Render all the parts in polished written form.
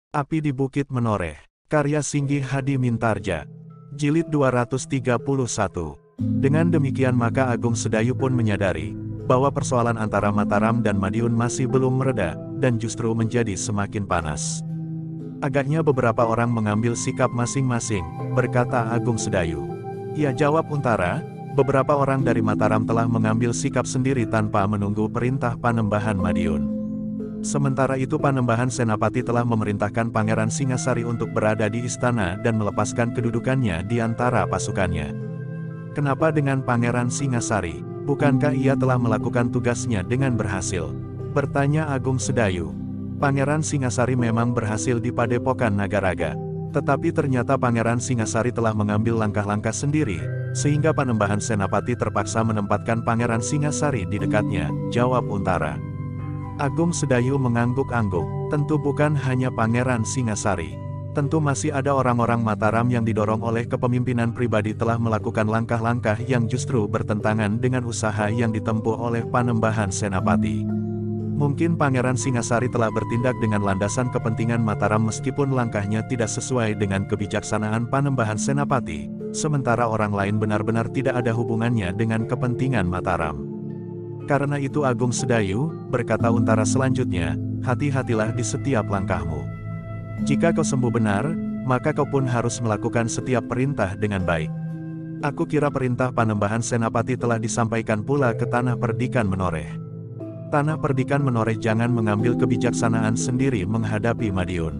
Api di Bukit Menoreh, karya Singgi Hadi Mintarja, Jilid 231. Dengan demikian maka Agung Sedayu pun menyadari, bahwa persoalan antara Mataram dan Madiun masih belum mereda, dan justru menjadi semakin panas. Agaknya beberapa orang mengambil sikap masing-masing, berkata Agung Sedayu. Ya, jawab Untara, beberapa orang dari Mataram telah mengambil sikap sendiri tanpa menunggu perintah Panembahan Madiun. Sementara itu Panembahan Senapati telah memerintahkan Pangeran Singasari untuk berada di istana dan melepaskan kedudukannya di antara pasukannya. Kenapa dengan Pangeran Singasari? Bukankah ia telah melakukan tugasnya dengan berhasil? Bertanya Agung Sedayu. Pangeran Singasari memang berhasil di Padepokan Nagaraga. Tetapi ternyata Pangeran Singasari telah mengambil langkah-langkah sendiri, sehingga Panembahan Senapati terpaksa menempatkan Pangeran Singasari di dekatnya, jawab Untara. Agung Sedayu mengangguk-angguk, tentu bukan hanya Pangeran Singasari. Tentu masih ada orang-orang Mataram yang didorong oleh kepemimpinan pribadi telah melakukan langkah-langkah yang justru bertentangan dengan usaha yang ditempuh oleh Panembahan Senapati. Mungkin Pangeran Singasari telah bertindak dengan landasan kepentingan Mataram meskipun langkahnya tidak sesuai dengan kebijaksanaan Panembahan Senapati, sementara orang lain benar-benar tidak ada hubungannya dengan kepentingan Mataram. Karena itu Agung Sedayu, berkata Untara selanjutnya, hati-hatilah di setiap langkahmu. Jika kau sembuh benar, maka kau pun harus melakukan setiap perintah dengan baik. Aku kira perintah Panembahan Senapati telah disampaikan pula ke Tanah Perdikan Menoreh. Tanah Perdikan Menoreh jangan mengambil kebijaksanaan sendiri menghadapi Madiun.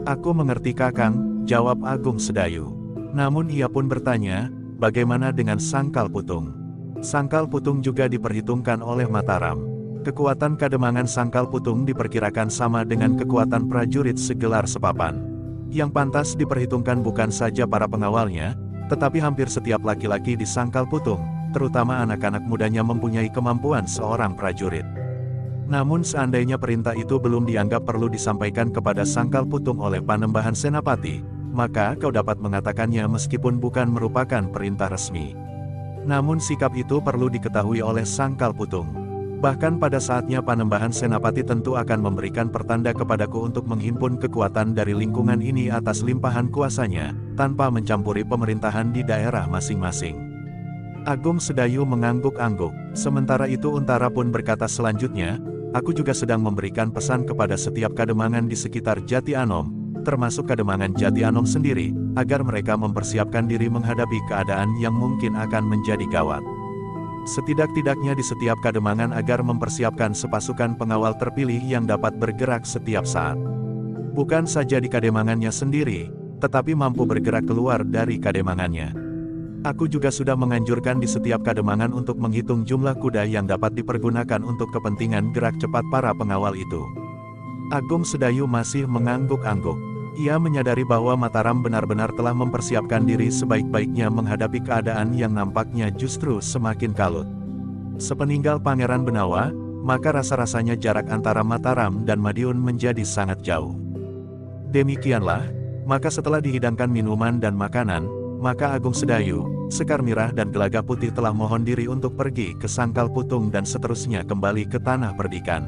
Aku mengerti Kakang, jawab Agung Sedayu. Namun ia pun bertanya, bagaimana dengan Sangkal Putung? Sangkal Putung juga diperhitungkan oleh Mataram. Kekuatan kademangan Sangkal Putung diperkirakan sama dengan kekuatan prajurit segelar sepapan. Yang pantas diperhitungkan bukan saja para pengawalnya, tetapi hampir setiap laki-laki di Sangkal Putung, terutama anak-anak mudanya mempunyai kemampuan seorang prajurit. Namun seandainya perintah itu belum dianggap perlu disampaikan kepada Sangkal Putung oleh Panembahan Senapati, maka kau dapat mengatakannya meskipun bukan merupakan perintah resmi. Namun sikap itu perlu diketahui oleh Sangkal Putung. Bahkan pada saatnya Panembahan Senapati tentu akan memberikan pertanda kepadaku untuk menghimpun kekuatan dari lingkungan ini atas limpahan kuasanya, tanpa mencampuri pemerintahan di daerah masing-masing. Agung Sedayu mengangguk-angguk. Sementara itu Untara pun berkata selanjutnya, aku juga sedang memberikan pesan kepada setiap kademangan di sekitar Jati Anom, termasuk kademangan Jati Anom sendiri, agar mereka mempersiapkan diri menghadapi keadaan yang mungkin akan menjadi gawat. Setidak-tidaknya di setiap kademangan agar mempersiapkan sepasukan pengawal terpilih yang dapat bergerak setiap saat. Bukan saja di kademangannya sendiri, tetapi mampu bergerak keluar dari kademangannya. Aku juga sudah menganjurkan di setiap kademangan untuk menghitung jumlah kuda yang dapat dipergunakan untuk kepentingan gerak cepat para pengawal itu. Agung Sedayu masih mengangguk-angguk. Ia menyadari bahwa Mataram benar-benar telah mempersiapkan diri sebaik-baiknya menghadapi keadaan yang nampaknya justru semakin kalut. Sepeninggal Pangeran Benawa, maka rasa-rasanya jarak antara Mataram dan Madiun menjadi sangat jauh. Demikianlah, maka setelah dihidangkan minuman dan makanan, maka Agung Sedayu, Sekar Mirah dan Gelagah Putih telah mohon diri untuk pergi ke Sangkal Putung dan seterusnya kembali ke Tanah Perdikan.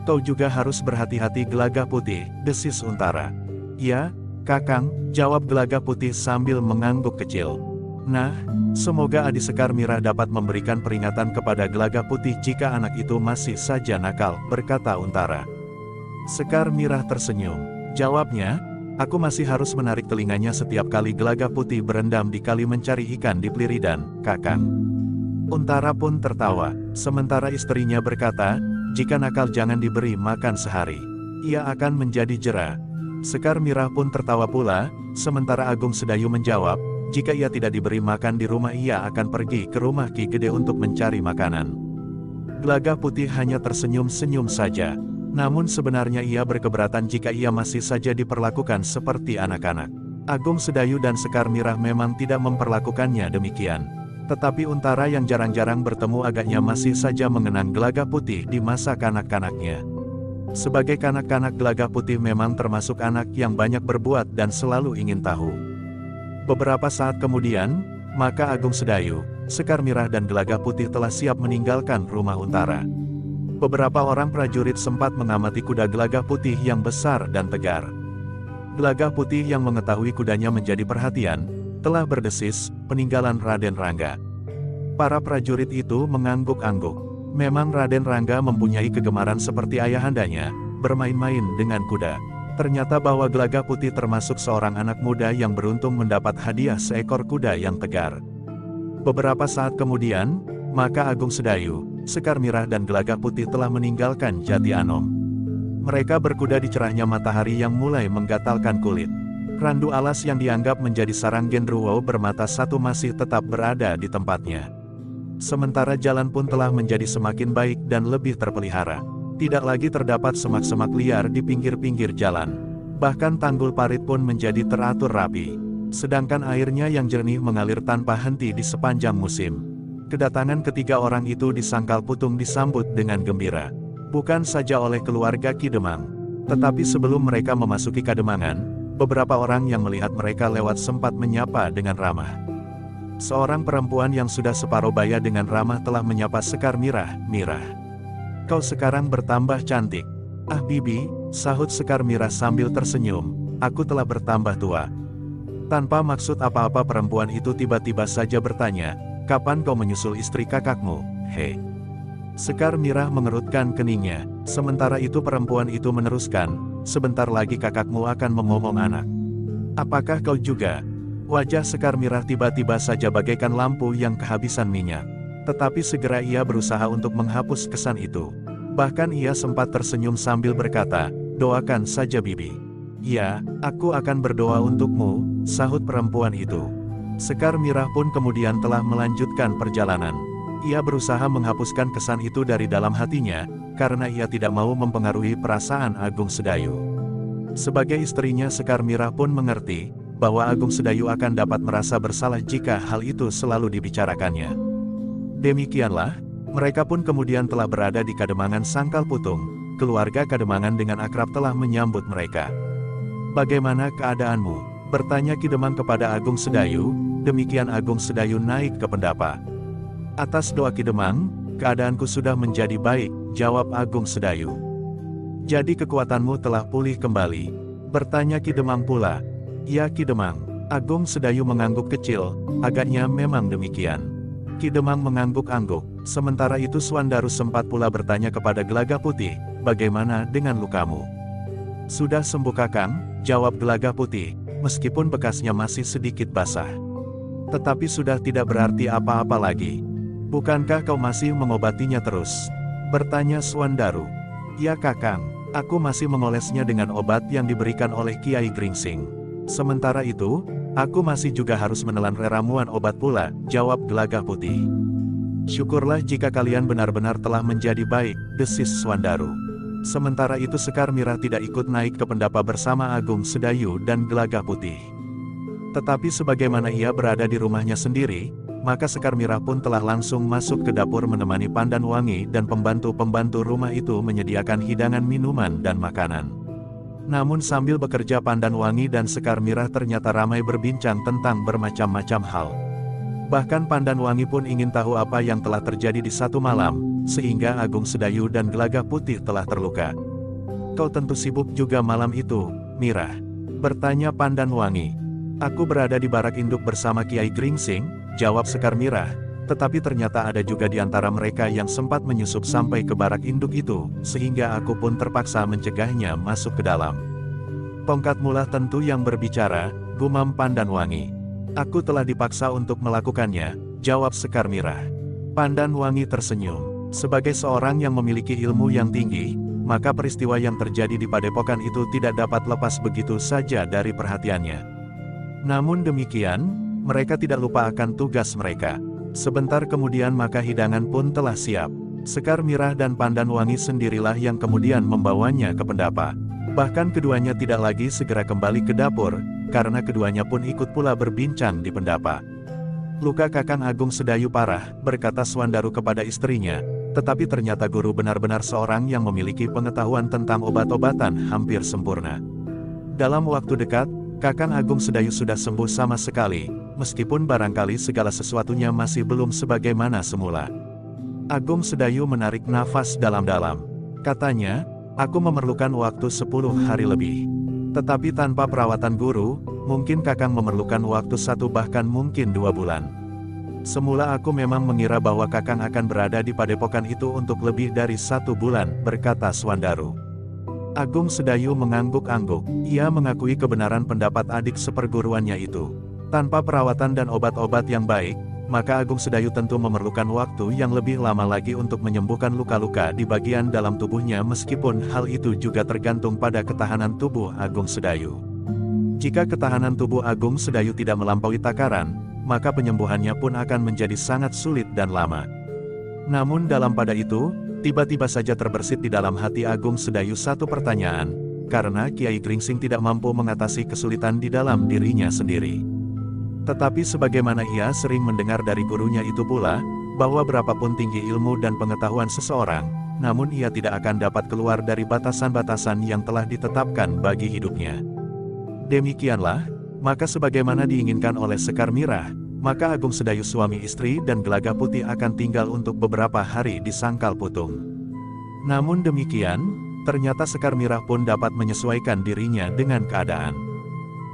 Kau juga harus berhati-hati Gelagah Putih, desis Untara. Ya, Kakang, jawab Gelagah Putih sambil mengangguk kecil. Nah, semoga Adi Sekar Mirah dapat memberikan peringatan kepada Gelagah Putih jika anak itu masih saja nakal, berkata Untara. Sekar Mirah tersenyum. Jawabnya, aku masih harus menarik telinganya setiap kali Gelagah Putih berendam di kali mencari ikan di Pliridan, Kakang. Untara pun tertawa, sementara istrinya berkata, jika nakal jangan diberi makan sehari. Ia akan menjadi jera. Sekar Mirah pun tertawa pula, sementara Agung Sedayu menjawab, jika ia tidak diberi makan di rumah ia akan pergi ke rumah Ki Gede untuk mencari makanan. Gelagah Putih hanya tersenyum-senyum saja. Namun sebenarnya ia berkeberatan jika ia masih saja diperlakukan seperti anak-anak. Agung Sedayu dan Sekar Mirah memang tidak memperlakukannya demikian. Tetapi Untara yang jarang-jarang bertemu agaknya masih saja mengenang Gelagah Putih di masa kanak-kanaknya. Sebagai kanak-kanak Gelagah Putih memang termasuk anak yang banyak berbuat dan selalu ingin tahu. Beberapa saat kemudian, maka Agung Sedayu, Sekar Mirah dan Gelagah Putih telah siap meninggalkan rumah Untara. Beberapa orang prajurit sempat mengamati kuda Gelagah Putih yang besar dan tegar. Gelagah Putih yang mengetahui kudanya menjadi perhatian, telah berdesis, peninggalan Raden Rangga. Para prajurit itu mengangguk-angguk. Memang Raden Rangga mempunyai kegemaran seperti ayahandanya, bermain-main dengan kuda. Ternyata bahwa Gelagah Putih termasuk seorang anak muda yang beruntung mendapat hadiah seekor kuda yang tegar. Beberapa saat kemudian, maka Agung Sedayu, Sekar Mirah dan Gelagah Putih telah meninggalkan Jati Anom. Mereka berkuda di cerahnya matahari yang mulai menggatalkan kulit. Randu alas yang dianggap menjadi sarang genderuwo bermata satu masih tetap berada di tempatnya. Sementara jalan pun telah menjadi semakin baik dan lebih terpelihara. Tidak lagi terdapat semak-semak liar di pinggir-pinggir jalan. Bahkan tanggul parit pun menjadi teratur rapi. Sedangkan airnya yang jernih mengalir tanpa henti di sepanjang musim. Kedatangan ketiga orang itu di Sangkal Putung disambut dengan gembira. Bukan saja oleh keluarga Ki Demang, tetapi sebelum mereka memasuki Kademangan, beberapa orang yang melihat mereka lewat sempat menyapa dengan ramah. Seorang perempuan yang sudah separuh baya dengan ramah telah menyapa Sekar Mirah, "Mirah, kau sekarang bertambah cantik." "Ah Bibi," sahut Sekar Mirah sambil tersenyum, "aku telah bertambah tua." Tanpa maksud apa-apa perempuan itu tiba-tiba saja bertanya, "Kapan kau menyusul istri kakakmu, he?" Sekar Mirah mengerutkan keningnya, sementara itu perempuan itu meneruskan, "Sebentar lagi kakakmu akan memomong anak. Apakah kau juga?" Wajah Sekar Mirah tiba-tiba saja bagaikan lampu yang kehabisan minyak. Tetapi segera ia berusaha untuk menghapus kesan itu. Bahkan ia sempat tersenyum sambil berkata, "Doakan saja Bibi." "Ya, aku akan berdoa untukmu," sahut perempuan itu. Sekar Mirah pun kemudian telah melanjutkan perjalanan. Ia berusaha menghapuskan kesan itu dari dalam hatinya, karena ia tidak mau mempengaruhi perasaan Agung Sedayu. Sebagai istrinya Sekar Mirah pun mengerti, bahwa Agung Sedayu akan dapat merasa bersalah jika hal itu selalu dibicarakannya. Demikianlah, mereka pun kemudian telah berada di Kademangan Sangkal Putung. Keluarga Kademangan dengan akrab telah menyambut mereka. "Bagaimana keadaanmu?" bertanya Ki Demang kepada Agung Sedayu. Demikian Agung Sedayu naik ke pendapa. "Atas doa Ki Demang, keadaanku sudah menjadi baik," jawab Agung Sedayu. "Jadi kekuatanmu telah pulih kembali?" bertanya Ki Demang pula. "Ya Ki Demang." Agung Sedayu mengangguk kecil, "Agaknya memang demikian." Ki Demang mengangguk-angguk. Sementara itu Swandaru sempat pula bertanya kepada Gelagah Putih, "Bagaimana dengan lukamu?" "Sudah sembuh Kakang," jawab Gelagah Putih, "meskipun bekasnya masih sedikit basah. Tetapi sudah tidak berarti apa-apa lagi." "Bukankah kau masih mengobatinya terus?" bertanya Swandaru. "Ya Kakang, aku masih mengolesnya dengan obat yang diberikan oleh Kiai Gringsing. Sementara itu, aku masih juga harus menelan ramuan obat pula," jawab Gelagah Putih. "Syukurlah jika kalian benar-benar telah menjadi baik," desis Swandaru. Sementara itu Sekar Mirah tidak ikut naik ke pendapa bersama Agung Sedayu dan Gelagah Putih. Tetapi sebagaimana ia berada di rumahnya sendiri, maka Sekar Mirah pun telah langsung masuk ke dapur menemani Pandan Wangi dan pembantu-pembantu rumah itu menyediakan hidangan minuman dan makanan. Namun sambil bekerja Pandan Wangi dan Sekar Mirah ternyata ramai berbincang tentang bermacam-macam hal. Bahkan Pandan Wangi pun ingin tahu apa yang telah terjadi di satu malam, sehingga Agung Sedayu dan Gelagah Putih telah terluka. "Kau tentu sibuk juga malam itu, Mirah?" bertanya Pandan Wangi. "Aku berada di barak induk bersama Kiai Gringsing," jawab Sekar Mirah, "tetapi ternyata ada juga di antara mereka yang sempat menyusup sampai ke barak induk itu, sehingga aku pun terpaksa mencegahnya masuk ke dalam." "Tongkatmulah tentu yang berbicara," gumam Pandan Wangi. "Aku telah dipaksa untuk melakukannya," jawab Sekar Mirah. Pandan Wangi tersenyum. Sebagai seorang yang memiliki ilmu yang tinggi, maka peristiwa yang terjadi di padepokan itu tidak dapat lepas begitu saja dari perhatiannya. Namun demikian, mereka tidak lupa akan tugas mereka. Sebentar kemudian maka hidangan pun telah siap. Sekar Mirah dan Pandan Wangi sendirilah yang kemudian membawanya ke pendapa. Bahkan keduanya tidak lagi segera kembali ke dapur, karena keduanya pun ikut pula berbincang di pendapa. "Luka Kakang Agung Sedayu parah," berkata Swandaru kepada istrinya, "tetapi ternyata guru benar-benar seorang yang memiliki pengetahuan tentang obat-obatan hampir sempurna. Dalam waktu dekat, Kakang Agung Sedayu sudah sembuh sama sekali, meskipun barangkali segala sesuatunya masih belum sebagaimana semula." Agung Sedayu menarik nafas dalam-dalam. Katanya, "Aku memerlukan waktu 10 hari lebih. Tetapi tanpa perawatan guru, mungkin Kakang memerlukan waktu 1 bahkan mungkin 2 bulan. Semula aku memang mengira bahwa Kakang akan berada di padepokan itu untuk lebih dari 1 bulan, berkata Swandaru. Agung Sedayu mengangguk-angguk. Ia mengakui kebenaran pendapat adik seperguruannya itu. Tanpa perawatan dan obat-obat yang baik, maka Agung Sedayu tentu memerlukan waktu yang lebih lama lagi untuk menyembuhkan luka-luka di bagian dalam tubuhnya, meskipun hal itu juga tergantung pada ketahanan tubuh Agung Sedayu. Jika ketahanan tubuh Agung Sedayu tidak melampaui takaran, maka penyembuhannya pun akan menjadi sangat sulit dan lama. Namun dalam pada itu, tiba-tiba saja terbersit di dalam hati Agung Sedayu satu pertanyaan, karena Kiai Gringsing tidak mampu mengatasi kesulitan di dalam dirinya sendiri. Tetapi sebagaimana ia sering mendengar dari gurunya itu pula, bahwa berapapun tinggi ilmu dan pengetahuan seseorang, namun ia tidak akan dapat keluar dari batasan-batasan yang telah ditetapkan bagi hidupnya. Demikianlah, maka sebagaimana diinginkan oleh Sekar Mirah, maka Agung Sedayu suami istri dan Gelagah Putih akan tinggal untuk beberapa hari di Sangkal Putung. Namun demikian, ternyata Sekar Mirah pun dapat menyesuaikan dirinya dengan keadaan.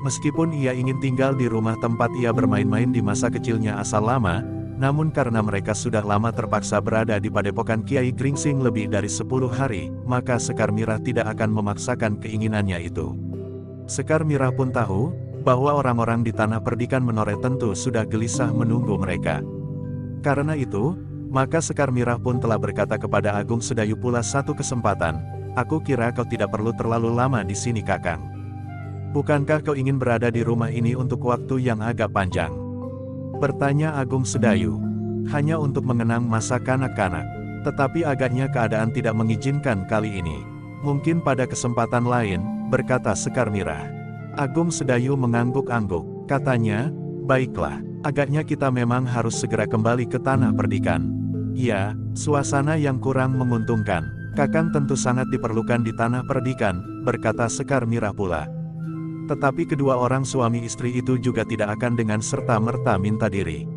Meskipun ia ingin tinggal di rumah tempat ia bermain-main di masa kecilnya asal lama, namun karena mereka sudah lama terpaksa berada di padepokan Kiai Gringsing lebih dari 10 hari, maka Sekar Mirah tidak akan memaksakan keinginannya itu. Sekar Mirah pun tahu, bahwa orang-orang di Tanah Perdikan Menoreh tentu sudah gelisah menunggu mereka. Karena itu, maka Sekar Mirah pun telah berkata kepada Agung Sedayu pula satu kesempatan, "Aku kira kau tidak perlu terlalu lama di sini, Kakang. Bukankah kau ingin berada di rumah ini untuk waktu yang agak panjang?" Bertanya Agung Sedayu. "Hanya untuk mengenang masa kanak-kanak. Tetapi agaknya keadaan tidak mengizinkan kali ini. Mungkin pada kesempatan lain," berkata Sekar Mirah. Agung Sedayu mengangguk-angguk. Katanya, "Baiklah, agaknya kita memang harus segera kembali ke Tanah Perdikan. Ya, suasana yang kurang menguntungkan. Kakang tentu sangat diperlukan di Tanah Perdikan," berkata Sekar Mirah pula. Tetapi kedua orang suami istri itu juga tidak akan dengan serta-merta minta diri.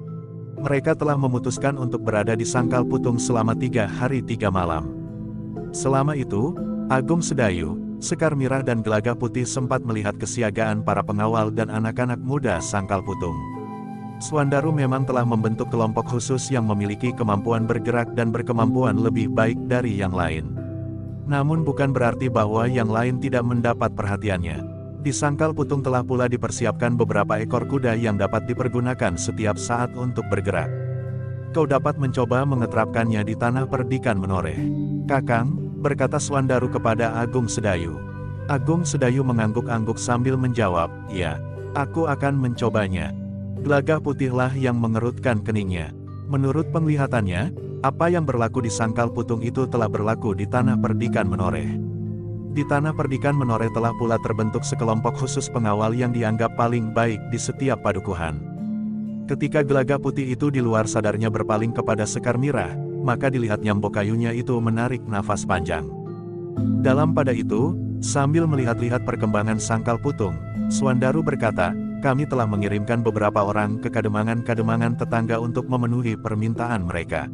Mereka telah memutuskan untuk berada di Sangkal Putung selama 3 hari 3 malam. Selama itu, Agung Sedayu, Sekar Mirah dan Gelagah Putih sempat melihat kesiagaan para pengawal dan anak-anak muda Sangkal Putung. Swandaru memang telah membentuk kelompok khusus yang memiliki kemampuan bergerak dan berkemampuan lebih baik dari yang lain. Namun bukan berarti bahwa yang lain tidak mendapat perhatiannya. Di Sangkal Putung telah pula dipersiapkan beberapa ekor kuda yang dapat dipergunakan setiap saat untuk bergerak. Kau dapat mencoba mengeterapkannya di Tanah Perdikan Menoreh, Kakang, berkata Swandaru kepada Agung Sedayu. Agung Sedayu mengangguk-angguk sambil menjawab, "Ya, aku akan mencobanya." Gelagah Putihlah yang mengerutkan keningnya. Menurut penglihatannya, apa yang berlaku di Sangkal Putung itu telah berlaku di Tanah Perdikan Menoreh. Di Tanah Perdikan Menoreh telah pula terbentuk sekelompok khusus pengawal yang dianggap paling baik di setiap padukuhan. Ketika Gelagah Putih itu di luar sadarnya berpaling kepada Sekar Mirah, maka dilihat nyambok kayunya itu menarik nafas panjang. Dalam pada itu, sambil melihat-lihat perkembangan Sangkal Putung, Swandaru berkata, "Kami telah mengirimkan beberapa orang ke kademangan-kademangan tetangga untuk memenuhi permintaan mereka.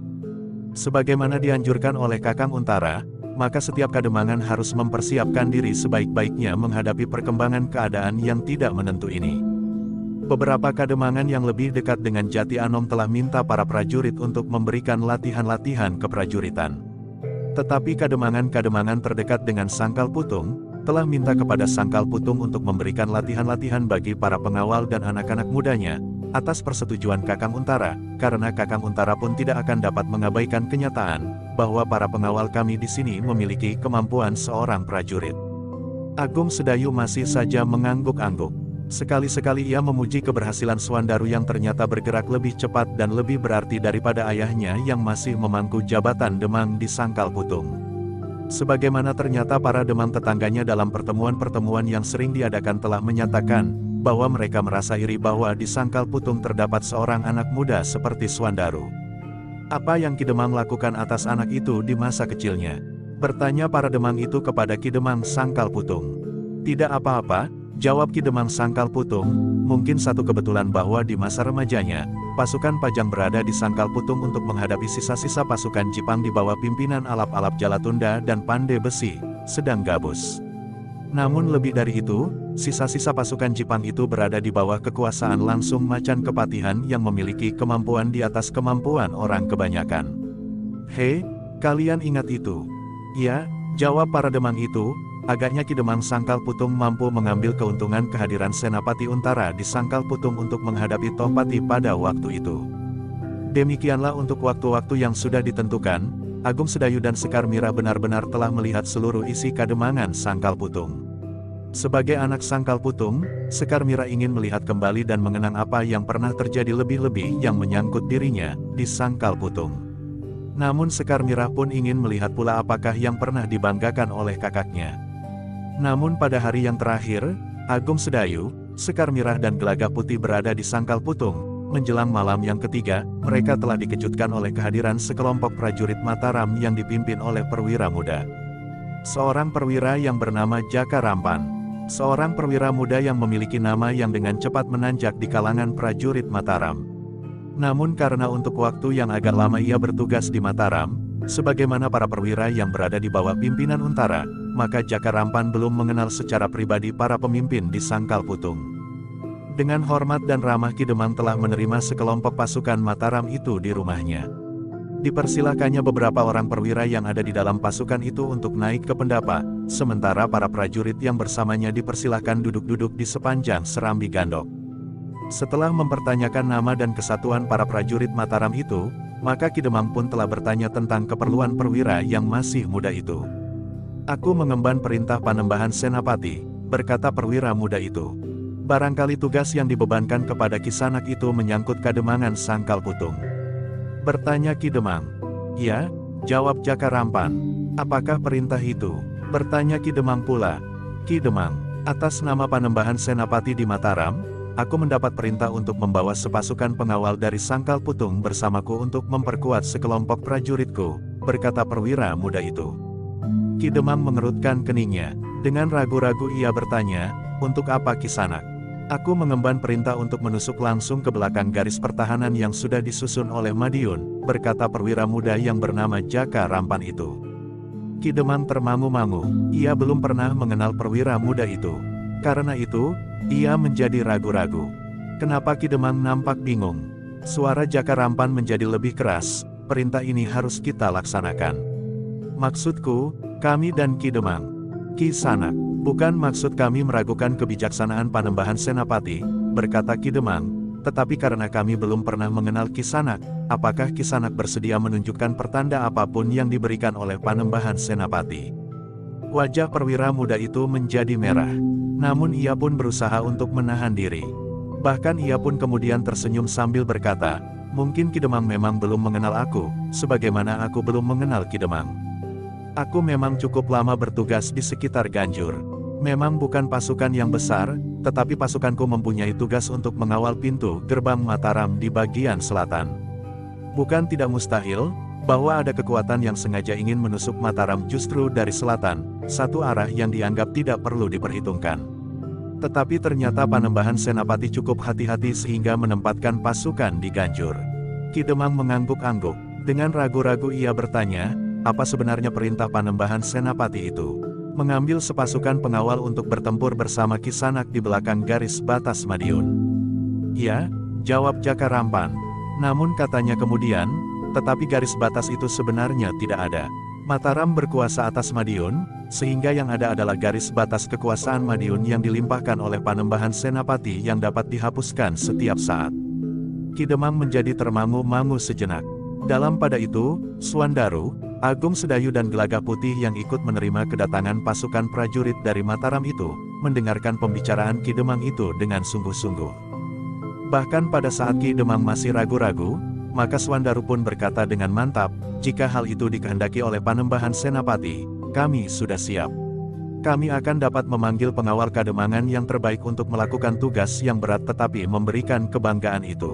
Sebagaimana dianjurkan oleh Kakang Untara, maka setiap kademangan harus mempersiapkan diri sebaik-baiknya menghadapi perkembangan keadaan yang tidak menentu ini. Beberapa kademangan yang lebih dekat dengan Jati Anom telah minta para prajurit untuk memberikan latihan-latihan keprajuritan. Tetapi kademangan-kademangan terdekat dengan Sangkal Putung, telah minta kepada Sangkal Putung untuk memberikan latihan-latihan bagi para pengawal dan anak-anak mudanya, atas persetujuan Kakang Untara, karena Kakang Untara pun tidak akan dapat mengabaikan kenyataan, bahwa para pengawal kami di sini memiliki kemampuan seorang prajurit." Agung Sedayu masih saja mengangguk-angguk. Sekali-sekali ia memuji keberhasilan Swandaru yang ternyata bergerak lebih cepat dan lebih berarti daripada ayahnya yang masih memangku jabatan Demang di Sangkal Putung. Sebagaimana ternyata para Demang tetangganya dalam pertemuan-pertemuan yang sering diadakan telah menyatakan, bahwa mereka merasa iri bahwa di Sangkal Putung terdapat seorang anak muda seperti Swandaru. "Apa yang Ki Demang lakukan atas anak itu di masa kecilnya?" bertanya para Demang itu kepada Ki Demang Sangkal Putung. "Tidak apa-apa," jawab Ki Demang Sangkal Putung, "mungkin satu kebetulan bahwa di masa remajanya, pasukan Pajang berada di Sangkal Putung untuk menghadapi sisa-sisa pasukan Jipang di bawah pimpinan Alap-Alap Jalatunda dan Pandai Besi, sedang gabus. Namun lebih dari itu, sisa-sisa pasukan Jepang itu berada di bawah kekuasaan langsung Macan Kepatihan yang memiliki kemampuan di atas kemampuan orang kebanyakan. Hei, kalian ingat itu? Ya, jawab para demang itu. Agaknya Ki Demang Sangkal Putung mampu mengambil keuntungan kehadiran Senapati Untara di Sangkal Putung untuk menghadapi Tohpati pada waktu itu. Demikianlah untuk waktu-waktu yang sudah ditentukan, Agung Sedayu dan Sekar Mira benar-benar telah melihat seluruh isi kademangan Sangkal Putung. Sebagai anak Sangkal Putung, Sekar Mira ingin melihat kembali dan mengenang apa yang pernah terjadi lebih-lebih yang menyangkut dirinya di Sangkal Putung. Namun Sekar Mira pun ingin melihat pula apakah yang pernah dibanggakan oleh kakaknya. Namun pada hari yang terakhir, Agung Sedayu, Sekar Mirah dan Gelagah Putih berada di Sangkal Putung. Menjelang malam yang ketiga, mereka telah dikejutkan oleh kehadiran sekelompok prajurit Mataram yang dipimpin oleh perwira muda. Seorang perwira yang bernama Jaka Rampan. Seorang perwira muda yang memiliki nama yang dengan cepat menanjak di kalangan prajurit Mataram. Namun karena untuk waktu yang agak lama ia bertugas di Mataram, sebagaimana para perwira yang berada di bawah pimpinan Untara, maka Jaka Rampan belum mengenal secara pribadi para pemimpin di Sangkal Putung. Dengan hormat dan ramah Ki Demang telah menerima sekelompok pasukan Mataram itu di rumahnya. Dipersilahkannya beberapa orang perwira yang ada di dalam pasukan itu untuk naik ke pendapa, sementara para prajurit yang bersamanya dipersilahkan duduk-duduk di sepanjang serambi gandok. Setelah mempertanyakan nama dan kesatuan para prajurit Mataram itu, maka Ki Demang pun telah bertanya tentang keperluan perwira yang masih muda itu. "Aku mengemban perintah Panembahan Senapati," berkata perwira muda itu. "Barangkali tugas yang dibebankan kepada Kisanak itu menyangkut kademangan Sangkal Putung." Bertanya Ki Demang. "Ya," jawab Jaka Rampan. "Apakah perintah itu?" bertanya Ki Demang pula. "Ki Demang, atas nama Panembahan Senapati di Mataram, aku mendapat perintah untuk membawa sepasukan pengawal dari Sangkal Putung bersamaku untuk memperkuat sekelompok prajuritku," berkata perwira muda itu. Ki Demang mengerutkan keningnya. Dengan ragu-ragu ia bertanya, "Untuk apa Kisanak?" "Aku mengemban perintah untuk menusuk langsung ke belakang garis pertahanan yang sudah disusun oleh Madiun," berkata perwira muda yang bernama Jaka Rampan itu. Ki Demang termangu-mangu. Ia belum pernah mengenal perwira muda itu. Karena itu, ia menjadi ragu-ragu. Kenapa Ki Demang nampak bingung? Suara Jaka Rampan menjadi lebih keras. "Perintah ini harus kita laksanakan. Maksudku, kami dan Ki Demang. Kisanak, bukan maksud kami meragukan kebijaksanaan Panembahan Senapati," berkata Ki Demang, "tetapi karena kami belum pernah mengenal Kisanak, apakah Kisanak bersedia menunjukkan pertanda apapun yang diberikan oleh Panembahan Senapati?" Wajah perwira muda itu menjadi merah. Namun ia pun berusaha untuk menahan diri. Bahkan ia pun kemudian tersenyum sambil berkata, "Mungkin Ki Demang memang belum mengenal aku, sebagaimana aku belum mengenal Ki Demang. Aku memang cukup lama bertugas di sekitar Ganjur. Memang bukan pasukan yang besar, tetapi pasukanku mempunyai tugas untuk mengawal pintu gerbang Mataram di bagian selatan. Bukan tidak mustahil, bahwa ada kekuatan yang sengaja ingin menusuk Mataram justru dari selatan, satu arah yang dianggap tidak perlu diperhitungkan. Tetapi ternyata Panembahan Senapati cukup hati-hati sehingga menempatkan pasukan di Ganjur." Ki Demang mengangguk-angguk. Dengan ragu-ragu ia bertanya, "Apa sebenarnya perintah Panembahan Senapati itu?" "Mengambil sepasukan pengawal untuk bertempur bersama Kisanak di belakang garis batas Madiun." "Ya," jawab Jaka Rampan. "Namun katanya kemudian, tetapi garis batas itu sebenarnya tidak ada. Mataram berkuasa atas Madiun, sehingga yang ada adalah garis batas kekuasaan Madiun yang dilimpahkan oleh Panembahan Senapati yang dapat dihapuskan setiap saat." Ki Demang menjadi termangu-mangu sejenak. Dalam pada itu, Suandaru, Agung Sedayu dan Gelagah Putih yang ikut menerima kedatangan pasukan prajurit dari Mataram itu, mendengarkan pembicaraan Ki Demang itu dengan sungguh-sungguh. Bahkan pada saat Ki Demang masih ragu-ragu, maka Suandaru pun berkata dengan mantap, "Jika hal itu dikehendaki oleh Panembahan Senapati, kami sudah siap. Kami akan dapat memanggil pengawal kademangan yang terbaik untuk melakukan tugas yang berat tetapi memberikan kebanggaan itu."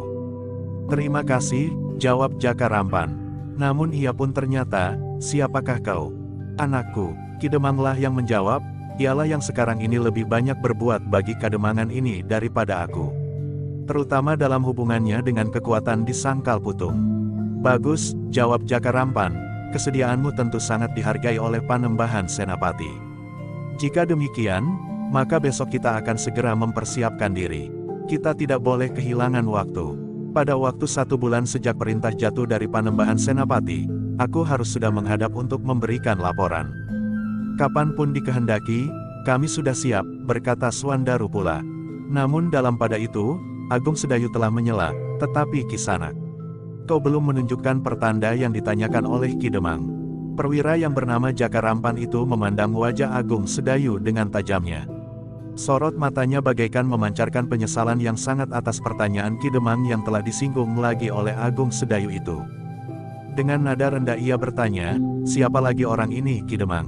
"Terima kasih," jawab Jaka Rampan. Namun ia pun ternyata, "Siapakah kau?" "Anakku," Ki Demanglah yang menjawab, "ialah yang sekarang ini lebih banyak berbuat bagi kademangan ini daripada aku. Terutama dalam hubungannya dengan kekuatan di Sangkal Putung." "Bagus," jawab Jaka Rampan, "kesediaanmu tentu sangat dihargai oleh Panembahan Senapati. Jika demikian, maka besok kita akan segera mempersiapkan diri. Kita tidak boleh kehilangan waktu. Pada waktu 1 bulan sejak perintah jatuh dari Panembahan Senapati, aku harus sudah menghadap untuk memberikan laporan. Kapanpun dikehendaki, kami sudah siap, berkata Swandaru pula. Namun dalam pada itu, Agung Sedayu telah menyela, tetapi Kisanak, kau belum menunjukkan pertanda yang ditanyakan oleh Ki Demang. Perwira yang bernama Jaka Rampan itu memandang wajah Agung Sedayu dengan tajamnya. Sorot matanya bagaikan memancarkan penyesalan yang sangat atas pertanyaan Ki Demang yang telah disinggung lagi oleh Agung Sedayu itu. Dengan nada rendah ia bertanya, siapa lagi orang ini Ki Demang?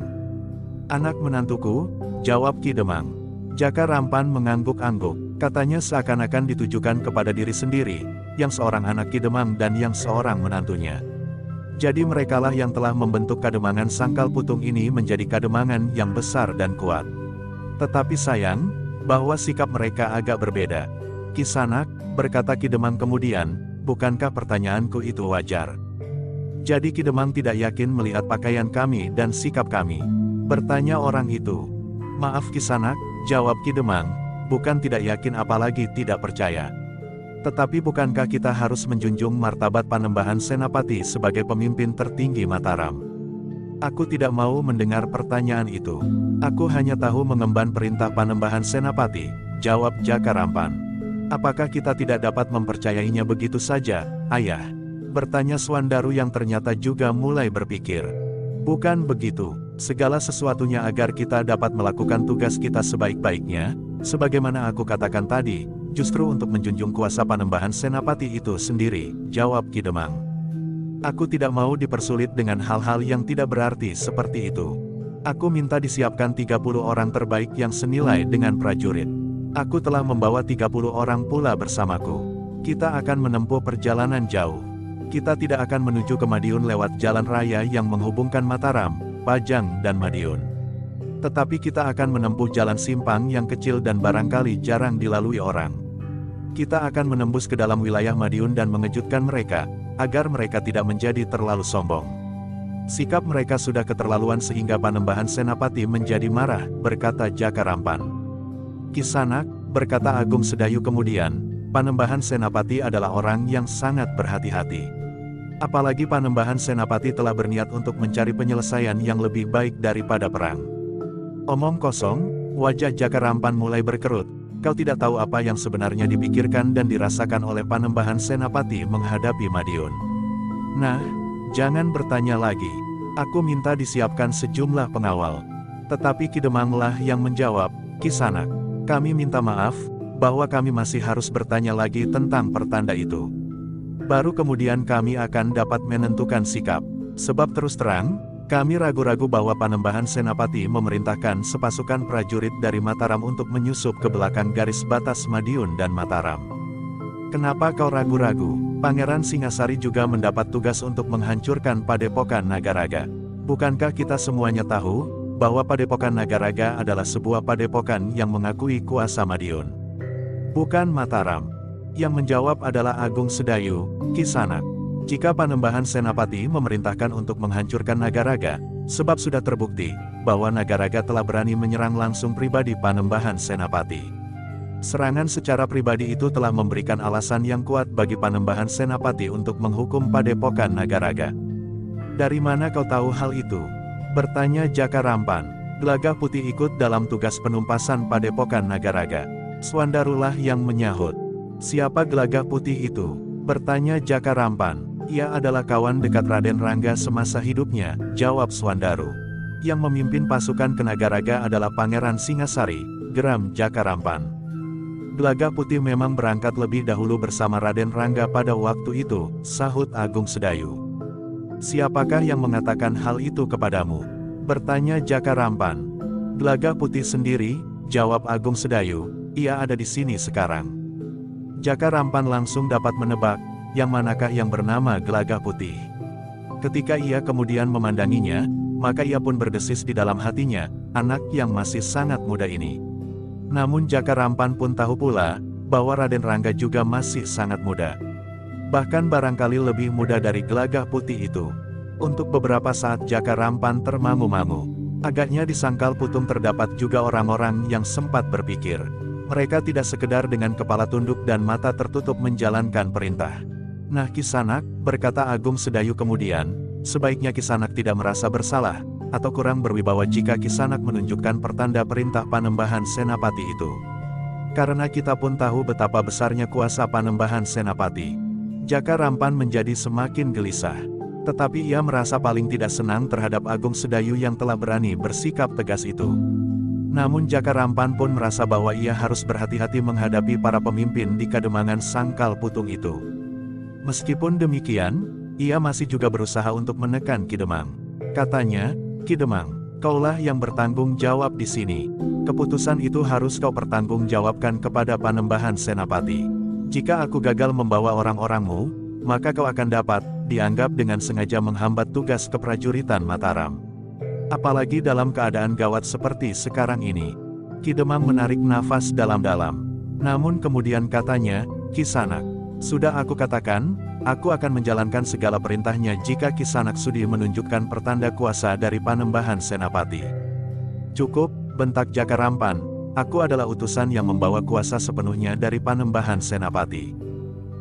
Anak menantuku, jawab Ki Demang. Jaka Rampan mengangguk-angguk, katanya seakan-akan ditujukan kepada diri sendiri, yang seorang anak Ki Demang dan yang seorang menantunya. Jadi merekalah yang telah membentuk kademangan Sangkal Putung ini menjadi kademangan yang besar dan kuat. Tetapi sayang, bahwa sikap mereka agak berbeda. Kisanak, berkata Ki Demang kemudian, bukankah pertanyaanku itu wajar? Jadi Ki Demang tidak yakin melihat pakaian kami dan sikap kami? Bertanya orang itu. Maaf Kisanak, jawab Ki Demang, bukan tidak yakin apalagi tidak percaya. Tetapi bukankah kita harus menjunjung martabat Panembahan Senapati sebagai pemimpin tertinggi Mataram? Aku tidak mau mendengar pertanyaan itu. Aku hanya tahu mengemban perintah Panembahan Senapati, jawab Jaka Rampan. Apakah kita tidak dapat mempercayainya begitu saja, Ayah? Bertanya Swandaru yang ternyata juga mulai berpikir. Bukan begitu, segala sesuatunya agar kita dapat melakukan tugas kita sebaik-baiknya, sebagaimana aku katakan tadi, justru untuk menjunjung kuasa Panembahan Senapati itu sendiri, jawab Ki Demang. Aku tidak mau dipersulit dengan hal-hal yang tidak berarti seperti itu. Aku minta disiapkan 30 orang terbaik yang senilai dengan prajurit. Aku telah membawa 30 orang pula bersamaku. Kita akan menempuh perjalanan jauh. Kita tidak akan menuju ke Madiun lewat jalan raya yang menghubungkan Mataram, Pajang dan Madiun. Tetapi kita akan menempuh jalan simpang yang kecil dan barangkali jarang dilalui orang. Kita akan menembus ke dalam wilayah Madiun dan mengejutkan mereka, agar mereka tidak menjadi terlalu sombong. Sikap mereka sudah keterlaluan sehingga Panembahan Senapati menjadi marah, berkata Jaka Rampan. Kisanak, berkata Agung Sedayu kemudian, Panembahan Senapati adalah orang yang sangat berhati-hati. Apalagi Panembahan Senapati telah berniat untuk mencari penyelesaian yang lebih baik daripada perang. Omong kosong, wajah Jaka Rampan mulai berkerut. Kau tidak tahu apa yang sebenarnya dipikirkan dan dirasakan oleh Panembahan Senapati menghadapi Madiun. Nah, jangan bertanya lagi. Aku minta disiapkan sejumlah pengawal. Tetapi Ki Demanglah yang menjawab, Kisanak, kami minta maaf, bahwa kami masih harus bertanya lagi tentang pertanda itu. Baru kemudian kami akan dapat menentukan sikap. Sebab terus terang, kami ragu-ragu bahwa Panembahan Senapati memerintahkan sepasukan prajurit dari Mataram untuk menyusup ke belakang garis batas Madiun dan Mataram. Kenapa kau ragu-ragu? Pangeran Singasari juga mendapat tugas untuk menghancurkan Padepokan Nagaraga. Bukankah kita semuanya tahu, bahwa Padepokan Nagaraga adalah sebuah padepokan yang mengakui kuasa Madiun? Bukan Mataram. Yang menjawab adalah Agung Sedayu, Kisanak. Jika Panembahan Senapati memerintahkan untuk menghancurkan Nagaraga, sebab sudah terbukti, bahwa Nagaraga telah berani menyerang langsung pribadi Panembahan Senapati. Serangan secara pribadi itu telah memberikan alasan yang kuat bagi Panembahan Senapati untuk menghukum Padepokan Nagaraga. Dari mana kau tahu hal itu? Bertanya Jaka Rampan. Gelagah Putih ikut dalam tugas penumpasan Padepokan Nagaraga. Swandarulah yang menyahut. Siapa Gelagah Putih itu? Bertanya Jaka Rampan. Ia adalah kawan dekat Raden Rangga semasa hidupnya, jawab Swandaru. Yang memimpin pasukan ke Nagaraga adalah Pangeran Singasari, geram Jaka Rampan. Gelagah Putih memang berangkat lebih dahulu bersama Raden Rangga pada waktu itu, sahut Agung Sedayu. Siapakah yang mengatakan hal itu kepadamu? Bertanya Jaka Rampan. Gelagah Putih sendiri, jawab Agung Sedayu, ia ada di sini sekarang. Jaka Rampan langsung dapat menebak, yang manakah yang bernama Gelagah Putih. Ketika ia kemudian memandanginya, maka ia pun berdesis di dalam hatinya, anak yang masih sangat muda ini. Namun Jaka Rampan pun tahu pula, bahwa Raden Rangga juga masih sangat muda. Bahkan barangkali lebih muda dari Gelagah Putih itu. Untuk beberapa saat Jaka Rampan termangu-mangu. Agaknya di Sangkal Putung terdapat juga orang-orang yang sempat berpikir. Mereka tidak sekedar dengan kepala tunduk dan mata tertutup menjalankan perintah. Nah Kisanak, berkata Agung Sedayu kemudian, sebaiknya Kisanak tidak merasa bersalah, atau kurang berwibawa jika Kisanak menunjukkan pertanda perintah Panembahan Senapati itu. Karena kita pun tahu betapa besarnya kuasa Panembahan Senapati. Jaka Rampan menjadi semakin gelisah. Tetapi ia merasa paling tidak senang terhadap Agung Sedayu yang telah berani bersikap tegas itu. Namun Jaka Rampan pun merasa bahwa ia harus berhati-hati menghadapi para pemimpin di Kademangan Sangkal Putung itu. Meskipun demikian, ia masih juga berusaha untuk menekan Ki Demang. Katanya, Ki Demang, kaulah yang bertanggung jawab di sini. Keputusan itu harus kau pertanggungjawabkan kepada Panembahan Senapati. Jika aku gagal membawa orang-orangmu, maka kau akan dapat dianggap dengan sengaja menghambat tugas keprajuritan Mataram. Apalagi dalam keadaan gawat seperti sekarang ini. Ki Demang menarik nafas dalam-dalam. Namun kemudian katanya, Kisanak, sudah aku katakan, aku akan menjalankan segala perintahnya jika Kisanak sudi menunjukkan pertanda kuasa dari Panembahan Senapati. Cukup, bentak Jaka Rampan, aku adalah utusan yang membawa kuasa sepenuhnya dari Panembahan Senapati.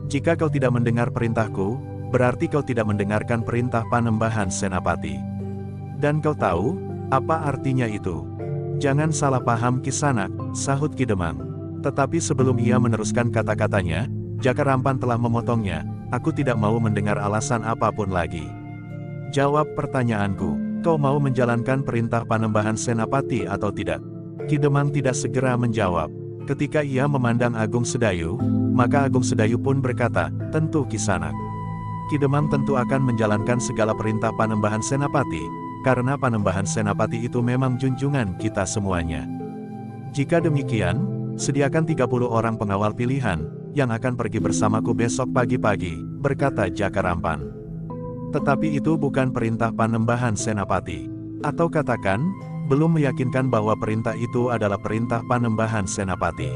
Jika kau tidak mendengar perintahku, berarti kau tidak mendengarkan perintah Panembahan Senapati. Dan kau tahu, apa artinya itu? Jangan salah paham Kisanak, sahut Ki Demang. Tetapi sebelum ia meneruskan kata-katanya, Jaka Rampan telah memotongnya, aku tidak mau mendengar alasan apapun lagi. Jawab pertanyaanku, kau mau menjalankan perintah Panembahan Senapati atau tidak? Ki Demang tidak segera menjawab. Ketika ia memandang Agung Sedayu, maka Agung Sedayu pun berkata, tentu Kisanak. Ki Demang tentu akan menjalankan segala perintah Panembahan Senapati. Karena Panembahan Senapati itu memang junjungan kita semuanya. Jika demikian, sediakan 30 orang pengawal pilihan, yang akan pergi bersamaku besok pagi-pagi, berkata Jaka Rampan. Tetapi itu bukan perintah Panembahan Senapati. Atau katakan, belum meyakinkan bahwa perintah itu adalah perintah Panembahan Senapati.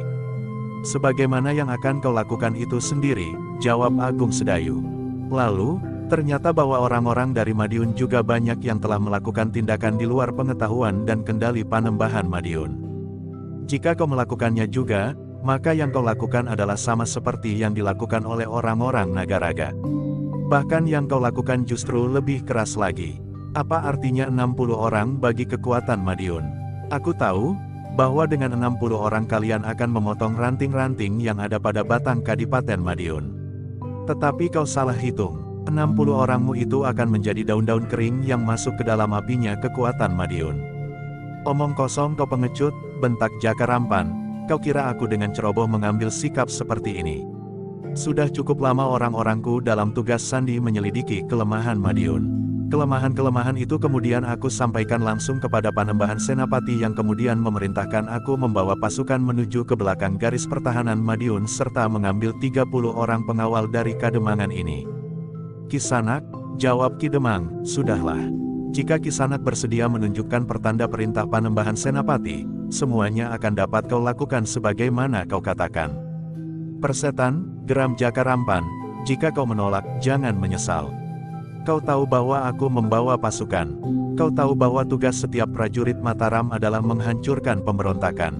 Sebagaimana yang akan kau lakukan itu sendiri, jawab Agung Sedayu. Lalu, ternyata bahwa orang-orang dari Madiun juga banyak yang telah melakukan tindakan di luar pengetahuan dan kendali Panembahan Madiun. Jika kau melakukannya juga, maka yang kau lakukan adalah sama seperti yang dilakukan oleh orang-orang Nagaraga. Bahkan yang kau lakukan justru lebih keras lagi. Apa artinya 60 orang bagi kekuatan Madiun? Aku tahu, bahwa dengan 60 orang kalian akan memotong ranting-ranting yang ada pada batang Kadipaten Madiun. Tetapi kau salah hitung. 60 orangmu itu akan menjadi daun-daun kering yang masuk ke dalam apinya kekuatan Madiun. Omong kosong kau pengecut, bentak Jaka Rampan, kau kira aku dengan ceroboh mengambil sikap seperti ini? Sudah cukup lama orang-orangku dalam tugas sandi menyelidiki kelemahan Madiun. Kelemahan-kelemahan itu kemudian aku sampaikan langsung kepada Panembahan Senapati yang kemudian memerintahkan aku membawa pasukan menuju ke belakang garis pertahanan Madiun serta mengambil 30 orang pengawal dari Kademangan ini. Kisanak, jawab Ki Demang, sudahlah. Jika Kisanak bersedia menunjukkan pertanda perintah Panembahan Senapati, semuanya akan dapat kau lakukan sebagaimana kau katakan. Persetan, geram Jaka Rampan, jika kau menolak, jangan menyesal. Kau tahu bahwa aku membawa pasukan. Kau tahu bahwa tugas setiap prajurit Mataram adalah menghancurkan pemberontakan.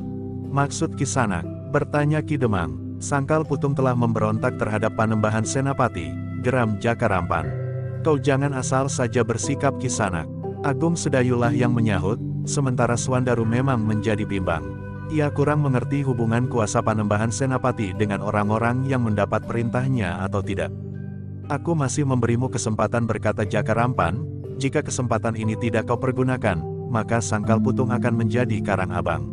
Maksud Kisanak, bertanya Ki Demang, Sangkal Putung telah memberontak terhadap Panembahan Senapati. Geram Jaka Rampan. Kau jangan asal saja bersikap Kisanak. Agung Sedayulah yang menyahut, sementara Swandaru memang menjadi bimbang. Ia kurang mengerti hubungan kuasa Panembahan Senapati dengan orang-orang yang mendapat perintahnya atau tidak. Aku masih memberimu kesempatan berkata Jaka Rampan, jika kesempatan ini tidak kau pergunakan, maka Sangkal Putung akan menjadi karang abang.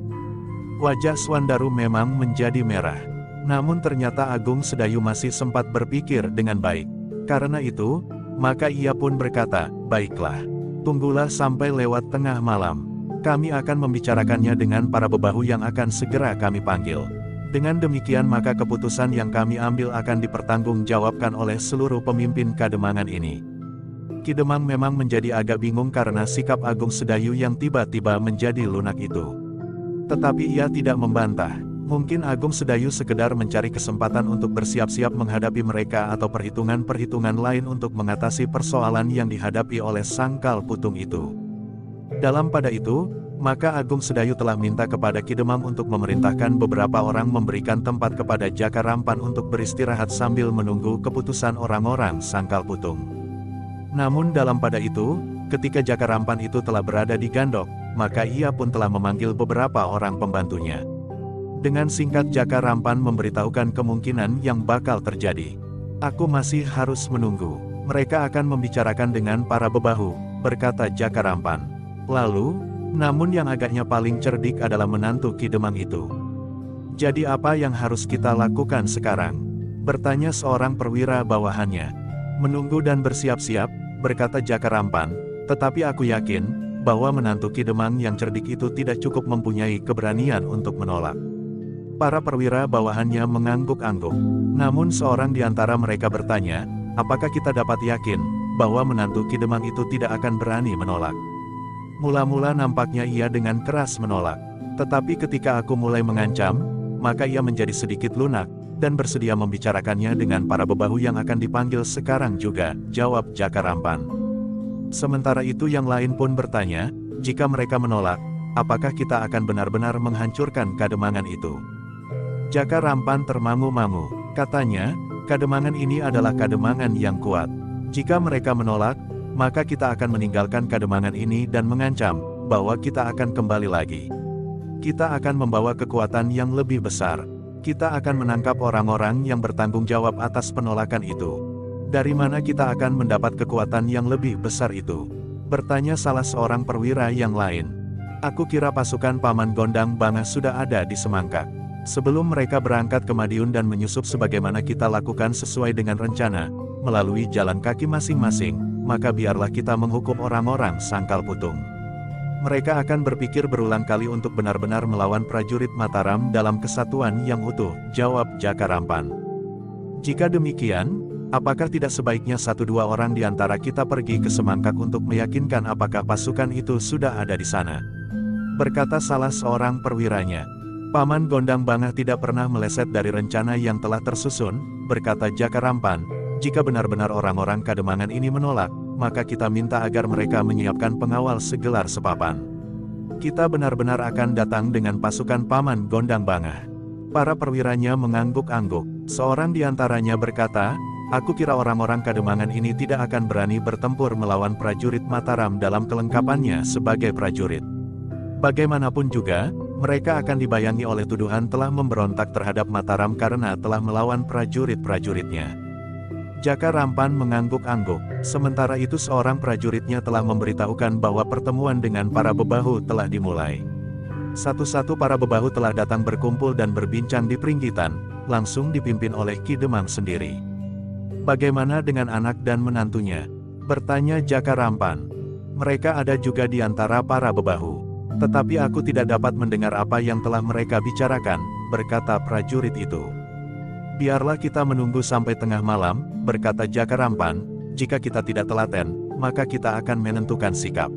Wajah Swandaru memang menjadi merah. Namun ternyata Agung Sedayu masih sempat berpikir dengan baik. Karena itu, maka ia pun berkata, baiklah. Tunggulah sampai lewat tengah malam. Kami akan membicarakannya dengan para bebahu yang akan segera kami panggil. Dengan demikian maka keputusan yang kami ambil akan dipertanggungjawabkan oleh seluruh pemimpin Kademangan ini. Ki Demang memang menjadi agak bingung karena sikap Agung Sedayu yang tiba-tiba menjadi lunak itu. Tetapi ia tidak membantah. Mungkin Agung Sedayu sekedar mencari kesempatan untuk bersiap-siap menghadapi mereka atau perhitungan-perhitungan lain untuk mengatasi persoalan yang dihadapi oleh Sangkal Putung itu. Dalam pada itu, maka Agung Sedayu telah minta kepada Ki Demang untuk memerintahkan beberapa orang memberikan tempat kepada Jaka Rampan untuk beristirahat sambil menunggu keputusan orang-orang Sangkal Putung. Namun dalam pada itu, ketika Jaka Rampan itu telah berada di Gandok, maka ia pun telah memanggil beberapa orang pembantunya. Dengan singkat Jaka Rampan memberitahukan kemungkinan yang bakal terjadi. Aku masih harus menunggu. Mereka akan membicarakan dengan para bebahu, berkata Jaka Rampan. Lalu, namun yang agaknya paling cerdik adalah menantu Ki Demang itu. Jadi apa yang harus kita lakukan sekarang? Bertanya seorang perwira bawahannya. Menunggu dan bersiap-siap, berkata Jaka Rampan, tetapi aku yakin, bahwa menantu Ki Demang yang cerdik itu tidak cukup mempunyai keberanian untuk menolak. Para perwira bawahannya mengangguk-angguk. Namun seorang di antara mereka bertanya, apakah kita dapat yakin, bahwa menantu Ki Demang itu tidak akan berani menolak? Mula-mula nampaknya ia dengan keras menolak. Tetapi ketika aku mulai mengancam, maka ia menjadi sedikit lunak, dan bersedia membicarakannya dengan para bebahu yang akan dipanggil sekarang juga, jawab Jaka Rampan. Sementara itu yang lain pun bertanya, jika mereka menolak, apakah kita akan benar-benar menghancurkan Kademangan itu? Jaka Rampan termangu-mangu, katanya, Kademangan ini adalah Kademangan yang kuat. Jika mereka menolak, maka kita akan meninggalkan Kademangan ini dan mengancam, bahwa kita akan kembali lagi. Kita akan membawa kekuatan yang lebih besar. Kita akan menangkap orang-orang yang bertanggung jawab atas penolakan itu. Dari mana kita akan mendapat kekuatan yang lebih besar itu? Bertanya salah seorang perwira yang lain. Aku kira pasukan Paman Gondang Banga sudah ada di Semangkak. Sebelum mereka berangkat ke Madiun dan menyusup sebagaimana kita lakukan sesuai dengan rencana, melalui jalan kaki masing-masing, maka biarlah kita menghukum orang-orang Sangkal Putung. Mereka akan berpikir berulang kali untuk benar-benar melawan prajurit Mataram dalam kesatuan yang utuh, jawab Jaka Rampan. Jika demikian, apakah tidak sebaiknya 1-2 orang di antara kita pergi ke Semangkak untuk meyakinkan apakah pasukan itu sudah ada di sana? Berkata salah seorang perwiranya. Paman Gondang Banga tidak pernah meleset dari rencana yang telah tersusun, berkata Jaka Rampan. Jika benar-benar orang-orang Kademangan ini menolak, maka kita minta agar mereka menyiapkan pengawal segelar sepapan. Kita benar-benar akan datang dengan pasukan Paman Gondang Banga. Para perwiranya mengangguk-angguk. Seorang di antaranya berkata, aku kira orang-orang Kademangan ini tidak akan berani bertempur melawan prajurit Mataram dalam kelengkapannya sebagai prajurit. Bagaimanapun juga, mereka akan dibayangi oleh tuduhan telah memberontak terhadap Mataram karena telah melawan prajurit-prajuritnya. Jaka Rampan mengangguk-angguk, sementara itu seorang prajuritnya telah memberitahukan bahwa pertemuan dengan para bebahu telah dimulai. Satu-satu para bebahu telah datang berkumpul dan berbincang di Pringgitan, langsung dipimpin oleh Ki Demang sendiri. Bagaimana dengan anak dan menantunya? Bertanya Jaka Rampan. Mereka ada juga di antara para bebahu. Tetapi aku tidak dapat mendengar apa yang telah mereka bicarakan, berkata prajurit itu. Biarlah kita menunggu sampai tengah malam, berkata Jaka Rampan, jika kita tidak telaten, maka kita akan menentukan sikap.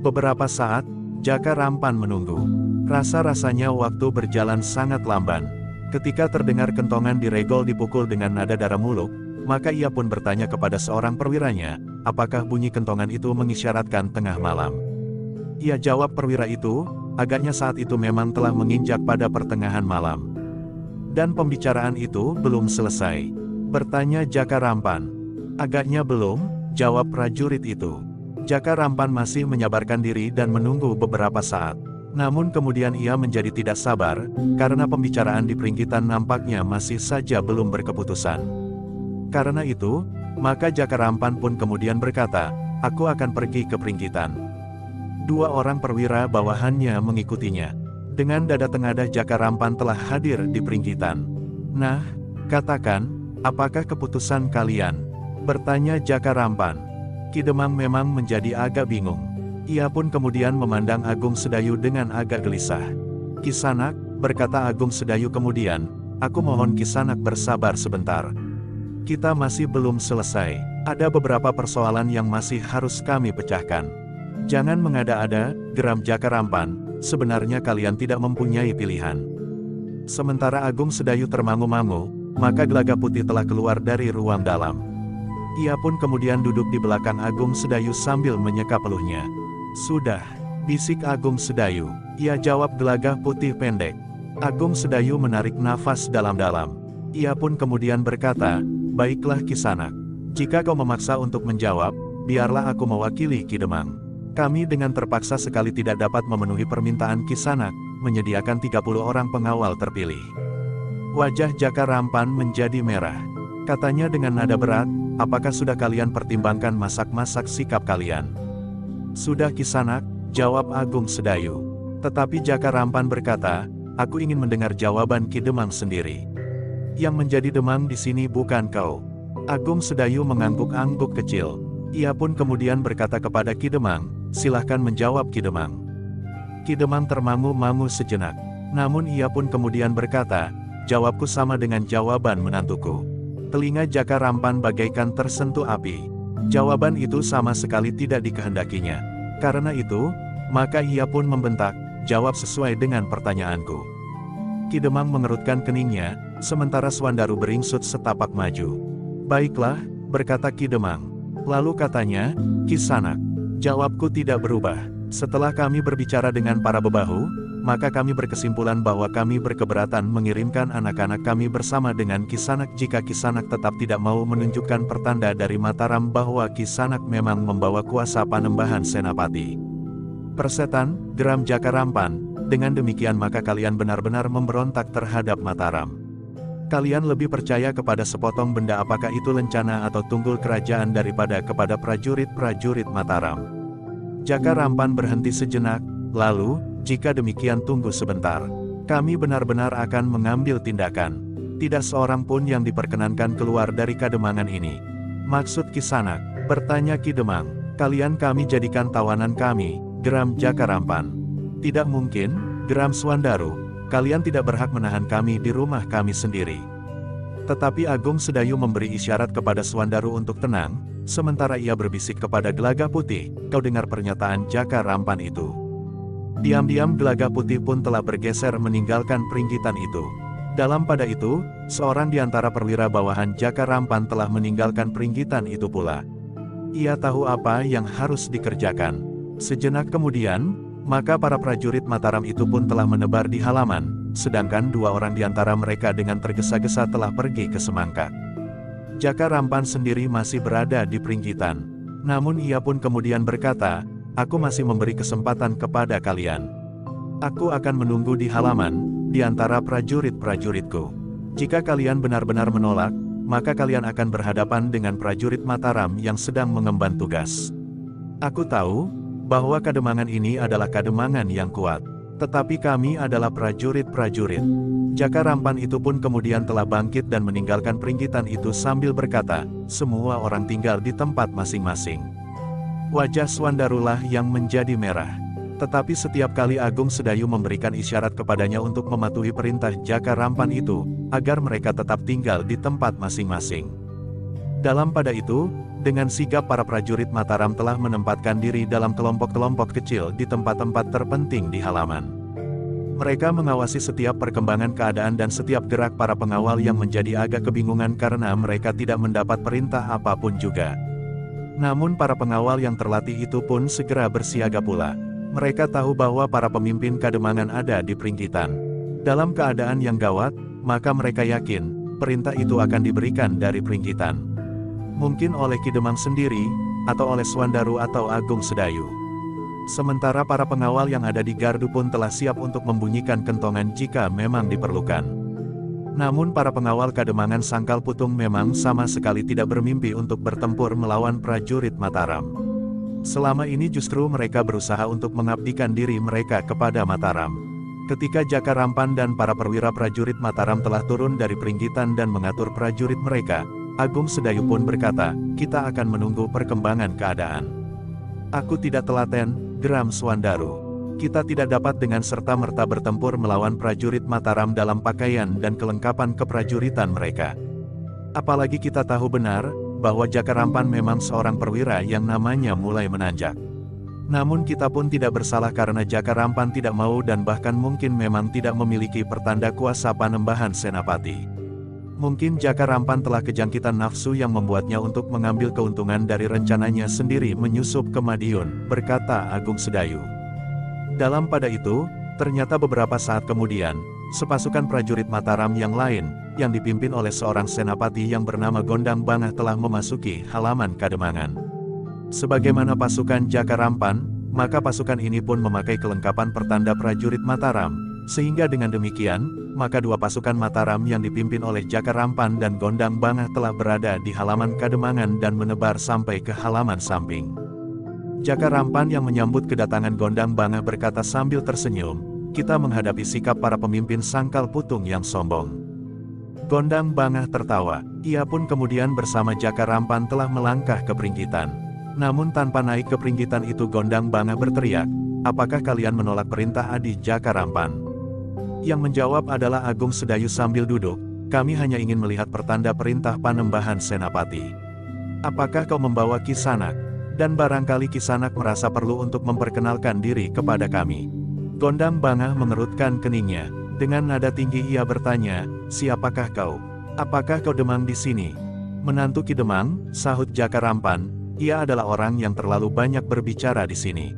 Beberapa saat, Jaka Rampan menunggu. Rasa-rasanya waktu berjalan sangat lamban. Ketika terdengar kentongan di regol dipukul dengan nada darah muluk, maka ia pun bertanya kepada seorang perwiranya, apakah bunyi kentongan itu mengisyaratkan tengah malam. Ia jawab perwira itu, agaknya saat itu memang telah menginjak pada pertengahan malam. Dan pembicaraan itu belum selesai. Bertanya Jaka Rampan. Agaknya belum, jawab prajurit itu. Jaka Rampan masih menyabarkan diri dan menunggu beberapa saat. Namun kemudian ia menjadi tidak sabar, karena pembicaraan di Pringgitan nampaknya masih saja belum berkeputusan. Karena itu, maka Jaka Rampan pun kemudian berkata, aku akan pergi ke Pringgitan. 2 orang perwira bawahannya mengikutinya. Dengan dada tengadah Jaka Rampan telah hadir di Pringgitan. Nah, katakan, apakah keputusan kalian? Bertanya Jaka Rampan. Ki Demang memang menjadi agak bingung. Ia pun kemudian memandang Agung Sedayu dengan agak gelisah. Kisanak, berkata Agung Sedayu kemudian, aku mohon Kisanak bersabar sebentar. Kita masih belum selesai. Ada beberapa persoalan yang masih harus kami pecahkan. Jangan mengada-ada, geram Jaka Rampan. Sebenarnya kalian tidak mempunyai pilihan. Sementara Agung Sedayu termangu-mangu, maka Gelaga Putih telah keluar dari ruang dalam. Ia pun kemudian duduk di belakang Agung Sedayu sambil menyeka peluhnya. Sudah, bisik Agung Sedayu. Ia jawab gelagah putih pendek. Agung Sedayu menarik nafas dalam-dalam. Ia pun kemudian berkata, "Baiklah Kisanak. Jika kau memaksa untuk menjawab, biarlah aku mewakili Ki Demang. Kami dengan terpaksa sekali tidak dapat memenuhi permintaan Kisanak, menyediakan 30 orang pengawal terpilih." Wajah Jaka Rampan menjadi merah. Katanya dengan nada berat, "Apakah sudah kalian pertimbangkan masak-masak sikap kalian?" "Sudah Kisanak," jawab Agung Sedayu. Tetapi Jaka Rampan berkata, "Aku ingin mendengar jawaban Ki Demang sendiri. Yang menjadi demang di sini bukan kau." Agung Sedayu mengangguk-angguk kecil. Ia pun kemudian berkata kepada Ki Demang, "Silahkan menjawab Ki Demang." Ki Demang termangu-mangu sejenak. Namun ia pun kemudian berkata, "Jawabku sama dengan jawaban menantuku." Telinga Jaka Rampan bagaikan tersentuh api. Jawaban itu sama sekali tidak dikehendakinya. Karena itu, maka ia pun membentak, "Jawab sesuai dengan pertanyaanku." Ki Demang mengerutkan keningnya, sementara Swandaru beringsut setapak maju. "Baiklah," berkata Ki Demang. Lalu katanya, "Kisanak, jawabku tidak berubah. Setelah kami berbicara dengan para bebahu, maka kami berkesimpulan bahwa kami berkeberatan mengirimkan anak-anak kami bersama dengan Kisanak jika Kisanak tetap tidak mau menunjukkan pertanda dari Mataram bahwa Kisanak memang membawa kuasa Panembahan Senapati." "Persetan," geram Jaka Rampan, "dengan demikian maka kalian benar-benar memberontak terhadap Mataram. Kalian lebih percaya kepada sepotong benda, apakah itu lencana atau tunggul kerajaan, daripada kepada prajurit-prajurit Mataram." Jaka Rampan berhenti sejenak, lalu, "Jika demikian tunggu sebentar. Kami benar-benar akan mengambil tindakan. Tidak seorang pun yang diperkenankan keluar dari kademangan ini." "Maksud Kisanak?" bertanya Ki Demang. "Kalian kami jadikan tawanan kami," geram Jaka Rampan. "Tidak mungkin," geram Swandaru. "Kalian tidak berhak menahan kami di rumah kami sendiri." Tetapi Agung Sedayu memberi isyarat kepada Swandaru untuk tenang, sementara ia berbisik kepada Gelagah Putih, "Kau dengar pernyataan Jaka Rampan itu?" Diam-diam Gelagah Putih pun telah bergeser meninggalkan peringgitan itu. Dalam pada itu, seorang di antara perwira bawahan Jaka Rampan telah meninggalkan peringgitan itu pula. Ia tahu apa yang harus dikerjakan. Sejenak kemudian, maka para prajurit Mataram itu pun telah menebar di halaman, sedangkan 2 orang di antara mereka dengan tergesa-gesa telah pergi ke Semangkak. Jaka Rampan sendiri masih berada di peringgitan. Namun ia pun kemudian berkata, "Aku masih memberi kesempatan kepada kalian. Aku akan menunggu di halaman, di antara prajurit-prajuritku. Jika kalian benar-benar menolak, maka kalian akan berhadapan dengan prajurit Mataram yang sedang mengemban tugas. Aku tahu bahwa kademangan ini adalah kademangan yang kuat. Tetapi kami adalah prajurit-prajurit." Jaka Rampan itu pun kemudian telah bangkit dan meninggalkan peringgitan itu sambil berkata, "Semua orang tinggal di tempat masing-masing." Wajah Swandarulah yang menjadi merah. Tetapi setiap kali Agung Sedayu memberikan isyarat kepadanya untuk mematuhi perintah Jaka Rampan itu, agar mereka tetap tinggal di tempat masing-masing. Dalam pada itu, dengan sigap para prajurit Mataram telah menempatkan diri dalam kelompok-kelompok kecil di tempat-tempat terpenting di halaman. Mereka mengawasi setiap perkembangan keadaan dan setiap gerak para pengawal yang menjadi agak kebingungan karena mereka tidak mendapat perintah apapun juga. Namun para pengawal yang terlatih itu pun segera bersiaga pula. Mereka tahu bahwa para pemimpin kademangan ada di peringgitan. Dalam keadaan yang gawat, maka mereka yakin, perintah itu akan diberikan dari peringgitan. Mungkin oleh Ki Demang sendiri, atau oleh Swandaru atau Agung Sedayu. Sementara para pengawal yang ada di gardu pun telah siap untuk membunyikan kentongan jika memang diperlukan. Namun para pengawal kademangan Sangkal Putung memang sama sekali tidak bermimpi untuk bertempur melawan prajurit Mataram. Selama ini justru mereka berusaha untuk mengabdikan diri mereka kepada Mataram. Ketika Jaka Rampan dan para perwira prajurit Mataram telah turun dari peringgitan dan mengatur prajurit mereka, Agung Sedayu pun berkata, "Kita akan menunggu perkembangan keadaan." "Aku tidak telaten," geram Swandaru. "Kita tidak dapat dengan serta-merta bertempur melawan prajurit Mataram dalam pakaian dan kelengkapan keprajuritan mereka. Apalagi kita tahu benar, bahwa Jaka Rampan memang seorang perwira yang namanya mulai menanjak. Namun kita pun tidak bersalah karena Jaka Rampan tidak mau dan bahkan mungkin memang tidak memiliki pertanda kuasa Panembahan Senapati. Mungkin Jaka Rampan telah kejangkitan nafsu yang membuatnya untuk mengambil keuntungan dari rencananya sendiri menyusup ke Madiun, berkata Agung Sedayu. Dalam pada itu, ternyata beberapa saat kemudian, sepasukan prajurit Mataram yang lain, yang dipimpin oleh seorang senapati yang bernama Gondang Bangah telah memasuki halaman Kademangan. Sebagaimana pasukan Jaka Rampan, maka pasukan ini pun memakai kelengkapan pertanda prajurit Mataram, sehingga dengan demikian, maka dua pasukan Mataram yang dipimpin oleh Jaka Rampan dan Gondang Bangah telah berada di halaman Kademangan dan menebar sampai ke halaman samping. Jaka Rampan yang menyambut kedatangan Gondang Bangah berkata sambil tersenyum, "Kita menghadapi sikap para pemimpin Sangkal Putung yang sombong." Gondang Bangah tertawa, ia pun kemudian bersama Jaka Rampan telah melangkah ke Pringgitan. Namun tanpa naik ke Pringgitan itu Gondang Bangah berteriak, "Apakah kalian menolak perintah Adi Jaka Rampan?" Yang menjawab adalah Agung Sedayu sambil duduk, "Kami hanya ingin melihat pertanda perintah Panembahan Senapati. Apakah kau membawa Kisanak? Dan barangkali Kisanak merasa perlu untuk memperkenalkan diri kepada kami." Gondang Bangah mengerutkan keningnya. Dengan nada tinggi ia bertanya, "Siapakah kau? Apakah kau Demang di sini?" "Menantu Ki Demang," sahut Jaka Rampan, "ia adalah orang yang terlalu banyak berbicara di sini.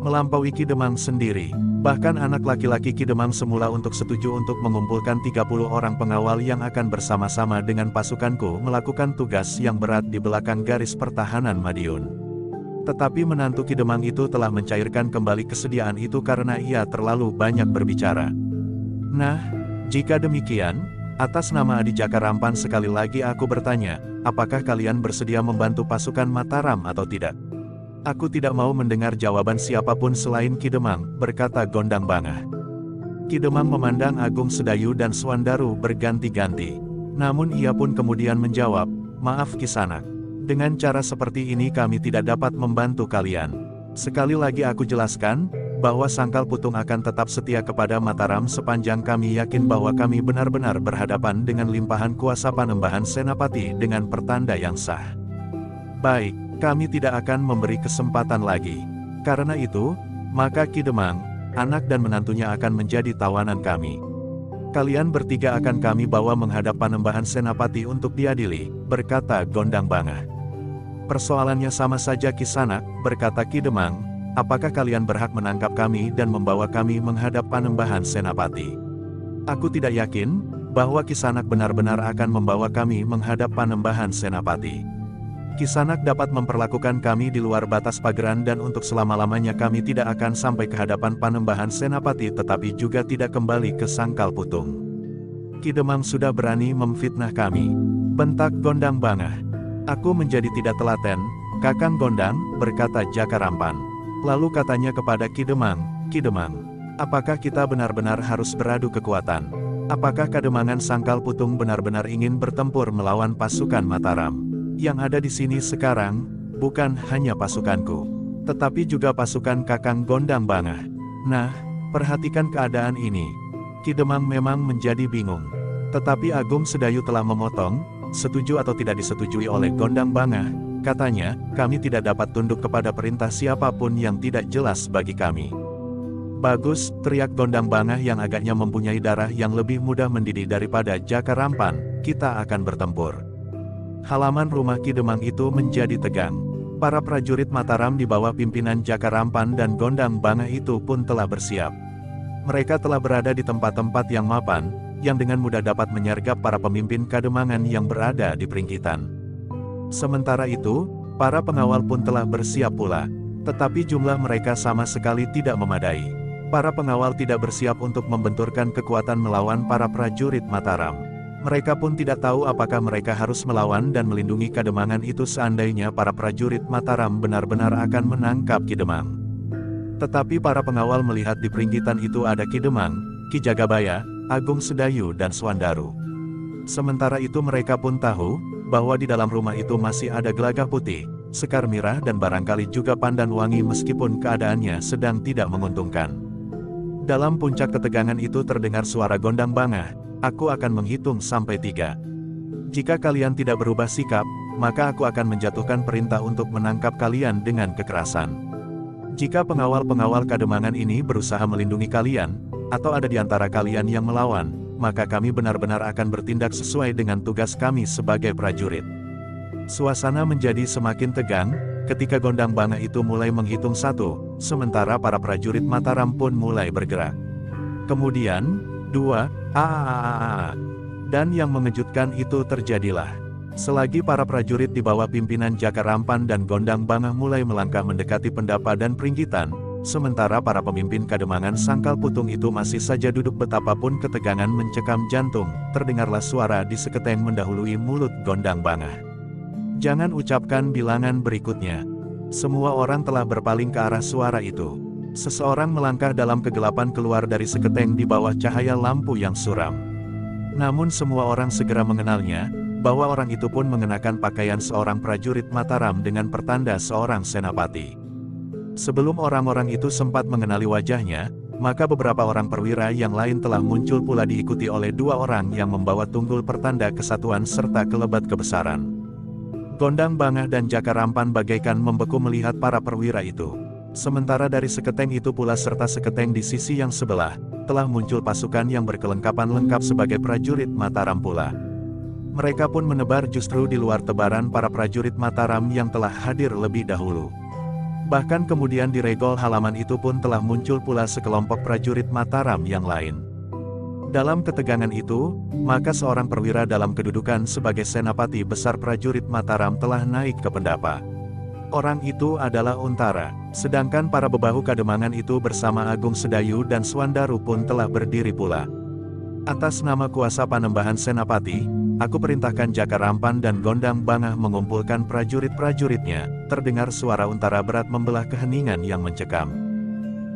Melampaui Ki Demang sendiri. Bahkan anak laki-laki Ki Demang semula untuk setuju untuk mengumpulkan 30 orang pengawal yang akan bersama-sama dengan pasukanku melakukan tugas yang berat di belakang garis pertahanan Madiun. Tetapi menantu Ki Demang itu telah mencairkan kembali kesediaan itu karena ia terlalu banyak berbicara. Nah, jika demikian, atas nama Adi Jaka Rampan sekali lagi aku bertanya, apakah kalian bersedia membantu pasukan Mataram atau tidak?" "Aku tidak mau mendengar jawaban siapapun selain Ki Demang," berkata Gondang Bangah. Ki Demang memandang Agung Sedayu dan Swandaru berganti-ganti. Namun ia pun kemudian menjawab, "Maaf Kisanak. Dengan cara seperti ini kami tidak dapat membantu kalian. Sekali lagi aku jelaskan, bahwa Sangkal Putung akan tetap setia kepada Mataram sepanjang kami yakin bahwa kami benar-benar berhadapan dengan limpahan kuasa Panembahan Senapati dengan pertanda yang sah. Baik, kami tidak akan memberi kesempatan lagi. Karena itu, maka Ki Demang, anak dan menantunya akan menjadi tawanan kami. Kalian bertiga akan kami bawa menghadap Panembahan Senapati untuk diadili," berkata Gondang Bangah. "Persoalannya sama saja Kisanak," berkata Ki Demang, "apakah kalian berhak menangkap kami dan membawa kami menghadap Panembahan Senapati? Aku tidak yakin, bahwa Kisanak benar-benar akan membawa kami menghadap Panembahan Senapati. Kisanak dapat memperlakukan kami di luar batas pageran dan untuk selama-lamanya kami tidak akan sampai ke hadapan Panembahan Senapati tetapi juga tidak kembali ke Sangkal Putung. Ki Demang sudah berani memfitnah kami," bentak Gondang Bangah. "Aku menjadi tidak telaten, Kakang Gondang," berkata Jaka Rampan. Lalu katanya kepada Ki Demang, "Ki Demang, apakah kita benar-benar harus beradu kekuatan? Apakah Kademangan Sangkal Putung benar-benar ingin bertempur melawan pasukan Mataram? Yang ada di sini sekarang, bukan hanya pasukanku, tetapi juga pasukan Kakang Gondang Bangah. Nah, perhatikan keadaan ini." Ki Demang memang menjadi bingung. Tetapi Agung Sedayu telah memotong, setuju atau tidak disetujui oleh Gondang Bangah, katanya, "Kami tidak dapat tunduk kepada perintah siapapun yang tidak jelas bagi kami." "Bagus," teriak Gondang Bangah yang agaknya mempunyai darah yang lebih mudah mendidih daripada Jaka Rampan, "kita akan bertempur." Halaman rumah Ki Demang itu menjadi tegang. Para prajurit Mataram di bawah pimpinan Jaka Rampan dan Gondang Bangah itu pun telah bersiap. Mereka telah berada di tempat-tempat yang mapan, yang dengan mudah dapat menyergap para pemimpin Kademangan yang berada di Pringgitan. Sementara itu, para pengawal pun telah bersiap pula. Tetapi jumlah mereka sama sekali tidak memadai. Para pengawal tidak bersiap untuk membenturkan kekuatan melawan para prajurit Mataram. Mereka pun tidak tahu apakah mereka harus melawan dan melindungi Kademangan itu seandainya para prajurit Mataram benar-benar akan menangkap Ki Demang. Tetapi para pengawal melihat di Pringgitan itu ada Ki Demang, Ki Jagabaya, Agung Sedayu dan Swandaru. Sementara itu mereka pun tahu, bahwa di dalam rumah itu masih ada Gelagah Putih, Sekar Mirah dan barangkali juga Pandan Wangi meskipun keadaannya sedang tidak menguntungkan. Dalam puncak ketegangan itu terdengar suara Gondang Bangah, "Aku akan menghitung sampai 3. Jika kalian tidak berubah sikap, maka aku akan menjatuhkan perintah untuk menangkap kalian dengan kekerasan. Jika pengawal-pengawal Kademangan ini berusaha melindungi kalian, atau ada di antara kalian yang melawan, maka kami benar-benar akan bertindak sesuai dengan tugas kami sebagai prajurit. Suasana menjadi semakin tegang, ketika Gondang Bangah itu mulai menghitung 1, sementara para prajurit Mataram pun mulai bergerak. Kemudian, 2, dan yang mengejutkan itu terjadilah. Selagi para prajurit di bawah pimpinan Jaka Rampan dan Gondang Bangah mulai melangkah mendekati Pendapa dan Pringgitan, sementara para pemimpin Kademangan Sangkal Putung itu masih saja duduk, betapapun ketegangan mencekam jantung, terdengarlah suara di seketeng mendahului mulut Gondang Bangah. Jangan ucapkan bilangan berikutnya. Semua orang telah berpaling ke arah suara itu. Seseorang melangkah dalam kegelapan keluar dari seketeng di bawah cahaya lampu yang suram. Namun semua orang segera mengenalnya, bahwa orang itu pun mengenakan pakaian seorang prajurit Mataram dengan pertanda seorang senapati. Sebelum orang-orang itu sempat mengenali wajahnya, maka beberapa orang perwira yang lain telah muncul pula diikuti oleh 2 orang yang membawa tunggul pertanda kesatuan serta kelebat kebesaran. Gondang Bangah dan Jaka Rampan bagaikan membeku melihat para perwira itu. Sementara dari seketeng itu pula serta seketeng di sisi yang sebelah, telah muncul pasukan yang berkelengkapan lengkap sebagai prajurit Mataram pula. Mereka pun menebar justru di luar tebaran para prajurit Mataram yang telah hadir lebih dahulu. Bahkan kemudian di regol halaman itu pun telah muncul pula sekelompok prajurit Mataram yang lain. Dalam ketegangan itu, maka seorang perwira dalam kedudukan sebagai senapati besar prajurit Mataram telah naik ke Pendapa. Orang itu adalah Untara, sedangkan para bebahu Kademangan itu bersama Agung Sedayu dan Swandaru pun telah berdiri pula. Atas nama kuasa Panembahan Senapati, aku perintahkan Jaka Rampan dan Gondang Bangah mengumpulkan prajurit-prajuritnya. Terdengar suara Untara berat membelah keheningan yang mencekam.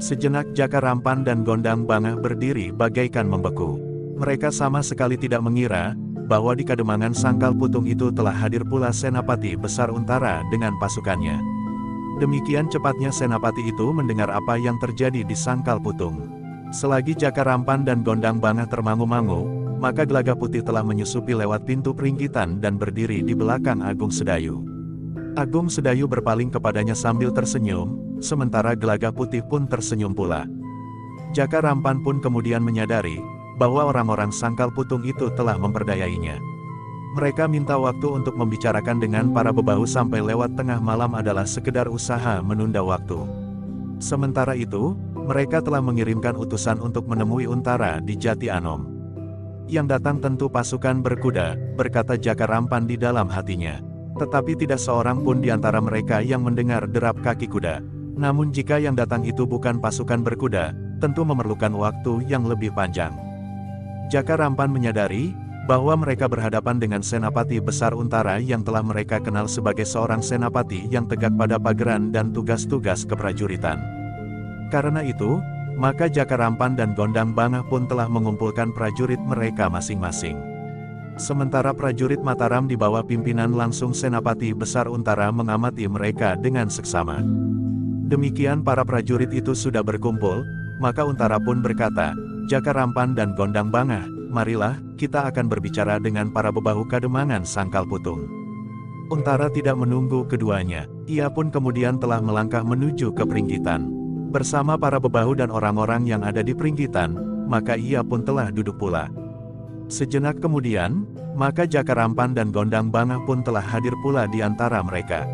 Sejenak Jaka Rampan dan Gondang Bangah berdiri bagaikan membeku. Mereka sama sekali tidak mengira, bahwa di Kademangan Sangkal Putung itu telah hadir pula Senapati besar Untara dengan pasukannya. Demikian cepatnya Senapati itu mendengar apa yang terjadi di Sangkal Putung. Selagi Jaka Rampan dan Gondang Bangah termangu-mangu, maka Gelagah Putih telah menyusupi lewat pintu Pringgitan dan berdiri di belakang Agung Sedayu. Agung Sedayu berpaling kepadanya sambil tersenyum, sementara Gelagah Putih pun tersenyum pula. Jaka Rampan pun kemudian menyadari, bahwa orang-orang Sangkal Putung itu telah memperdayainya. Mereka minta waktu untuk membicarakan dengan para bebahu sampai lewat tengah malam adalah sekedar usaha menunda waktu. Sementara itu, mereka telah mengirimkan utusan untuk menemui Untara di Jati Anom. Yang datang tentu pasukan berkuda, berkata Jaka Rampan di dalam hatinya. Tetapi tidak seorang pun di antara mereka yang mendengar derap kaki kuda. Namun jika yang datang itu bukan pasukan berkuda, tentu memerlukan waktu yang lebih panjang. Jaka Rampan menyadari, bahwa mereka berhadapan dengan Senapati besar Untara yang telah mereka kenal sebagai seorang senapati yang tegak pada pageran dan tugas-tugas keprajuritan. Karena itu, maka Jaka Rampan dan Gondang Bangah pun telah mengumpulkan prajurit mereka masing-masing. Sementara prajurit Mataram di bawah pimpinan langsung Senapati besar Untara mengamati mereka dengan seksama. Demikian para prajurit itu sudah berkumpul, maka Untara pun berkata, Jaka Rampan dan Gondang Bangah, marilah, kita akan berbicara dengan para bebahu Kademangan Sangkal Putung. Untara tidak menunggu keduanya, ia pun kemudian telah melangkah menuju ke Pringgitan. Bersama para bebahu dan orang-orang yang ada di Pringgitan, maka ia pun telah duduk pula. Sejenak kemudian, maka Jaka Rampan dan Gondang Bangah pun telah hadir pula di antara mereka.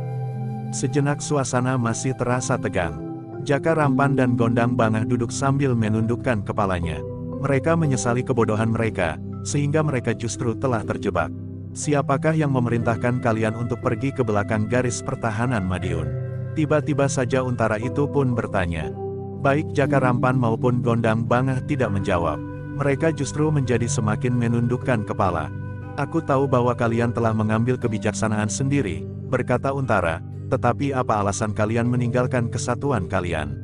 Sejenak suasana masih terasa tegang. Jaka Rampan dan Gondang Bangah duduk sambil menundukkan kepalanya. Mereka menyesali kebodohan mereka, sehingga mereka justru telah terjebak. Siapakah yang memerintahkan kalian untuk pergi ke belakang garis pertahanan Madiun? Tiba-tiba saja Untara itu pun bertanya. Baik Jaka Rampan maupun Gondang Bangah tidak menjawab. Mereka justru menjadi semakin menundukkan kepala. Aku tahu bahwa kalian telah mengambil kebijaksanaan sendiri, berkata Untara, tetapi apa alasan kalian meninggalkan kesatuan kalian?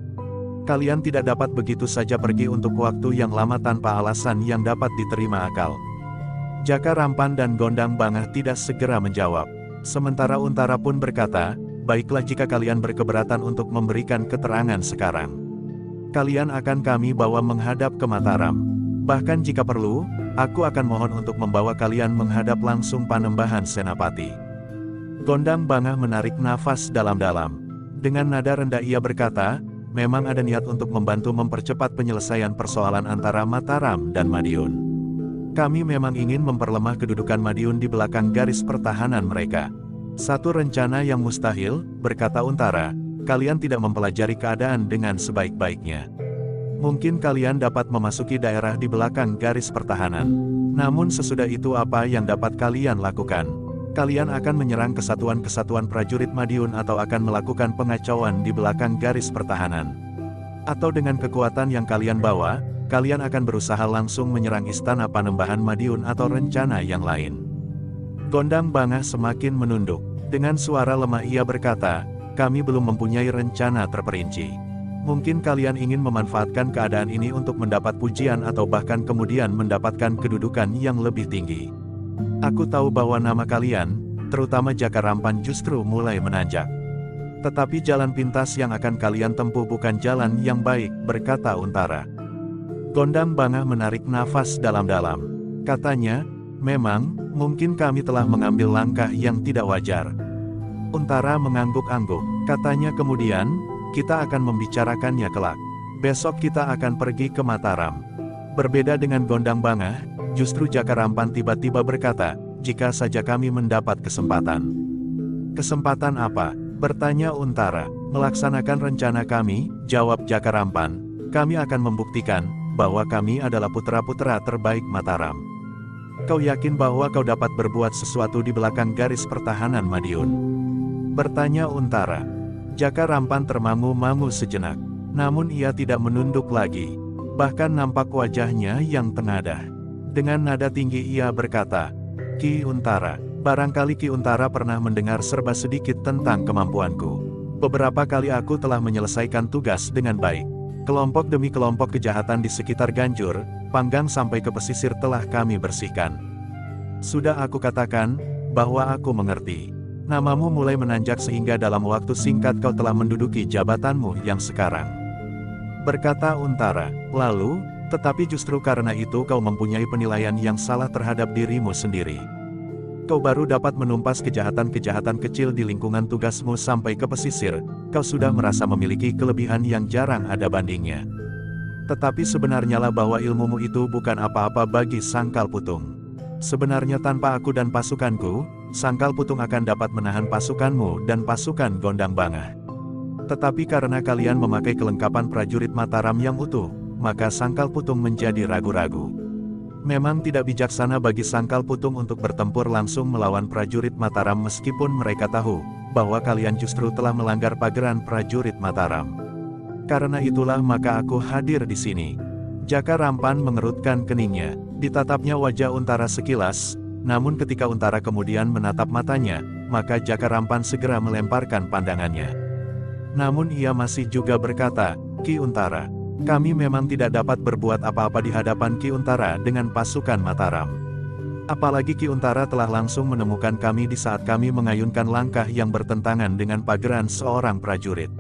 Kalian tidak dapat begitu saja pergi untuk waktu yang lama tanpa alasan yang dapat diterima akal. Jaka Rampan dan Gondang Bangah tidak segera menjawab. Sementara Untara pun berkata, baiklah jika kalian berkeberatan untuk memberikan keterangan sekarang. Kalian akan kami bawa menghadap ke Mataram. Bahkan jika perlu, aku akan mohon untuk membawa kalian menghadap langsung Panembahan Senapati. Gondang Bangah menarik nafas dalam-dalam. Dengan nada rendah ia berkata, memang ada niat untuk membantu mempercepat penyelesaian persoalan antara Mataram dan Madiun. Kami memang ingin memperlemah kedudukan Madiun di belakang garis pertahanan mereka. Satu rencana yang mustahil, berkata Untara, kalian tidak mempelajari keadaan dengan sebaik-baiknya. Mungkin kalian dapat memasuki daerah di belakang garis pertahanan. Namun sesudah itu apa yang dapat kalian lakukan? Kalian akan menyerang kesatuan-kesatuan prajurit Madiun atau akan melakukan pengacauan di belakang garis pertahanan? Atau dengan kekuatan yang kalian bawa, kalian akan berusaha langsung menyerang istana Panembahan Madiun atau rencana yang lain? Gondang Bangah semakin menunduk. Dengan suara lemah ia berkata, kami belum mempunyai rencana terperinci. Mungkin kalian ingin memanfaatkan keadaan ini untuk mendapat pujian atau bahkan kemudian mendapatkan kedudukan yang lebih tinggi. Aku tahu bahwa nama kalian, terutama Jaka Rampan justru mulai menanjak. Tetapi jalan pintas yang akan kalian tempuh bukan jalan yang baik, berkata Untara. Gondang Bangah menarik nafas dalam-dalam. Katanya, memang, mungkin kami telah mengambil langkah yang tidak wajar. Untara mengangguk-angguk. Katanya kemudian, kita akan membicarakannya kelak. Besok kita akan pergi ke Mataram. Berbeda dengan Gondang Bangah, justru Jaka Rampan tiba-tiba berkata, jika saja kami mendapat kesempatan. Kesempatan apa? Bertanya Untara. Melaksanakan rencana kami, jawab Jaka Rampan. Kami akan membuktikan, bahwa kami adalah putra-putra terbaik Mataram. Kau yakin bahwa kau dapat berbuat sesuatu di belakang garis pertahanan Madiun? Bertanya Untara. Jaka Rampan termangu-mangu sejenak. Namun ia tidak menunduk lagi. Bahkan nampak wajahnya yang tenadah. Dengan nada tinggi ia berkata, Ki Untara, barangkali Ki Untara pernah mendengar serba sedikit tentang kemampuanku. Beberapa kali aku telah menyelesaikan tugas dengan baik. Kelompok demi kelompok kejahatan di sekitar Ganjur, Panggang sampai ke pesisir telah kami bersihkan. Sudah aku katakan, bahwa aku mengerti. Namamu mulai menanjak sehingga dalam waktu singkat kau telah menduduki jabatanmu yang sekarang. Berkata Untara, lalu, tetapi justru karena itu kau mempunyai penilaian yang salah terhadap dirimu sendiri. Kau baru dapat menumpas kejahatan-kejahatan kecil di lingkungan tugasmu sampai ke pesisir, kau sudah merasa memiliki kelebihan yang jarang ada bandingnya. Tetapi sebenarnya lah bahwa ilmumu itu bukan apa-apa bagi Sangkal Putung. Sebenarnya tanpa aku dan pasukanku, Sangkal Putung akan dapat menahan pasukanmu dan pasukan Gondang Bangah. Tetapi karena kalian memakai kelengkapan prajurit Mataram yang utuh, maka Sangkal Putung menjadi ragu-ragu. Memang tidak bijaksana bagi Sangkal Putung untuk bertempur langsung melawan prajurit Mataram meskipun mereka tahu, bahwa kalian justru telah melanggar pageran prajurit Mataram. Karena itulah maka aku hadir di sini. Jaka Rampan mengerutkan keningnya, ditatapnya wajah Untara sekilas. Namun ketika Untara kemudian menatap matanya, maka Jaka Rampan segera melemparkan pandangannya. Namun ia masih juga berkata, Ki Untara, kami memang tidak dapat berbuat apa-apa di hadapan Ki Untara dengan pasukan Mataram. Apalagi Ki Untara telah langsung menemukan kami di saat kami mengayunkan langkah yang bertentangan dengan pageran seorang prajurit.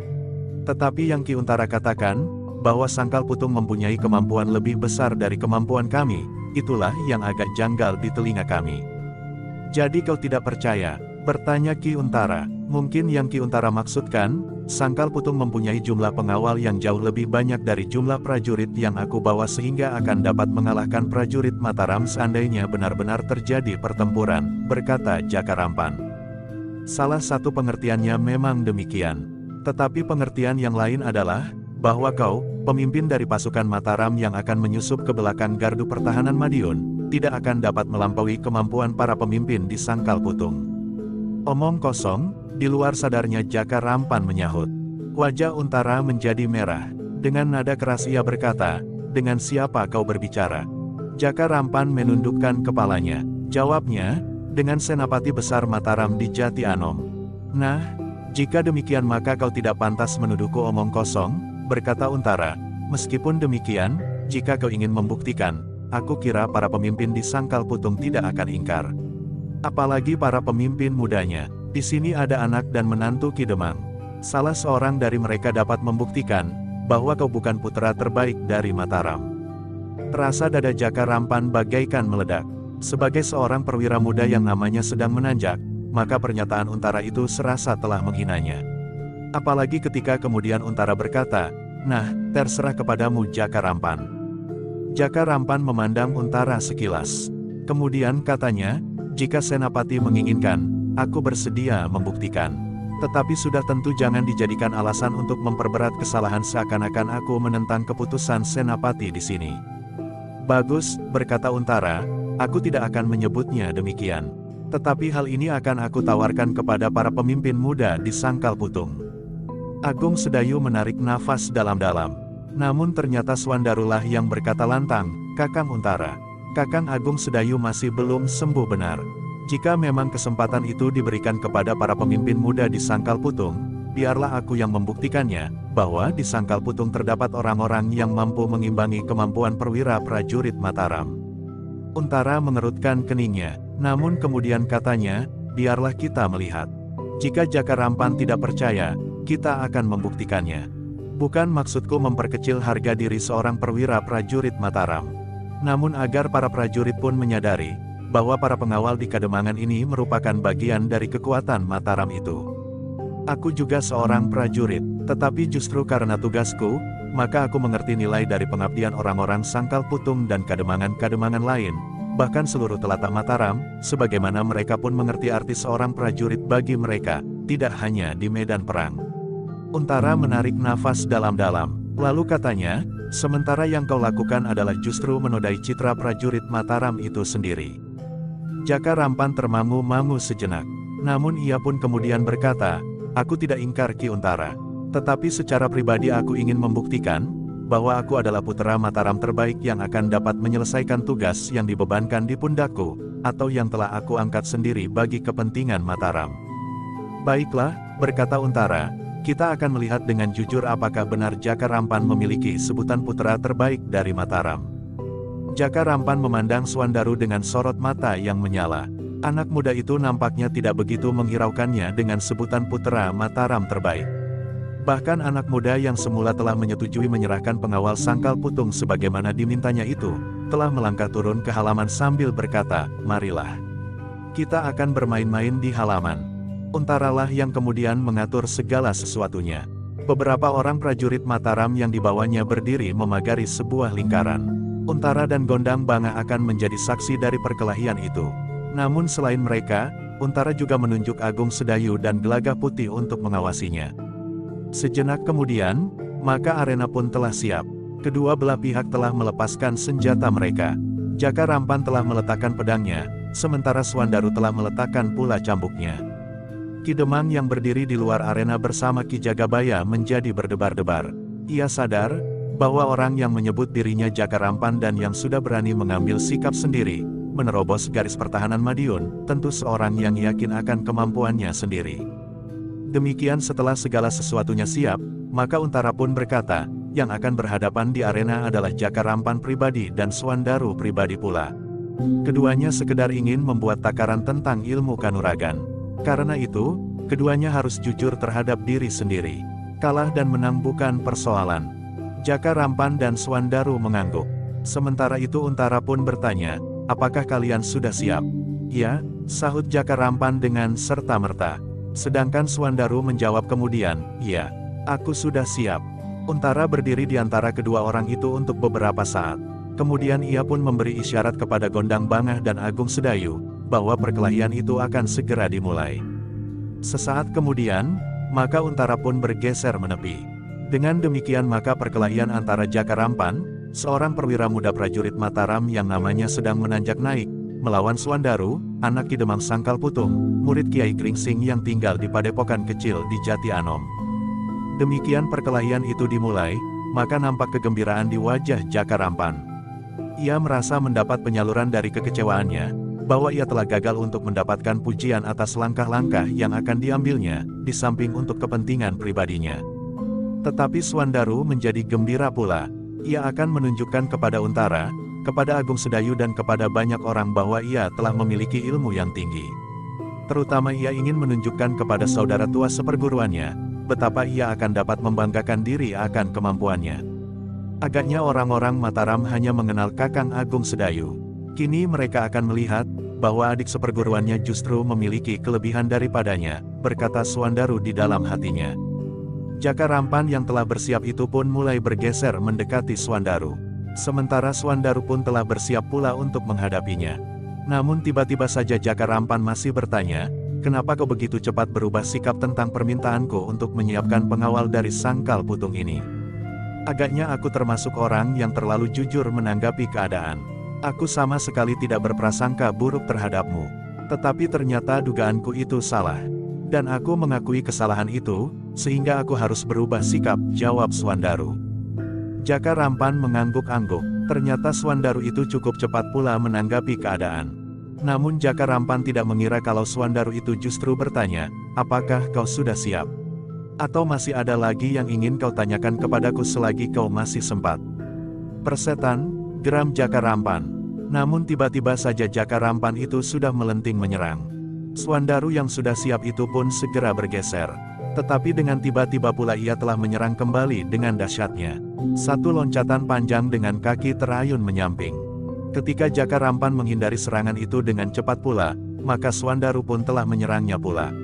Tetapi yang Ki Untara katakan, bahwa Sangkal Putung mempunyai kemampuan lebih besar dari kemampuan kami, itulah yang agak janggal di telinga kami. Jadi kau tidak percaya? Bertanya Ki Untara. Mungkin yang Ki Untara maksudkan, Sangkal Putung mempunyai jumlah pengawal yang jauh lebih banyak dari jumlah prajurit yang aku bawa sehingga akan dapat mengalahkan prajurit Mataram seandainya benar-benar terjadi pertempuran, berkata Jaka Rampan. Salah satu pengertiannya memang demikian. Tetapi pengertian yang lain adalah, bahwa kau, pemimpin dari pasukan Mataram yang akan menyusup ke belakang gardu pertahanan Madiun, tidak akan dapat melampaui kemampuan para pemimpin di Sangkal Putung. Omong kosong, di luar sadarnya Jaka Rampan menyahut. Wajah Untara menjadi merah. Dengan nada keras ia berkata, dengan siapa kau berbicara? Jaka Rampan menundukkan kepalanya. Jawabnya, dengan Senapati Besar Mataram di Jati Anom. Nah, jika demikian maka kau tidak pantas menuduhku omong kosong, berkata Untara. Meskipun demikian, jika kau ingin membuktikan, aku kira para pemimpin di Sangkal Putung tidak akan ingkar. Apalagi para pemimpin mudanya. Di sini ada anak dan menantu Ki Demang. Salah seorang dari mereka dapat membuktikan, bahwa kau bukan putra terbaik dari Mataram. Terasa dada Jaka Rampan bagaikan meledak. Sebagai seorang perwira muda yang namanya sedang menanjak, maka pernyataan Untara itu serasa telah menghinanya. Apalagi ketika kemudian Untara berkata, nah, terserah kepadamu Jaka Rampan. Jaka Rampan memandang Untara sekilas. Kemudian katanya, jika Senapati menginginkan, aku bersedia membuktikan. Tetapi sudah tentu jangan dijadikan alasan untuk memperberat kesalahan seakan-akan aku menentang keputusan Senapati di sini. Bagus, berkata Untara, aku tidak akan menyebutnya demikian. Tetapi hal ini akan aku tawarkan kepada para pemimpin muda di Sangkal Putung. Agung Sedayu menarik nafas dalam-dalam. Namun ternyata Swandarulah yang berkata lantang, Kakang Untara. Kakang Agung Sedayu masih belum sembuh benar. Jika memang kesempatan itu diberikan kepada para pemimpin muda di Sangkal Putung, biarlah aku yang membuktikannya, bahwa di Sangkal Putung terdapat orang-orang yang mampu mengimbangi kemampuan perwira prajurit Mataram. Untara mengerutkan keningnya, namun kemudian katanya, biarlah kita melihat. Jika Jaka Rampan tidak percaya, kita akan membuktikannya. Bukan maksudku memperkecil harga diri seorang perwira prajurit Mataram. Namun agar para prajurit pun menyadari, bahwa para pengawal di Kademangan ini merupakan bagian dari kekuatan Mataram itu. Aku juga seorang prajurit, tetapi justru karena tugasku, maka aku mengerti nilai dari pengabdian orang-orang Sangkal Putung dan Kademangan-Kademangan lain, bahkan seluruh telatak Mataram, sebagaimana mereka pun mengerti arti seorang prajurit bagi mereka, tidak hanya di medan perang. Untara menarik nafas dalam-dalam, lalu katanya, sementara yang kau lakukan adalah justru menodai citra prajurit Mataram itu sendiri. Jaka Rampan termangu-mangu sejenak, namun ia pun kemudian berkata, aku tidak ingkar Ki Untara, tetapi secara pribadi aku ingin membuktikan, bahwa aku adalah putra Mataram terbaik yang akan dapat menyelesaikan tugas yang dibebankan di pundakku, atau yang telah aku angkat sendiri bagi kepentingan Mataram. Baiklah, berkata Untara, kita akan melihat dengan jujur apakah benar Jaka Rampan memiliki sebutan putra terbaik dari Mataram. Jaka Rampan memandang Swandaru dengan sorot mata yang menyala. Anak muda itu nampaknya tidak begitu menghiraukannya dengan sebutan putra Mataram terbaik. Bahkan anak muda yang semula telah menyetujui menyerahkan pengawal Sangkal Putung sebagaimana dimintanya itu, telah melangkah turun ke halaman sambil berkata, marilah. Kita akan bermain-main di halaman. Untaralah yang kemudian mengatur segala sesuatunya. Beberapa orang prajurit Mataram yang dibawanya berdiri memagari sebuah lingkaran. Untara dan Gondang Banga akan menjadi saksi dari perkelahian itu. Namun selain mereka, Untara juga menunjuk Agung Sedayu dan Gelagah Putih untuk mengawasinya. Sejenak kemudian, maka arena pun telah siap. Kedua belah pihak telah melepaskan senjata mereka. Jaka Rampan telah meletakkan pedangnya, sementara Swandaru telah meletakkan pula cambuknya. Ki Demang yang berdiri di luar arena bersama Ki Jagabaya menjadi berdebar-debar. Ia sadar, bahwa orang yang menyebut dirinya Jaka Rampan dan yang sudah berani mengambil sikap sendiri, menerobos garis pertahanan Madiun, tentu seorang yang yakin akan kemampuannya sendiri. Demikian setelah segala sesuatunya siap, maka Untara pun berkata, yang akan berhadapan di arena adalah Jaka Rampan pribadi dan Swandaru pribadi pula. Keduanya sekedar ingin membuat takaran tentang ilmu kanuragan. Karena itu, keduanya harus jujur terhadap diri sendiri. Kalah dan menang bukan persoalan. Jaka Rampan dan Swandaru mengangguk. Sementara itu Untara pun bertanya, apakah kalian sudah siap? Ya, sahut Jaka Rampan dengan serta-merta. Sedangkan Swandaru menjawab kemudian, ya, aku sudah siap. Untara berdiri di antara kedua orang itu untuk beberapa saat. Kemudian ia pun memberi isyarat kepada Gondang Bangah dan Agung Sedayu, bahwa perkelahian itu akan segera dimulai. Sesaat kemudian, maka Untara pun bergeser menepi. Dengan demikian maka perkelahian antara Jaka Rampan, seorang perwira muda prajurit Mataram yang namanya sedang menanjak naik, melawan Swandaru, anak Ki Demang Sangkal Putung, murid Kiai Gringsing yang tinggal di padepokan kecil di Jati Anom. Demikian perkelahian itu dimulai, maka nampak kegembiraan di wajah Jaka Rampan. Ia merasa mendapat penyaluran dari kekecewaannya, bahwa ia telah gagal untuk mendapatkan pujian atas langkah-langkah yang akan diambilnya, di samping untuk kepentingan pribadinya. Tetapi Swandaru menjadi gembira pula. Ia akan menunjukkan kepada Untara, kepada Agung Sedayu dan kepada banyak orang bahwa ia telah memiliki ilmu yang tinggi. Terutama ia ingin menunjukkan kepada saudara tua seperguruannya, betapa ia akan dapat membanggakan diri akan kemampuannya. Agaknya orang-orang Mataram hanya mengenal Kakang Agung Sedayu. Kini mereka akan melihat, bahwa adik seperguruannya justru memiliki kelebihan daripadanya, berkata Swandaru di dalam hatinya. Jaka Rampan yang telah bersiap itu pun mulai bergeser mendekati Swandaru. Sementara Swandaru pun telah bersiap pula untuk menghadapinya. Namun tiba-tiba saja Jaka Rampan masih bertanya, "Kenapa kau begitu cepat berubah sikap tentang permintaanku untuk menyiapkan pengawal dari Sangkal Putung ini? Agaknya aku termasuk orang yang terlalu jujur menanggapi keadaan. Aku sama sekali tidak berprasangka buruk terhadapmu. Tetapi ternyata dugaanku itu salah. Dan aku mengakui kesalahan itu, sehingga aku harus berubah sikap," jawab Swandaru. Jaka Rampan mengangguk-angguk, ternyata Swandaru itu cukup cepat pula menanggapi keadaan. Namun Jaka Rampan tidak mengira kalau Swandaru itu justru bertanya, "Apakah kau sudah siap? Atau masih ada lagi yang ingin kau tanyakan kepadaku selagi kau masih sempat?" "Persetan," geram Jaka Rampan. Namun tiba-tiba saja Jaka Rampan itu sudah melenting menyerang. Swandaru yang sudah siap itu pun segera bergeser. Tetapi dengan tiba-tiba pula ia telah menyerang kembali dengan dahsyatnya. Satu loncatan panjang dengan kaki terayun menyamping. Ketika Jaka Rampan menghindari serangan itu dengan cepat pula, maka Swandaru pun telah menyerangnya pula.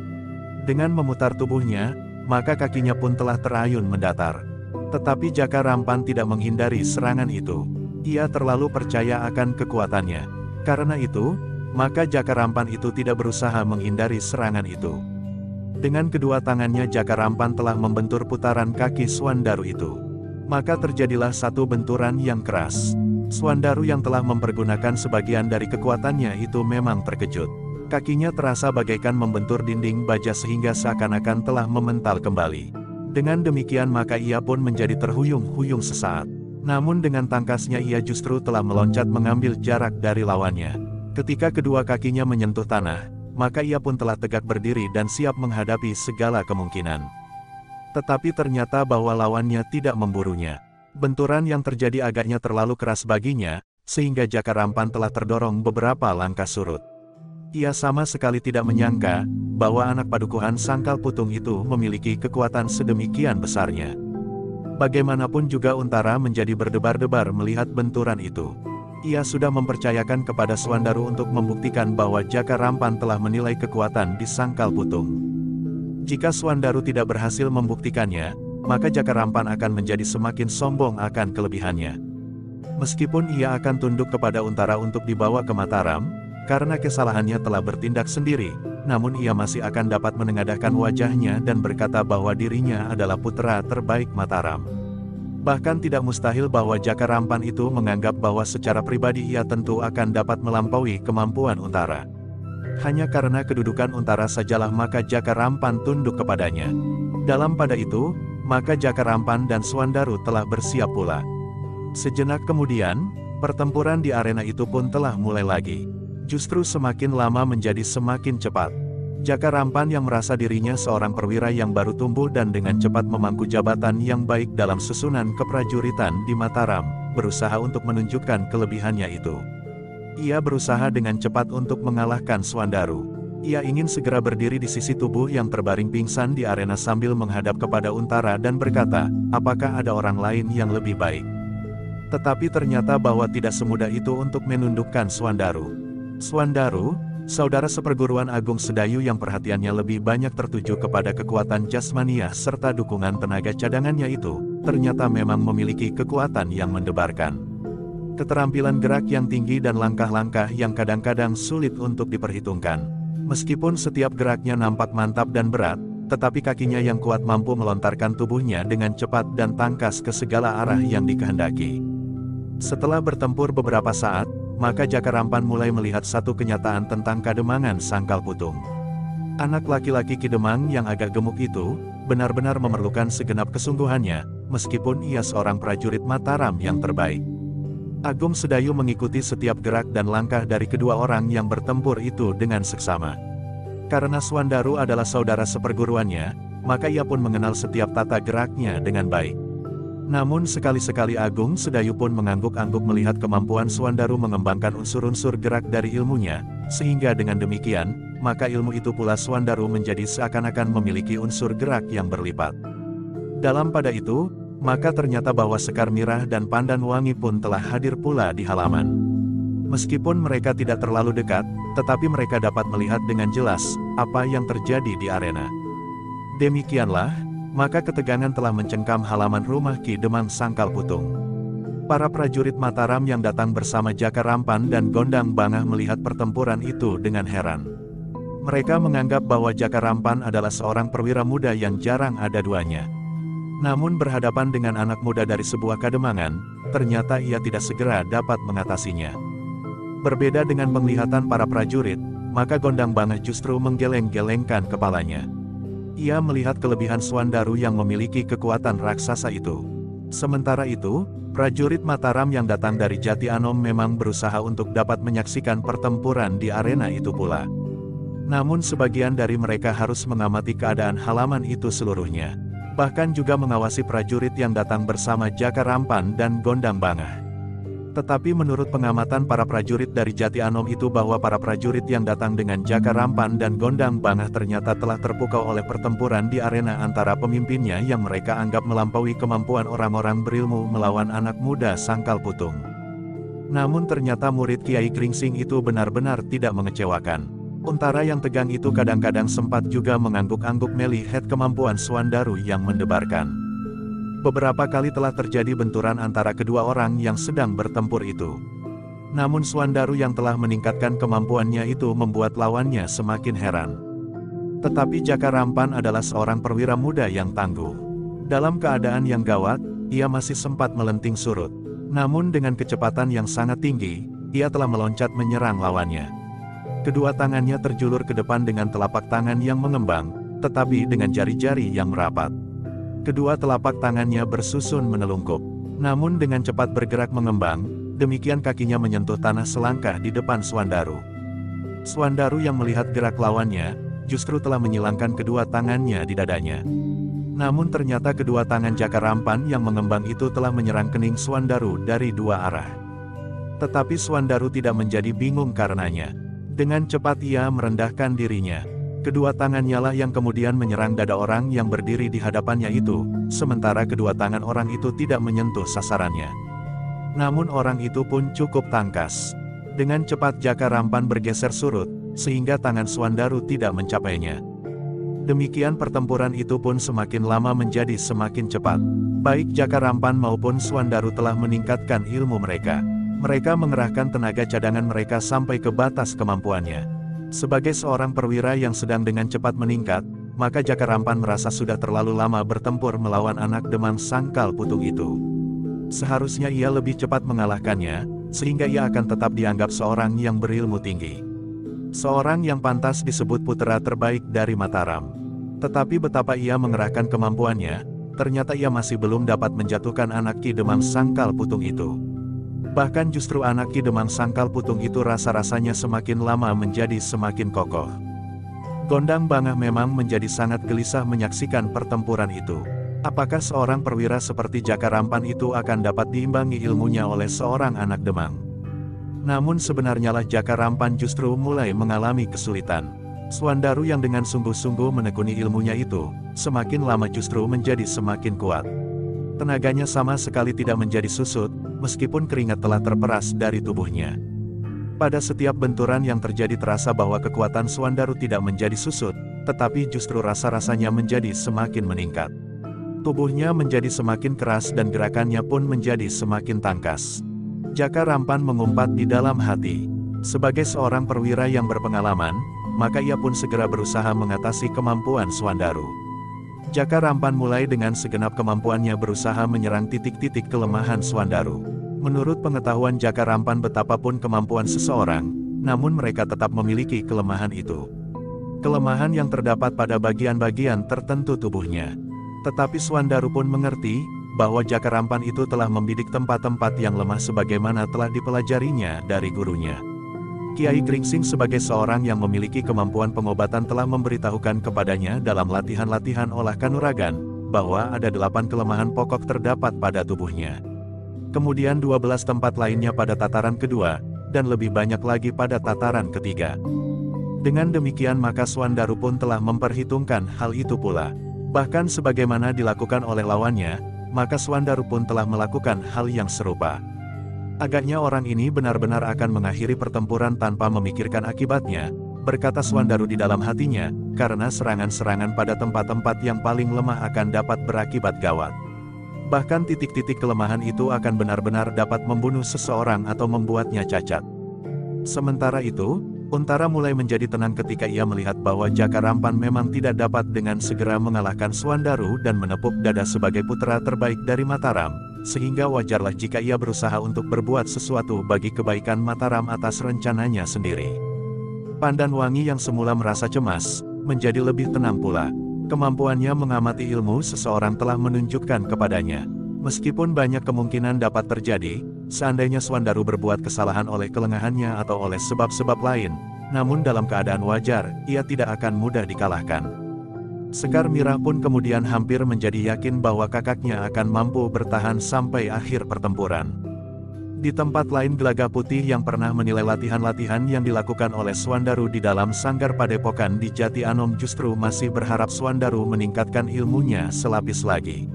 Dengan memutar tubuhnya, maka kakinya pun telah terayun mendatar. Tetapi Jaka Rampan tidak menghindari serangan itu. Ia terlalu percaya akan kekuatannya. Karena itu, maka Jaka Rampan itu tidak berusaha menghindari serangan itu. Dengan kedua tangannya Jaka Rampan telah membentur putaran kaki Swandaru itu. Maka terjadilah satu benturan yang keras. Swandaru yang telah mempergunakan sebagian dari kekuatannya itu memang terkejut. Kakinya terasa bagaikan membentur dinding baja sehingga seakan-akan telah memental kembali. Dengan demikian maka ia pun menjadi terhuyung-huyung sesaat. Namun dengan tangkasnya ia justru telah meloncat mengambil jarak dari lawannya. Ketika kedua kakinya menyentuh tanah, maka ia pun telah tegak berdiri dan siap menghadapi segala kemungkinan. Tetapi ternyata bahwa lawannya tidak memburunya. Benturan yang terjadi agaknya terlalu keras baginya, sehingga Jaka Rampan telah terdorong beberapa langkah surut. Ia sama sekali tidak menyangka, bahwa anak padukuhan Sangkal Putung itu memiliki kekuatan sedemikian besarnya. Bagaimanapun juga Untara menjadi berdebar-debar melihat benturan itu. Ia sudah mempercayakan kepada Swandaru untuk membuktikan bahwa Jaka Rampan telah menilai kekuatan di Sangkal Putung. Jika Swandaru tidak berhasil membuktikannya, maka Jaka Rampan akan menjadi semakin sombong akan kelebihannya. Meskipun ia akan tunduk kepada Untara untuk dibawa ke Mataram, karena kesalahannya telah bertindak sendiri, namun ia masih akan dapat menengadahkan wajahnya dan berkata bahwa dirinya adalah putra terbaik Mataram. Bahkan tidak mustahil bahwa Jaka Rampan itu menganggap bahwa secara pribadi ia tentu akan dapat melampaui kemampuan Untara. Hanya karena kedudukan Untara sajalah maka Jaka Rampan tunduk kepadanya. Dalam pada itu, maka Jaka Rampan dan Swandaru telah bersiap pula. Sejenak kemudian, pertempuran di arena itu pun telah mulai lagi. Justru semakin lama menjadi semakin cepat. Jaka Rampan yang merasa dirinya seorang perwira yang baru tumbuh dan dengan cepat memangku jabatan yang baik dalam susunan keprajuritan di Mataram, berusaha untuk menunjukkan kelebihannya itu. Ia berusaha dengan cepat untuk mengalahkan Swandaru. Ia ingin segera berdiri di sisi tubuh yang terbaring pingsan di arena sambil menghadap kepada Untara dan berkata, "Apakah ada orang lain yang lebih baik?" Tetapi ternyata bahwa tidak semudah itu untuk menundukkan Swandaru. Swandaru, saudara seperguruan Agung Sedayu yang perhatiannya lebih banyak tertuju kepada kekuatan jasmaniah serta dukungan tenaga cadangannya itu, ternyata memang memiliki kekuatan yang mendebarkan. Keterampilan gerak yang tinggi dan langkah-langkah yang kadang-kadang sulit untuk diperhitungkan. Meskipun setiap geraknya nampak mantap dan berat, tetapi kakinya yang kuat mampu melontarkan tubuhnya dengan cepat dan tangkas ke segala arah yang dikehendaki. Setelah bertempur beberapa saat, maka Jaka Rampan mulai melihat satu kenyataan tentang kademangan Sangkal Putung. Anak laki-laki Kidemang yang agak gemuk itu, benar-benar memerlukan segenap kesungguhannya, meskipun ia seorang prajurit Mataram yang terbaik. Agung Sedayu mengikuti setiap gerak dan langkah dari kedua orang yang bertempur itu dengan seksama. Karena Swandaru adalah saudara seperguruannya, maka ia pun mengenal setiap tata geraknya dengan baik. Namun sekali-sekali Agung Sedayu pun mengangguk-angguk melihat kemampuan Swandaru mengembangkan unsur-unsur gerak dari ilmunya, sehingga dengan demikian, maka ilmu itu pula Swandaru menjadi seakan-akan memiliki unsur gerak yang berlipat. Dalam pada itu, maka ternyata bahwa Sekar Mirah dan Pandan Wangi pun telah hadir pula di halaman. Meskipun mereka tidak terlalu dekat, tetapi mereka dapat melihat dengan jelas apa yang terjadi di arena. Demikianlah, maka ketegangan telah mencengkam halaman rumah Ki Demang Sangkal Putung. Para prajurit Mataram yang datang bersama Jaka Rampan dan Gondang Bangah melihat pertempuran itu dengan heran. Mereka menganggap bahwa Jaka Rampan adalah seorang perwira muda yang jarang ada duanya. Namun berhadapan dengan anak muda dari sebuah kademangan, ternyata ia tidak segera dapat mengatasinya. Berbeda dengan penglihatan para prajurit, maka Gondang Bangah justru menggeleng-gelengkan kepalanya. Ia melihat kelebihan Swandaru yang memiliki kekuatan raksasa itu. Sementara itu, prajurit Mataram yang datang dari Jati Anom memang berusaha untuk dapat menyaksikan pertempuran di arena itu pula. Namun sebagian dari mereka harus mengamati keadaan halaman itu seluruhnya. Bahkan juga mengawasi prajurit yang datang bersama Jaka Rampan dan Gondang Bangah. Tetapi menurut pengamatan para prajurit dari Jati Anom itu bahwa para prajurit yang datang dengan Jaka Rampan dan Gondang Bangah ternyata telah terpukau oleh pertempuran di arena antara pemimpinnya yang mereka anggap melampaui kemampuan orang-orang berilmu melawan anak muda Sangkal Putung. Namun ternyata murid Kiai Gringsing itu benar-benar tidak mengecewakan. Untara yang tegang itu kadang-kadang sempat juga mengangguk-angguk melihat kemampuan Swandaru yang mendebarkan. Beberapa kali telah terjadi benturan antara kedua orang yang sedang bertempur itu. Namun Swandaru yang telah meningkatkan kemampuannya itu membuat lawannya semakin heran. Tetapi Jaka Rampan adalah seorang perwira muda yang tangguh. Dalam keadaan yang gawat, ia masih sempat melenting surut. Namun dengan kecepatan yang sangat tinggi, ia telah meloncat menyerang lawannya. Kedua tangannya terjulur ke depan dengan telapak tangan yang mengembang, tetapi dengan jari-jari yang merapat. Kedua telapak tangannya bersusun menelungkup. Namun dengan cepat bergerak mengembang, demikian kakinya menyentuh tanah selangkah di depan Swandaru. Swandaru yang melihat gerak lawannya, justru telah menyilangkan kedua tangannya di dadanya. Namun ternyata kedua tangan Jaka Rampan yang mengembang itu telah menyerang kening Swandaru dari dua arah. Tetapi Swandaru tidak menjadi bingung karenanya. Dengan cepat ia merendahkan dirinya. Kedua tangannya lah yang kemudian menyerang dada orang yang berdiri di hadapannya itu, sementara kedua tangan orang itu tidak menyentuh sasarannya. Namun orang itu pun cukup tangkas. Dengan cepat Jaka Rampan bergeser surut, sehingga tangan Swandaru tidak mencapainya. Demikian pertempuran itu pun semakin lama menjadi semakin cepat. Baik Jaka Rampan maupun Swandaru telah meningkatkan ilmu mereka. Mereka mengerahkan tenaga cadangan mereka sampai ke batas kemampuannya. Sebagai seorang perwira yang sedang dengan cepat meningkat, maka Jaka Rampan merasa sudah terlalu lama bertempur melawan anak demang Sangkal Putung itu. Seharusnya ia lebih cepat mengalahkannya, sehingga ia akan tetap dianggap seorang yang berilmu tinggi. Seorang yang pantas disebut putra terbaik dari Mataram. Tetapi betapa ia mengerahkan kemampuannya, ternyata ia masih belum dapat menjatuhkan anak Ki Demang Sangkal Putung itu. Bahkan justru anak Ki Demang Sangkal Putung itu rasa-rasanya semakin lama menjadi semakin kokoh. Gondang Bangah memang menjadi sangat gelisah menyaksikan pertempuran itu. Apakah seorang perwira seperti Jaka Rampan itu akan dapat diimbangi ilmunya oleh seorang anak demang? Namun sebenarnya lah Jaka Rampan justru mulai mengalami kesulitan. Swandaru yang dengan sungguh-sungguh menekuni ilmunya itu, semakin lama justru menjadi semakin kuat. Tenaganya sama sekali tidak menjadi susut, meskipun keringat telah terperas dari tubuhnya. Pada setiap benturan yang terjadi terasa bahwa kekuatan Swandaru tidak menjadi susut, tetapi justru rasa-rasanya menjadi semakin meningkat. Tubuhnya menjadi semakin keras dan gerakannya pun menjadi semakin tangkas. Jaka Rampan mengumpat di dalam hati. Sebagai seorang perwira yang berpengalaman, maka ia pun segera berusaha mengatasi kemampuan Swandaru. Jaka Rampan mulai dengan segenap kemampuannya berusaha menyerang titik-titik kelemahan Swandaru. Menurut pengetahuan Jaka Rampan betapapun kemampuan seseorang, namun mereka tetap memiliki kelemahan itu. Kelemahan yang terdapat pada bagian-bagian tertentu tubuhnya. Tetapi Swandaru pun mengerti, bahwa Jaka Rampan itu telah membidik tempat-tempat yang lemah sebagaimana telah dipelajarinya dari gurunya. Kiai Gringsing sebagai seorang yang memiliki kemampuan pengobatan telah memberitahukan kepadanya dalam latihan-latihan olah kanuragan, bahwa ada 8 kelemahan pokok terdapat pada tubuhnya. Kemudian 12 tempat lainnya pada tataran kedua, dan lebih banyak lagi pada tataran ketiga. Dengan demikian maka Swandaru pun telah memperhitungkan hal itu pula. Bahkan sebagaimana dilakukan oleh lawannya, maka Swandaru pun telah melakukan hal yang serupa. Agaknya orang ini benar-benar akan mengakhiri pertempuran tanpa memikirkan akibatnya, berkata Swandaru di dalam hatinya, karena serangan-serangan pada tempat-tempat yang paling lemah akan dapat berakibat gawat. Bahkan titik-titik kelemahan itu akan benar-benar dapat membunuh seseorang atau membuatnya cacat. Sementara itu, Untara mulai menjadi tenang ketika ia melihat bahwa Jaka Rampan memang tidak dapat dengan segera mengalahkan Suandaru dan menepuk dada sebagai putra terbaik dari Mataram, sehingga wajarlah jika ia berusaha untuk berbuat sesuatu bagi kebaikan Mataram atas rencananya sendiri. Pandan Wangi yang semula merasa cemas, menjadi lebih tenang pula. Kemampuannya mengamati ilmu seseorang telah menunjukkan kepadanya. Meskipun banyak kemungkinan dapat terjadi, seandainya Suandaru berbuat kesalahan oleh kelengahannya atau oleh sebab-sebab lain, namun dalam keadaan wajar, ia tidak akan mudah dikalahkan. Sekar Mirah pun kemudian hampir menjadi yakin bahwa kakaknya akan mampu bertahan sampai akhir pertempuran. Di tempat lain Gelaga Putih yang pernah menilai latihan-latihan yang dilakukan oleh Suandaru di dalam sanggar padepokan di Jati Anom justru masih berharap Suandaru meningkatkan ilmunya selapis lagi.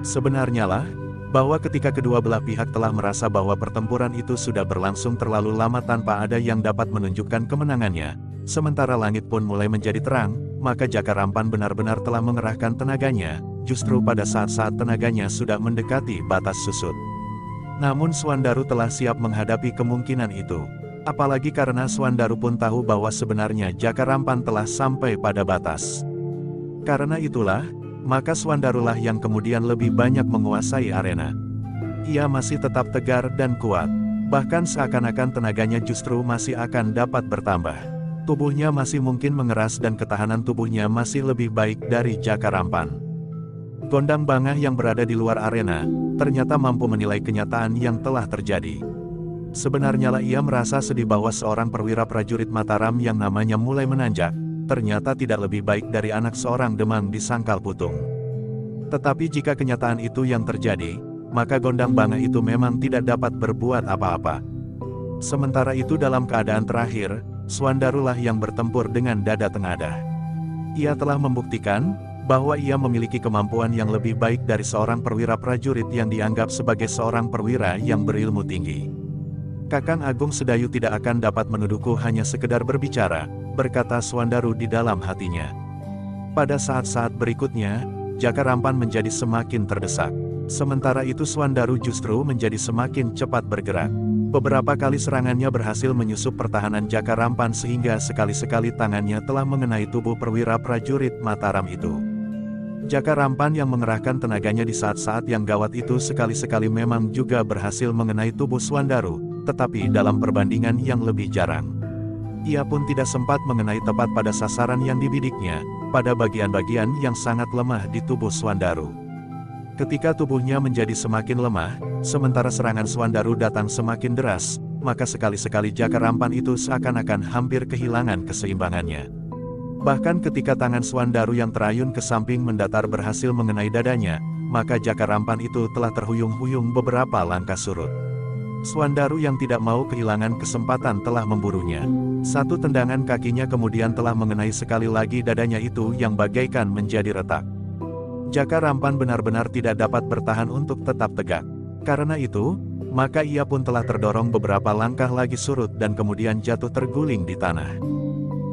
Sebenarnya lah, bahwa ketika kedua belah pihak telah merasa bahwa pertempuran itu sudah berlangsung terlalu lama tanpa ada yang dapat menunjukkan kemenangannya, sementara langit pun mulai menjadi terang, maka Jaka Rampan benar-benar telah mengerahkan tenaganya, justru pada saat-saat tenaganya sudah mendekati batas susut. Namun Suandaru telah siap menghadapi kemungkinan itu. Apalagi karena Suandaru pun tahu bahwa sebenarnya Jaka Rampan telah sampai pada batas. Karena itulah, maka Suandarulah yang kemudian lebih banyak menguasai arena. Ia masih tetap tegar dan kuat, bahkan seakan-akan tenaganya justru masih akan dapat bertambah. Tubuhnya masih mungkin mengeras dan ketahanan tubuhnya masih lebih baik dari Jaka Rampan. Gondang Bangah yang berada di luar arena, ternyata mampu menilai kenyataan yang telah terjadi. Sebenarnya lah ia merasa sedih bahwa seorang perwira prajurit Mataram yang namanya mulai menanjak, ternyata tidak lebih baik dari anak seorang Demang di Sangkal Putung. Tetapi jika kenyataan itu yang terjadi, maka Gondang Bangah itu memang tidak dapat berbuat apa-apa. Sementara itu dalam keadaan terakhir, Suandarulah yang bertempur dengan dada tengadah. Ia telah membuktikan bahwa ia memiliki kemampuan yang lebih baik dari seorang perwira prajurit yang dianggap sebagai seorang perwira yang berilmu tinggi. Kakang Agung Sedayu tidak akan dapat menuduhku hanya sekedar berbicara, berkata Suandaru di dalam hatinya. Pada saat-saat berikutnya, Jaka Rampan menjadi semakin terdesak. Sementara itu Suandaru justru menjadi semakin cepat bergerak. Beberapa kali serangannya berhasil menyusup pertahanan Jaka Rampan sehingga sekali-sekali tangannya telah mengenai tubuh perwira prajurit Mataram itu. Jaka Rampan yang mengerahkan tenaganya di saat-saat yang gawat itu sekali-sekali memang juga berhasil mengenai tubuh Suandaru, tetapi dalam perbandingan yang lebih jarang. Ia pun tidak sempat mengenai tepat pada sasaran yang dibidiknya, pada bagian-bagian yang sangat lemah di tubuh Suandaru. Ketika tubuhnya menjadi semakin lemah, sementara serangan Suandaru datang semakin deras, maka sekali-sekali Jaka Rampan itu seakan-akan hampir kehilangan keseimbangannya. Bahkan ketika tangan Suandaru yang terayun ke samping mendatar berhasil mengenai dadanya, maka Jaka Rampan itu telah terhuyung-huyung beberapa langkah surut. Suandaru yang tidak mau kehilangan kesempatan telah memburunya. Satu tendangan kakinya kemudian telah mengenai sekali lagi dadanya itu yang bagaikan menjadi retak. Jaka Rampan benar-benar tidak dapat bertahan untuk tetap tegak. Karena itu, maka ia pun telah terdorong beberapa langkah lagi surut dan kemudian jatuh terguling di tanah.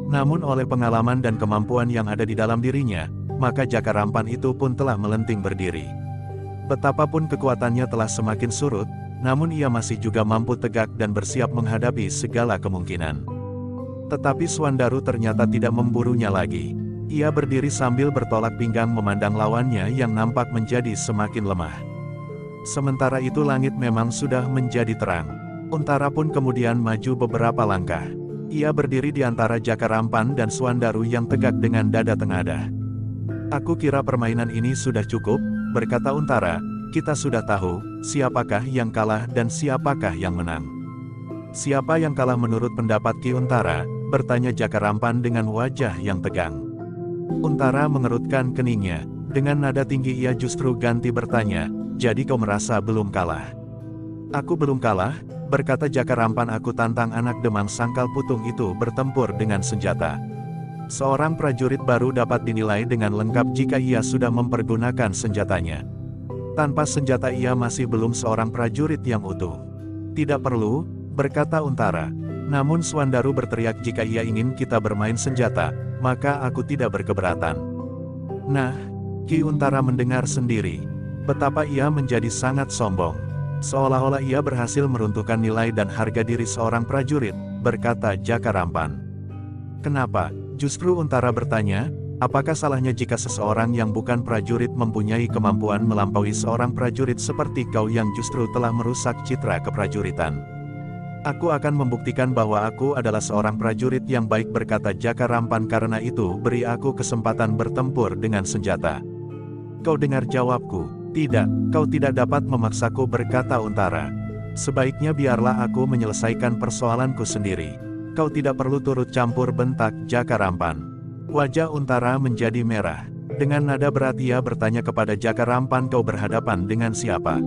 Namun oleh pengalaman dan kemampuan yang ada di dalam dirinya, maka Jaka Rampan itu pun telah melenting berdiri. Betapapun kekuatannya telah semakin surut, namun ia masih juga mampu tegak dan bersiap menghadapi segala kemungkinan. Tetapi Suandaru ternyata tidak memburunya lagi. Ia berdiri sambil bertolak pinggang memandang lawannya yang nampak menjadi semakin lemah. Sementara itu langit memang sudah menjadi terang. Untara pun kemudian maju beberapa langkah. Ia berdiri di antara Jaka Rampan dan Suandaru yang tegak dengan dada tengadah. Aku kira permainan ini sudah cukup, berkata Untara, kita sudah tahu, siapakah yang kalah dan siapakah yang menang. Siapa yang kalah menurut pendapat Ki Untara, bertanya Jaka Rampan dengan wajah yang tegang. Untara mengerutkan keningnya, dengan nada tinggi ia justru ganti bertanya, jadi kau merasa belum kalah? Aku belum kalah, berkata Jaka Rampan, aku tantang anak Demang Sangkal Putung itu bertempur dengan senjata. Seorang prajurit baru dapat dinilai dengan lengkap jika ia sudah mempergunakan senjatanya. Tanpa senjata ia masih belum seorang prajurit yang utuh. Tidak perlu, berkata Untara. Namun Suandaru berteriak jika ia ingin kita bermain senjata, maka aku tidak berkeberatan. Nah, Ki Untara mendengar sendiri. Betapa ia menjadi sangat sombong. Seolah-olah ia berhasil meruntuhkan nilai dan harga diri seorang prajurit, berkata Jaka Rampan. Kenapa? Justru Untara bertanya, apakah salahnya jika seseorang yang bukan prajurit mempunyai kemampuan melampaui seorang prajurit seperti kau yang justru telah merusak citra keprajuritan? Aku akan membuktikan bahwa aku adalah seorang prajurit yang baik, berkata Jaka Rampan, karena itu beri aku kesempatan bertempur dengan senjata. Kau dengar jawabku? Tidak, kau tidak dapat memaksaku, berkata Untara. Sebaiknya biarlah aku menyelesaikan persoalanku sendiri. Kau tidak perlu turut campur, bentak Jaka Rampan. Wajah Untara menjadi merah. Dengan nada berat ia bertanya kepada Jaka Rampan, kau berhadapan dengan siapa?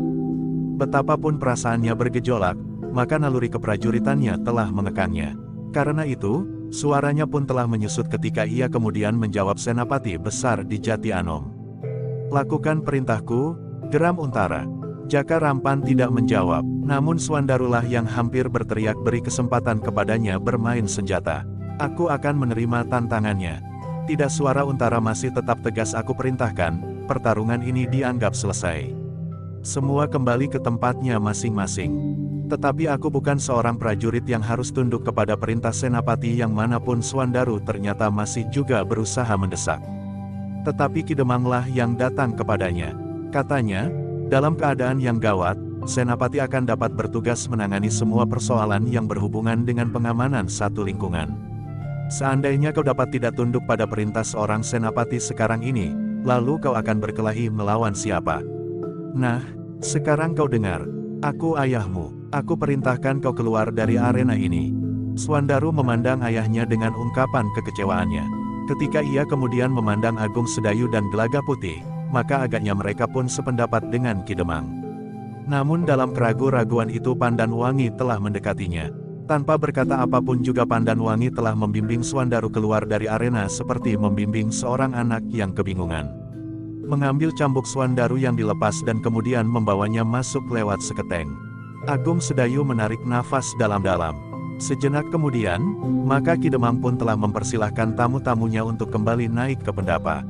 Betapapun perasaannya bergejolak, maka naluri keprajuritannya telah mengekangnya. Karena itu, suaranya pun telah menyusut ketika ia kemudian menjawab, Senapati besar di Jati Anom. Lakukan perintahku, geram Untara. Jaka Rampan tidak menjawab, namun Swandarulah yang hampir berteriak beri kesempatan kepadanya bermain senjata. Aku akan menerima tantangannya. Tidak, suara Untara masih tetap tegas, aku perintahkan, pertarungan ini dianggap selesai. Semua kembali ke tempatnya masing-masing. Tetapi aku bukan seorang prajurit yang harus tunduk kepada perintah senapati yang manapun. Swandaru ternyata masih juga berusaha mendesak. Tetapi Ki Demanglah yang datang kepadanya. Katanya, dalam keadaan yang gawat, senapati akan dapat bertugas menangani semua persoalan yang berhubungan dengan pengamanan satu lingkungan. Seandainya kau dapat tidak tunduk pada perintah seorang senapati sekarang ini, lalu kau akan berkelahi melawan siapa? Nah, sekarang kau dengar. Aku ayahmu. Aku perintahkan kau keluar dari arena ini. Swandaru memandang ayahnya dengan ungkapan kekecewaannya. Ketika ia kemudian memandang Agung Sedayu dan Gelaga Putih, maka agaknya mereka pun sependapat dengan Ki Demang. Namun dalam keraguan-raguan itu Pandanwangi telah mendekatinya. Tanpa berkata apapun juga Pandanwangi telah membimbing Swandaru keluar dari arena seperti membimbing seorang anak yang kebingungan. Mengambil cambuk Swandaru yang dilepas dan kemudian membawanya masuk lewat seketeng. Agung Sedayu menarik nafas dalam-dalam. Sejenak kemudian, maka Ki Demang pun telah mempersilahkan tamu-tamunya untuk kembali naik ke pendapa.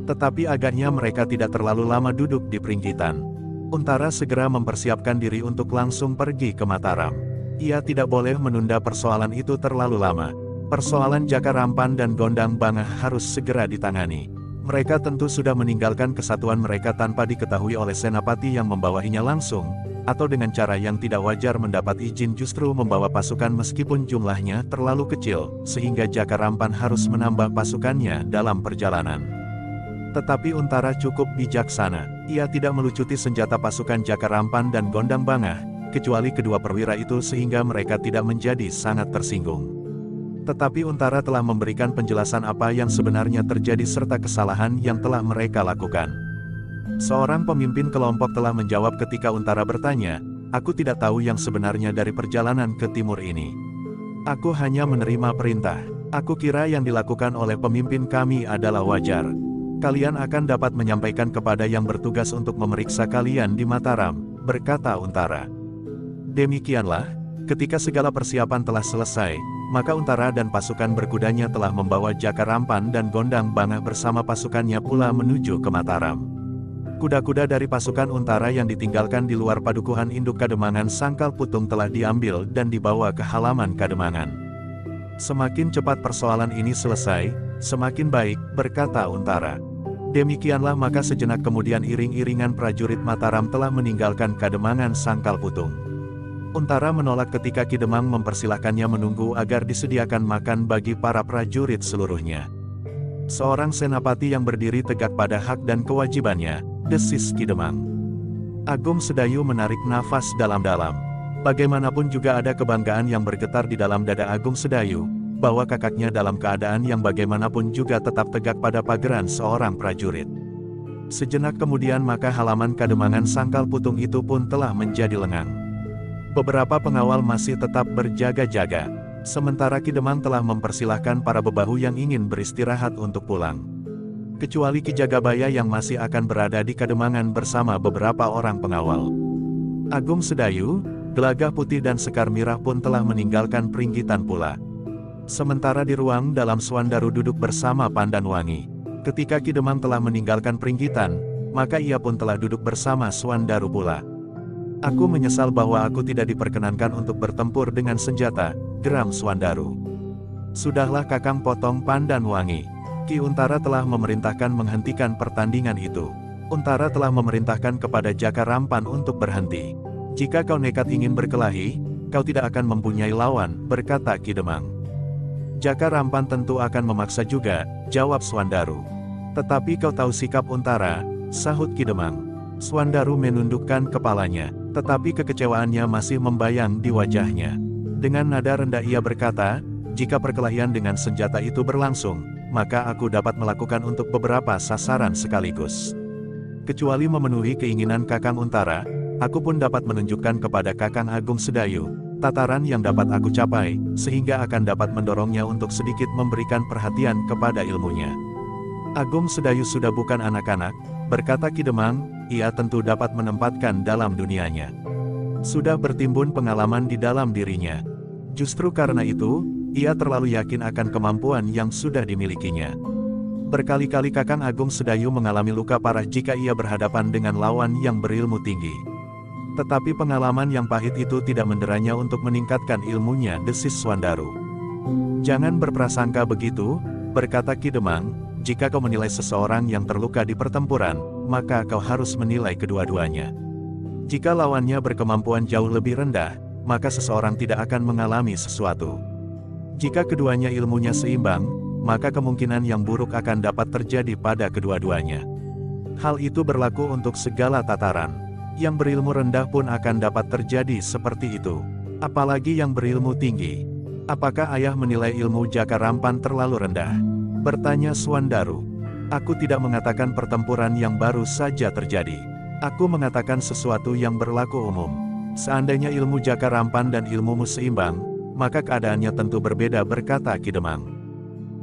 Tetapi agaknya mereka tidak terlalu lama duduk di peringgitan. Untara segera mempersiapkan diri untuk langsung pergi ke Mataram. Ia tidak boleh menunda persoalan itu terlalu lama. Persoalan Jaka Rampan dan Gondang Bangah harus segera ditangani. Mereka tentu sudah meninggalkan kesatuan mereka tanpa diketahui oleh senapati yang membawahinya langsung, atau dengan cara yang tidak wajar mendapat izin justru membawa pasukan meskipun jumlahnya terlalu kecil, sehingga Jaka Rampan harus menambah pasukannya dalam perjalanan. Tetapi Untara cukup bijaksana. Ia tidak melucuti senjata pasukan Jaka Rampan dan Gondang Bangah, kecuali kedua perwira itu, sehingga mereka tidak menjadi sangat tersinggung. Tetapi Untara telah memberikan penjelasan apa yang sebenarnya terjadi serta kesalahan yang telah mereka lakukan. Seorang pemimpin kelompok telah menjawab ketika Untara bertanya, aku tidak tahu yang sebenarnya dari perjalanan ke timur ini. Aku hanya menerima perintah. Aku kira yang dilakukan oleh pemimpin kami adalah wajar. Kalian akan dapat menyampaikan kepada yang bertugas untuk memeriksa kalian di Mataram, berkata Untara. Demikianlah, ketika segala persiapan telah selesai, maka Untara dan pasukan berkudanya telah membawa Jaka Rampan dan Gondang Bangah bersama pasukannya pula menuju ke Mataram. Kuda-kuda dari pasukan Untara yang ditinggalkan di luar padukuhan induk Kademangan Sangkal Putung telah diambil dan dibawa ke halaman Kademangan. Semakin cepat persoalan ini selesai, semakin baik, berkata Untara. Demikianlah maka sejenak kemudian iring-iringan prajurit Mataram telah meninggalkan Kademangan Sangkal Putung. Untara menolak ketika Ki Demang mempersilahkannya menunggu agar disediakan makan bagi para prajurit seluruhnya. Seorang senapati yang berdiri tegak pada hak dan kewajibannya, desis Ki Demang. Agung Sedayu menarik nafas dalam-dalam. Bagaimanapun juga ada kebanggaan yang bergetar di dalam dada Agung Sedayu, bahwa kakaknya dalam keadaan yang bagaimanapun juga tetap tegak pada pageran seorang prajurit. Sejenak kemudian maka halaman Kademangan Sangkal Putung itu pun telah menjadi lengang. Beberapa pengawal masih tetap berjaga-jaga, sementara Ki Demang telah mempersilahkan para bebahu yang ingin beristirahat untuk pulang. Kecuali Ki Jagabaya yang masih akan berada di Kademangan bersama beberapa orang pengawal. Agung Sedayu, Gelagah Putih dan Sekar Mirah pun telah meninggalkan peringgitan pula. Sementara di ruang dalam Swandaru duduk bersama Pandanwangi. Ketika Ki Demang telah meninggalkan peringgitan, maka ia pun telah duduk bersama Swandaru pula. Aku menyesal bahwa aku tidak diperkenankan untuk bertempur dengan senjata, geram Swandaru. Sudahlah Kakang, potong Pandanwangi. Ki Untara telah memerintahkan menghentikan pertandingan itu. Untara telah memerintahkan kepada Jaka Rampan untuk berhenti. Jika kau nekat ingin berkelahi, kau tidak akan mempunyai lawan, berkata Ki Demang. Jaka Rampan tentu akan memaksa juga, jawab Swandaru. Tetapi kau tahu sikap Untara, sahut Ki Demang. Swandaru menundukkan kepalanya, tetapi kekecewaannya masih membayang di wajahnya. Dengan nada rendah ia berkata, jika perkelahian dengan senjata itu berlangsung, maka aku dapat melakukan untuk beberapa sasaran sekaligus. Kecuali memenuhi keinginan Kakang Untara, aku pun dapat menunjukkan kepada Kakang Agung Sedayu, tataran yang dapat aku capai, sehingga akan dapat mendorongnya untuk sedikit memberikan perhatian kepada ilmunya. Agung Sedayu sudah bukan anak-anak, berkata Ki Demang, ia tentu dapat menempatkan dalam dunianya. Sudah bertimbun pengalaman di dalam dirinya. Justru karena itu, ia terlalu yakin akan kemampuan yang sudah dimilikinya. Berkali-kali Kakang Agung Sedayu mengalami luka parah jika ia berhadapan dengan lawan yang berilmu tinggi. Tetapi pengalaman yang pahit itu tidak menderanya untuk meningkatkan ilmunya, desis Swandaru. Jangan berprasangka begitu, berkata Ki Demang, jika kau menilai seseorang yang terluka di pertempuran, maka kau harus menilai kedua-duanya. Jika lawannya berkemampuan jauh lebih rendah, maka seseorang tidak akan mengalami sesuatu. Jika keduanya ilmunya seimbang, maka kemungkinan yang buruk akan dapat terjadi pada kedua-duanya. Hal itu berlaku untuk segala tataran. Yang berilmu rendah pun akan dapat terjadi seperti itu. Apalagi yang berilmu tinggi. Apakah ayah menilai ilmu Jaka Rampan terlalu rendah? Bertanya Swandaru. Aku tidak mengatakan pertempuran yang baru saja terjadi. Aku mengatakan sesuatu yang berlaku umum. Seandainya ilmu Jaka Rampan dan ilmumu seimbang, maka keadaannya tentu berbeda, berkata Ki Demang.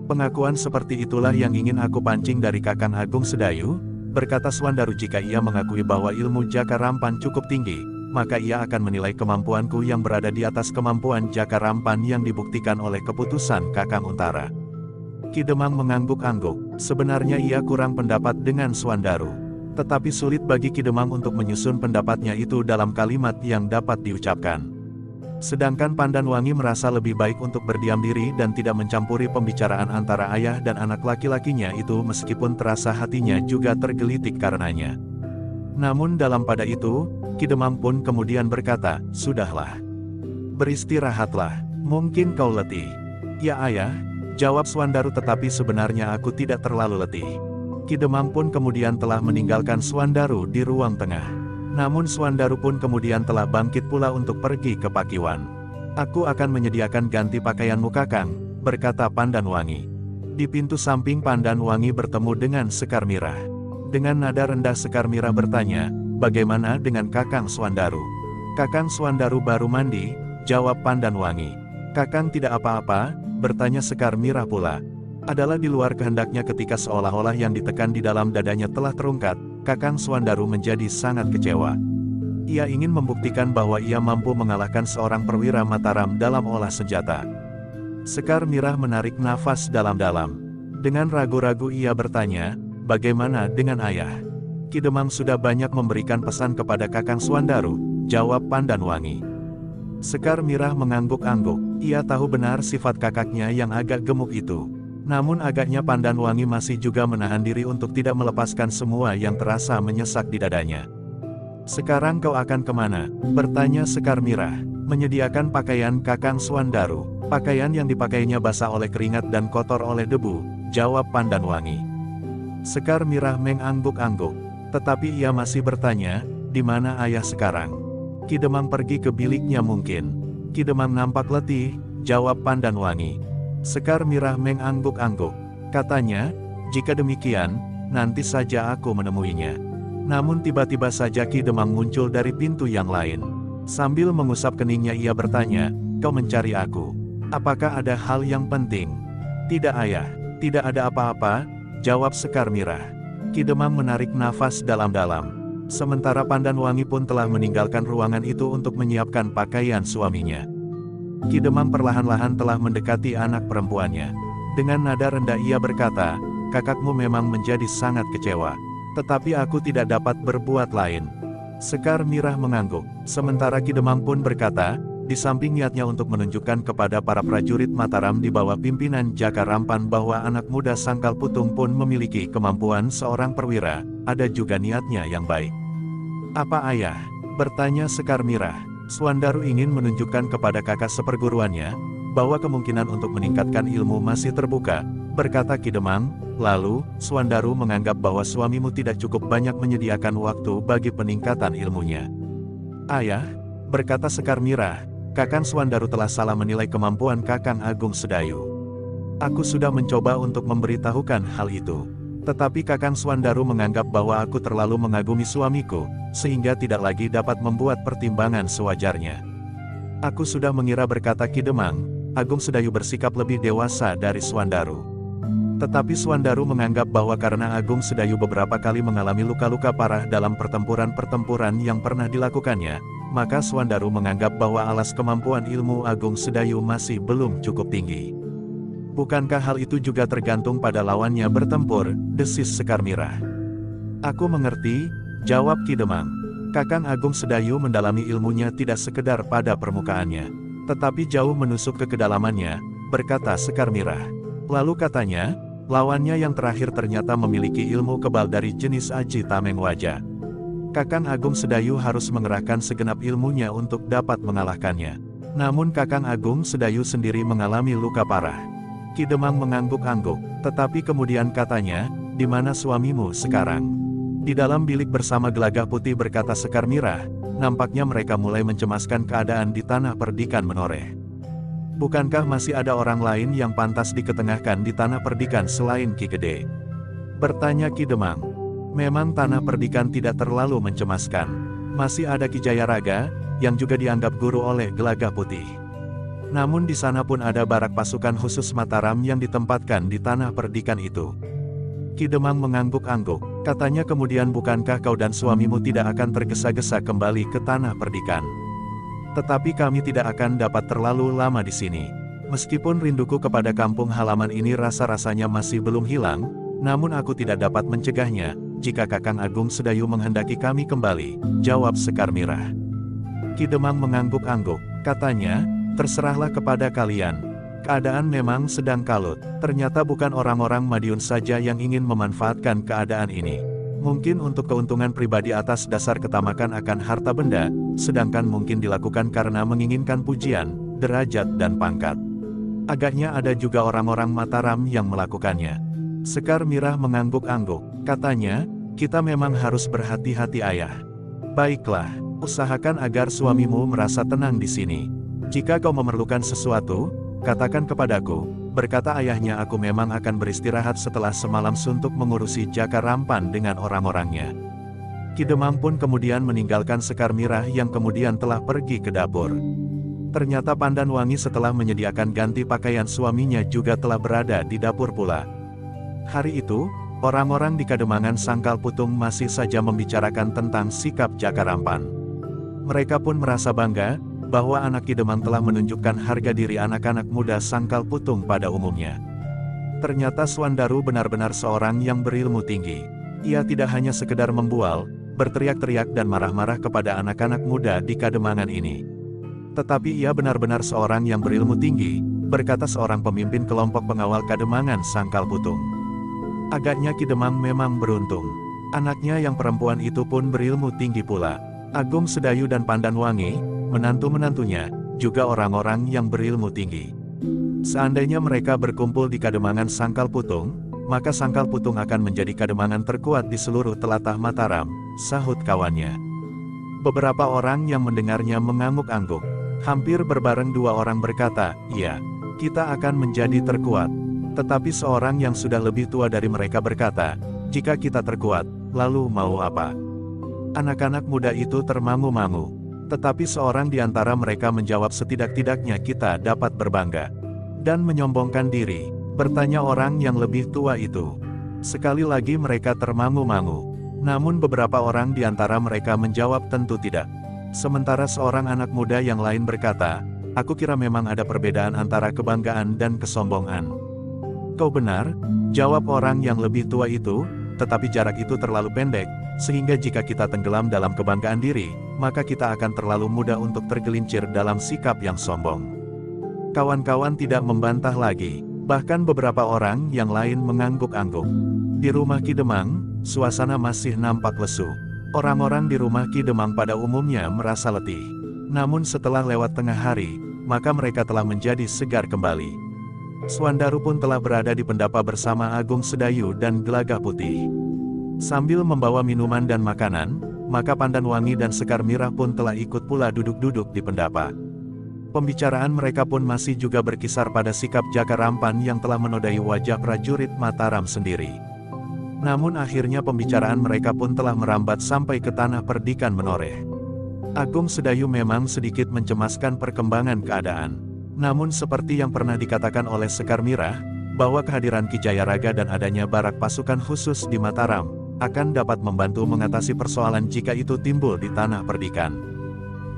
Pengakuan seperti itulah yang ingin aku pancing dari Kakang Agung Sedayu, berkata Swandaru. Jika ia mengakui bahwa ilmu Jaka Rampan cukup tinggi, maka ia akan menilai kemampuanku yang berada di atas kemampuan Jaka Rampan yang dibuktikan oleh keputusan Kakang Untara. Ki Demang mengangguk-angguk. Sebenarnya ia kurang pendapat dengan Swandaru. Tetapi sulit bagi Ki Demang untuk menyusun pendapatnya itu dalam kalimat yang dapat diucapkan. Sedangkan Pandanwangi merasa lebih baik untuk berdiam diri dan tidak mencampuri pembicaraan antara ayah dan anak laki-lakinya itu, meskipun terasa hatinya juga tergelitik karenanya. Namun dalam pada itu, Ki Demang pun kemudian berkata, sudahlah. Beristirahatlah, mungkin kau letih. Ya ayah, jawab Swandaru, tetapi sebenarnya aku tidak terlalu letih. Ki Demang pun kemudian telah meninggalkan Swandaru di ruang tengah. Namun Swandaru pun kemudian telah bangkit pula untuk pergi ke Pakiwan. Aku akan menyediakan ganti pakaianmu Kakang, berkata Pandanwangi. Di pintu samping Pandanwangi bertemu dengan Sekar Mirah. Dengan nada rendah Sekar Mirah bertanya, bagaimana dengan Kakang Swandaru? Kakang Swandaru baru mandi, jawab Pandanwangi. Kakang tidak apa-apa, bertanya Sekar Mirah pula. Adalah di luar kehendaknya ketika seolah-olah yang ditekan di dalam dadanya telah terungkap, Kakang Swandaru menjadi sangat kecewa. Ia ingin membuktikan bahwa ia mampu mengalahkan seorang perwira Mataram dalam olah senjata. Sekar Mirah menarik nafas dalam-dalam. Dengan ragu-ragu ia bertanya, bagaimana dengan ayah? Ki Demang sudah banyak memberikan pesan kepada Kakang Swandaru, jawab Pandanwangi. Sekar Mirah mengangguk-angguk. Ia tahu benar sifat kakaknya yang agak gemuk itu. Namun agaknya Pandanwangi masih juga menahan diri untuk tidak melepaskan semua yang terasa menyesak di dadanya. Sekarang kau akan kemana? Bertanya Sekar Mirah. Menyediakan pakaian Kakang Swandaru. Pakaian yang dipakainya basah oleh keringat dan kotor oleh debu, jawab Pandanwangi. Sekar Mirah mengangguk-angguk. Tetapi ia masih bertanya, di mana ayah sekarang? Ki Demang pergi ke biliknya mungkin. Ki Demang nampak letih, jawab Pandanwangi. Sekar Mirah mengangguk-angguk. Katanya, jika demikian, nanti saja aku menemuinya. Namun tiba-tiba saja Ki Demang muncul dari pintu yang lain. Sambil mengusap keningnya ia bertanya, kau mencari aku? Apakah ada hal yang penting? Tidak ayah, tidak ada apa-apa, jawab Sekar Mirah. Ki Demang menarik nafas dalam-dalam. Sementara Pandanwangi pun telah meninggalkan ruangan itu untuk menyiapkan pakaian suaminya. Ki Demang perlahan-lahan telah mendekati anak perempuannya. Dengan nada rendah ia berkata, kakakmu memang menjadi sangat kecewa. Tetapi aku tidak dapat berbuat lain. Sekar Mirah mengangguk, sementara Ki Demang pun berkata, di samping niatnya untuk menunjukkan kepada para prajurit Mataram di bawah pimpinan Jaka Rampan bahwa anak muda Sangkal Putung pun memiliki kemampuan seorang perwira, ada juga niatnya yang baik. "Apa ayah?" bertanya Sekar Mirah. Swandaru ingin menunjukkan kepada kakak seperguruannya, bahwa kemungkinan untuk meningkatkan ilmu masih terbuka, berkata Ki Demang. Lalu, Swandaru menganggap bahwa suamimu tidak cukup banyak menyediakan waktu bagi peningkatan ilmunya. "Ayah," berkata Sekar Mirah, "Kakang Swandaru telah salah menilai kemampuan Kakang Agung Sedayu. Aku sudah mencoba untuk memberitahukan hal itu. Tetapi Kakang Swandaru menganggap bahwa aku terlalu mengagumi suamiku, sehingga tidak lagi dapat membuat pertimbangan sewajarnya." "Aku sudah mengira," berkata Ki Demang, "Agung Sedayu bersikap lebih dewasa dari Swandaru. Tetapi Swandaru menganggap bahwa karena Agung Sedayu beberapa kali mengalami luka-luka parah dalam pertempuran-pertempuran yang pernah dilakukannya, maka Swandaru menganggap bahwa alas kemampuan ilmu Agung Sedayu masih belum cukup tinggi." "Bukankah hal itu juga tergantung pada lawannya bertempur?" desis Sekar Mirah. "Aku mengerti," jawab Ki Demang. "Kakang Agung Sedayu mendalami ilmunya tidak sekedar pada permukaannya, tetapi jauh menusuk ke kedalamannya," berkata Sekar Mirah. Lalu katanya, lawannya yang terakhir ternyata memiliki ilmu kebal dari jenis Aji Tameng Wajah. Kakang Agung Sedayu harus mengerahkan segenap ilmunya untuk dapat mengalahkannya. Namun Kakang Agung Sedayu sendiri mengalami luka parah. Ki Demang mengangguk-angguk, tetapi kemudian katanya, "Di mana suamimu sekarang?" "Di dalam bilik bersama Gelagah Putih," berkata Sekar Mirah. Nampaknya mereka mulai mencemaskan keadaan di Tanah Perdikan Menoreh. "Bukankah masih ada orang lain yang pantas diketengahkan di Tanah Perdikan selain Ki Gede?" bertanya Ki Demang. Memang Tanah Perdikan tidak terlalu mencemaskan. Masih ada Ki Jayaraga, yang juga dianggap guru oleh Gelagah Putih. Namun di sana pun ada barak pasukan khusus Mataram yang ditempatkan di Tanah Perdikan itu. Ki Demang mengangguk-angguk, katanya kemudian, "Bukankah kau dan suamimu tidak akan tergesa-gesa kembali ke Tanah Perdikan? Tetapi kami tidak akan dapat terlalu lama di sini. Meskipun rinduku kepada kampung halaman ini rasa-rasanya masih belum hilang, namun aku tidak dapat mencegahnya, jika Kakang Agung Sedayu menghendaki kami kembali," jawab Sekar Mirah. Ki Demang mengangguk-angguk, katanya, "Terserahlah kepada kalian. Keadaan memang sedang kalut. Ternyata bukan orang-orang Madiun saja yang ingin memanfaatkan keadaan ini. Mungkin untuk keuntungan pribadi atas dasar ketamakan akan harta benda, sedangkan mungkin dilakukan karena menginginkan pujian, derajat dan pangkat. Agaknya ada juga orang-orang Mataram yang melakukannya." Sekar Mirah mengangguk-angguk, katanya, "Kita memang harus berhati-hati ayah. Baiklah, usahakan agar suamimu merasa tenang di sini. Jika kau memerlukan sesuatu, katakan kepadaku," berkata ayahnya. "Aku memang akan beristirahat setelah semalam suntuk mengurusi Jaka Rampan dengan orang-orangnya." Ki Demang pun kemudian meninggalkan Sekar Mirah yang kemudian telah pergi ke dapur. Ternyata Pandan Wangi setelah menyediakan ganti pakaian suaminya juga telah berada di dapur pula. Hari itu, orang-orang di Kademangan Sangkal Putung masih saja membicarakan tentang sikap Jaka Rampan. Mereka pun merasa bangga, bahwa anak Ki Demang telah menunjukkan harga diri anak-anak muda Sangkal Putung pada umumnya. Ternyata Swandaru benar-benar seorang yang berilmu tinggi. Ia tidak hanya sekedar membual, berteriak-teriak dan marah-marah kepada anak-anak muda di Kademangan ini. Tetapi ia benar-benar seorang yang berilmu tinggi, berkata seorang pemimpin kelompok pengawal Kademangan Sangkal Putung. Agaknya Ki Demang memang beruntung. Anaknya yang perempuan itu pun berilmu tinggi pula. Agung Sedayu dan Pandan Wangi, menantu-menantunya, juga orang-orang yang berilmu tinggi. Seandainya mereka berkumpul di Kademangan Sangkal Putung, maka Sangkal Putung akan menjadi kademangan terkuat di seluruh telatah Mataram, sahut kawannya. Beberapa orang yang mendengarnya mengangguk-angguk. Hampir berbareng dua orang berkata, "Iya, kita akan menjadi terkuat." Tetapi seorang yang sudah lebih tua dari mereka berkata, "Jika kita terkuat, lalu mau apa?" Anak-anak muda itu termangu-mangu. Tetapi seorang di antara mereka menjawab, "Setidak-tidaknya kita dapat berbangga dan menyombongkan diri," bertanya orang yang lebih tua itu. Sekali lagi mereka termangu-mangu. Namun beberapa orang di antara mereka menjawab, "Tentu tidak." Sementara seorang anak muda yang lain berkata, "Aku kira memang ada perbedaan antara kebanggaan dan kesombongan." "Kau benar," jawab orang yang lebih tua itu, tetapi jarak itu terlalu pendek, sehingga jika kita tenggelam dalam kebanggaan diri, maka kita akan terlalu mudah untuk tergelincir dalam sikap yang sombong. Kawan-kawan tidak membantah lagi, bahkan beberapa orang yang lain mengangguk-angguk. Di rumah Ki Demang, suasana masih nampak lesu. Orang-orang di rumah Ki Demang pada umumnya merasa letih. Namun setelah lewat tengah hari, maka mereka telah menjadi segar kembali. Swandaru pun telah berada di pendapa bersama Agung Sedayu dan Gelagah Putih. Sambil membawa minuman dan makanan, maka Pandan Wangi dan Sekar Mirah pun telah ikut pula duduk-duduk di pendapa. Pembicaraan mereka pun masih juga berkisar pada sikap Jaka Rampan yang telah menodai wajah prajurit Mataram sendiri. Namun akhirnya pembicaraan mereka pun telah merambat sampai ke tanah perdikan Menoreh. Agung Sedayu memang sedikit mencemaskan perkembangan keadaan. Namun seperti yang pernah dikatakan oleh Sekar Mirah, bahwa kehadiran Ki Jayaraga dan adanya barak pasukan khusus di Mataram, akan dapat membantu mengatasi persoalan jika itu timbul di tanah perdikan.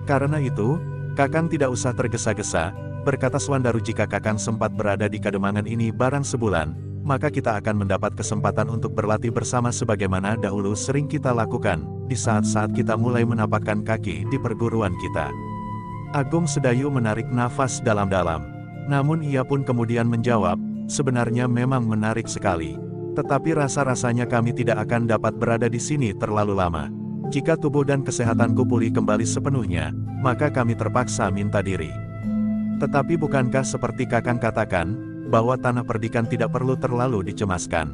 Karena itu, Kakang tidak usah tergesa-gesa, berkata Swandaru, jika Kakang sempat berada di Kademangan ini barang sebulan, maka kita akan mendapat kesempatan untuk berlatih bersama sebagaimana dahulu sering kita lakukan, di saat-saat kita mulai menapakkan kaki di perguruan kita. Agung Sedayu menarik nafas dalam-dalam. Namun ia pun kemudian menjawab, sebenarnya memang menarik sekali. Tetapi rasa-rasanya kami tidak akan dapat berada di sini terlalu lama. Jika tubuh dan kesehatanku pulih kembali sepenuhnya, maka kami terpaksa minta diri. Tetapi bukankah seperti Kakang katakan, bahwa tanah perdikan tidak perlu terlalu dicemaskan?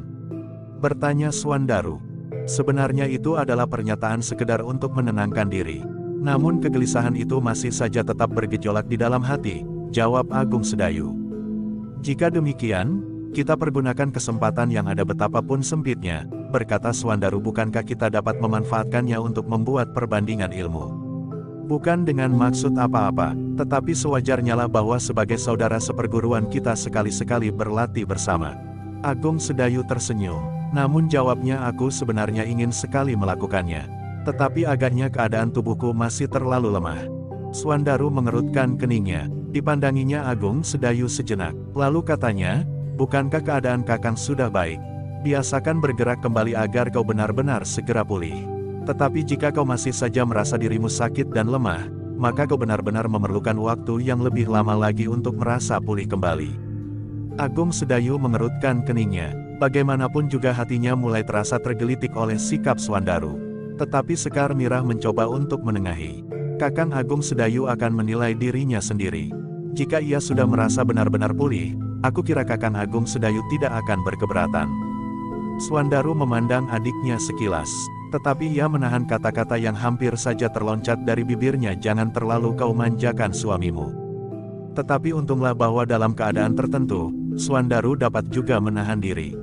Bertanya Swandaru. Sebenarnya itu adalah pernyataan sekedar untuk menenangkan diri. Namun kegelisahan itu masih saja tetap bergejolak di dalam hati, jawab Agung Sedayu. Jika demikian, kita pergunakan kesempatan yang ada betapapun sempitnya, berkata Swandaru, bukankah kita dapat memanfaatkannya untuk membuat perbandingan ilmu? Bukan dengan maksud apa-apa, tetapi sewajarnya lah bahwa sebagai saudara seperguruan kita sekali-sekali berlatih bersama. Agung Sedayu tersenyum, namun jawabnya, aku sebenarnya ingin sekali melakukannya. Tetapi agaknya keadaan tubuhku masih terlalu lemah. Swandaru mengerutkan keningnya, dipandanginya Agung Sedayu sejenak, lalu katanya, bukankah keadaan Kakang sudah baik? Biasakan bergerak kembali agar kau benar-benar segera pulih. Tetapi jika kau masih saja merasa dirimu sakit dan lemah, maka kau benar-benar memerlukan waktu yang lebih lama lagi untuk merasa pulih kembali. Agung Sedayu mengerutkan keningnya, bagaimanapun juga hatinya mulai terasa tergelitik oleh sikap Swandaru. Tetapi Sekar Mirah mencoba untuk menengahi. Kakang Agung Sedayu akan menilai dirinya sendiri. Jika ia sudah merasa benar-benar pulih, aku kira Kakang Agung Sedayu tidak akan berkeberatan. Swandaru memandang adiknya sekilas, tetapi ia menahan kata-kata yang hampir saja terloncat dari bibirnya, jangan terlalu kau manjakan suamimu. Tetapi untunglah bahwa dalam keadaan tertentu, Swandaru dapat juga menahan diri.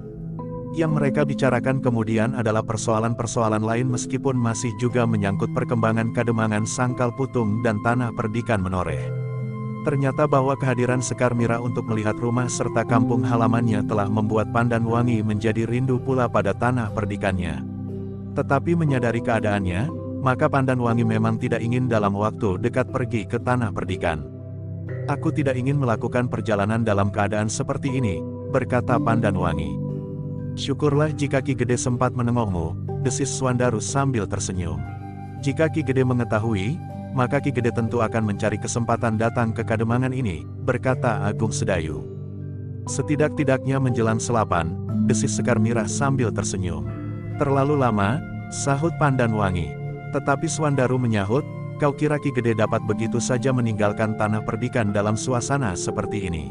Yang mereka bicarakan kemudian adalah persoalan-persoalan lain meskipun masih juga menyangkut perkembangan Kademangan Sangkal Putung dan tanah perdikan Menoreh. Ternyata bahwa kehadiran Sekar Mirah untuk melihat rumah serta kampung halamannya telah membuat Pandan Wangi menjadi rindu pula pada tanah perdikannya. Tetapi menyadari keadaannya, maka Pandan Wangi memang tidak ingin dalam waktu dekat pergi ke tanah perdikan. Aku tidak ingin melakukan perjalanan dalam keadaan seperti ini, berkata Pandan Wangi. Syukurlah jika Ki Gede sempat menengokmu, desis Swandaru sambil tersenyum. Jika Ki Gede mengetahui, maka Ki Gede tentu akan mencari kesempatan datang ke Kademangan ini, berkata Agung Sedayu. Setidak-tidaknya menjelang selapan, desis Sekar Mirah sambil tersenyum. Terlalu lama, sahut Pandan Wangi. Tetapi Swandaru menyahut, kau kira Ki Gede dapat begitu saja meninggalkan tanah perdikan dalam suasana seperti ini?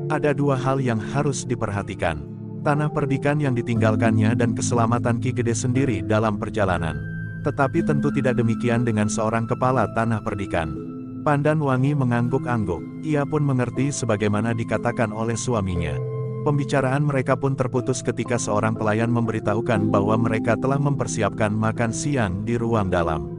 Ada dua hal yang harus diperhatikan. Tanah perdikan yang ditinggalkannya dan keselamatan Ki Gede sendiri dalam perjalanan. Tetapi tentu tidak demikian dengan seorang kepala tanah perdikan. Pandan Wangi mengangguk-angguk, ia pun mengerti sebagaimana dikatakan oleh suaminya. Pembicaraan mereka pun terputus ketika seorang pelayan memberitahukan bahwa mereka telah mempersiapkan makan siang di ruang dalam.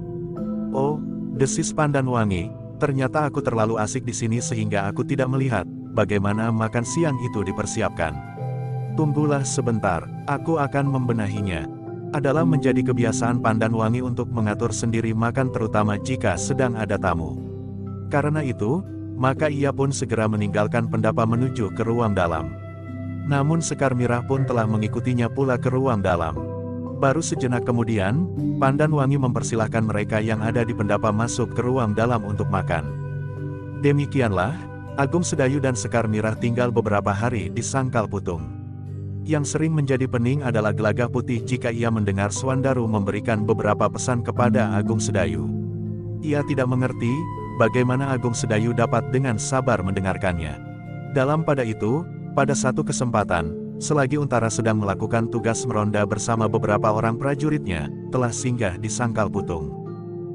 Oh, desis Pandan Wangi, ternyata aku terlalu asik di sini sehingga aku tidak melihat bagaimana makan siang itu dipersiapkan. Tunggulah sebentar, aku akan membenahinya. Adalah menjadi kebiasaan Pandan Wangi untuk mengatur sendiri makan terutama jika sedang ada tamu. Karena itu, maka ia pun segera meninggalkan pendapa menuju ke ruang dalam. Namun Sekar Mirah pun telah mengikutinya pula ke ruang dalam. Baru sejenak kemudian, Pandan Wangi mempersilahkan mereka yang ada di pendapa masuk ke ruang dalam untuk makan. Demikianlah, Agung Sedayu dan Sekar Mirah tinggal beberapa hari di Sangkal Putung. Yang sering menjadi pening adalah Gelagah Putih jika ia mendengar Suandaru memberikan beberapa pesan kepada Agung Sedayu. Ia tidak mengerti, bagaimana Agung Sedayu dapat dengan sabar mendengarkannya. Dalam pada itu, pada satu kesempatan, selagi Untara sedang melakukan tugas meronda bersama beberapa orang prajuritnya, telah singgah di Sangkal Putung.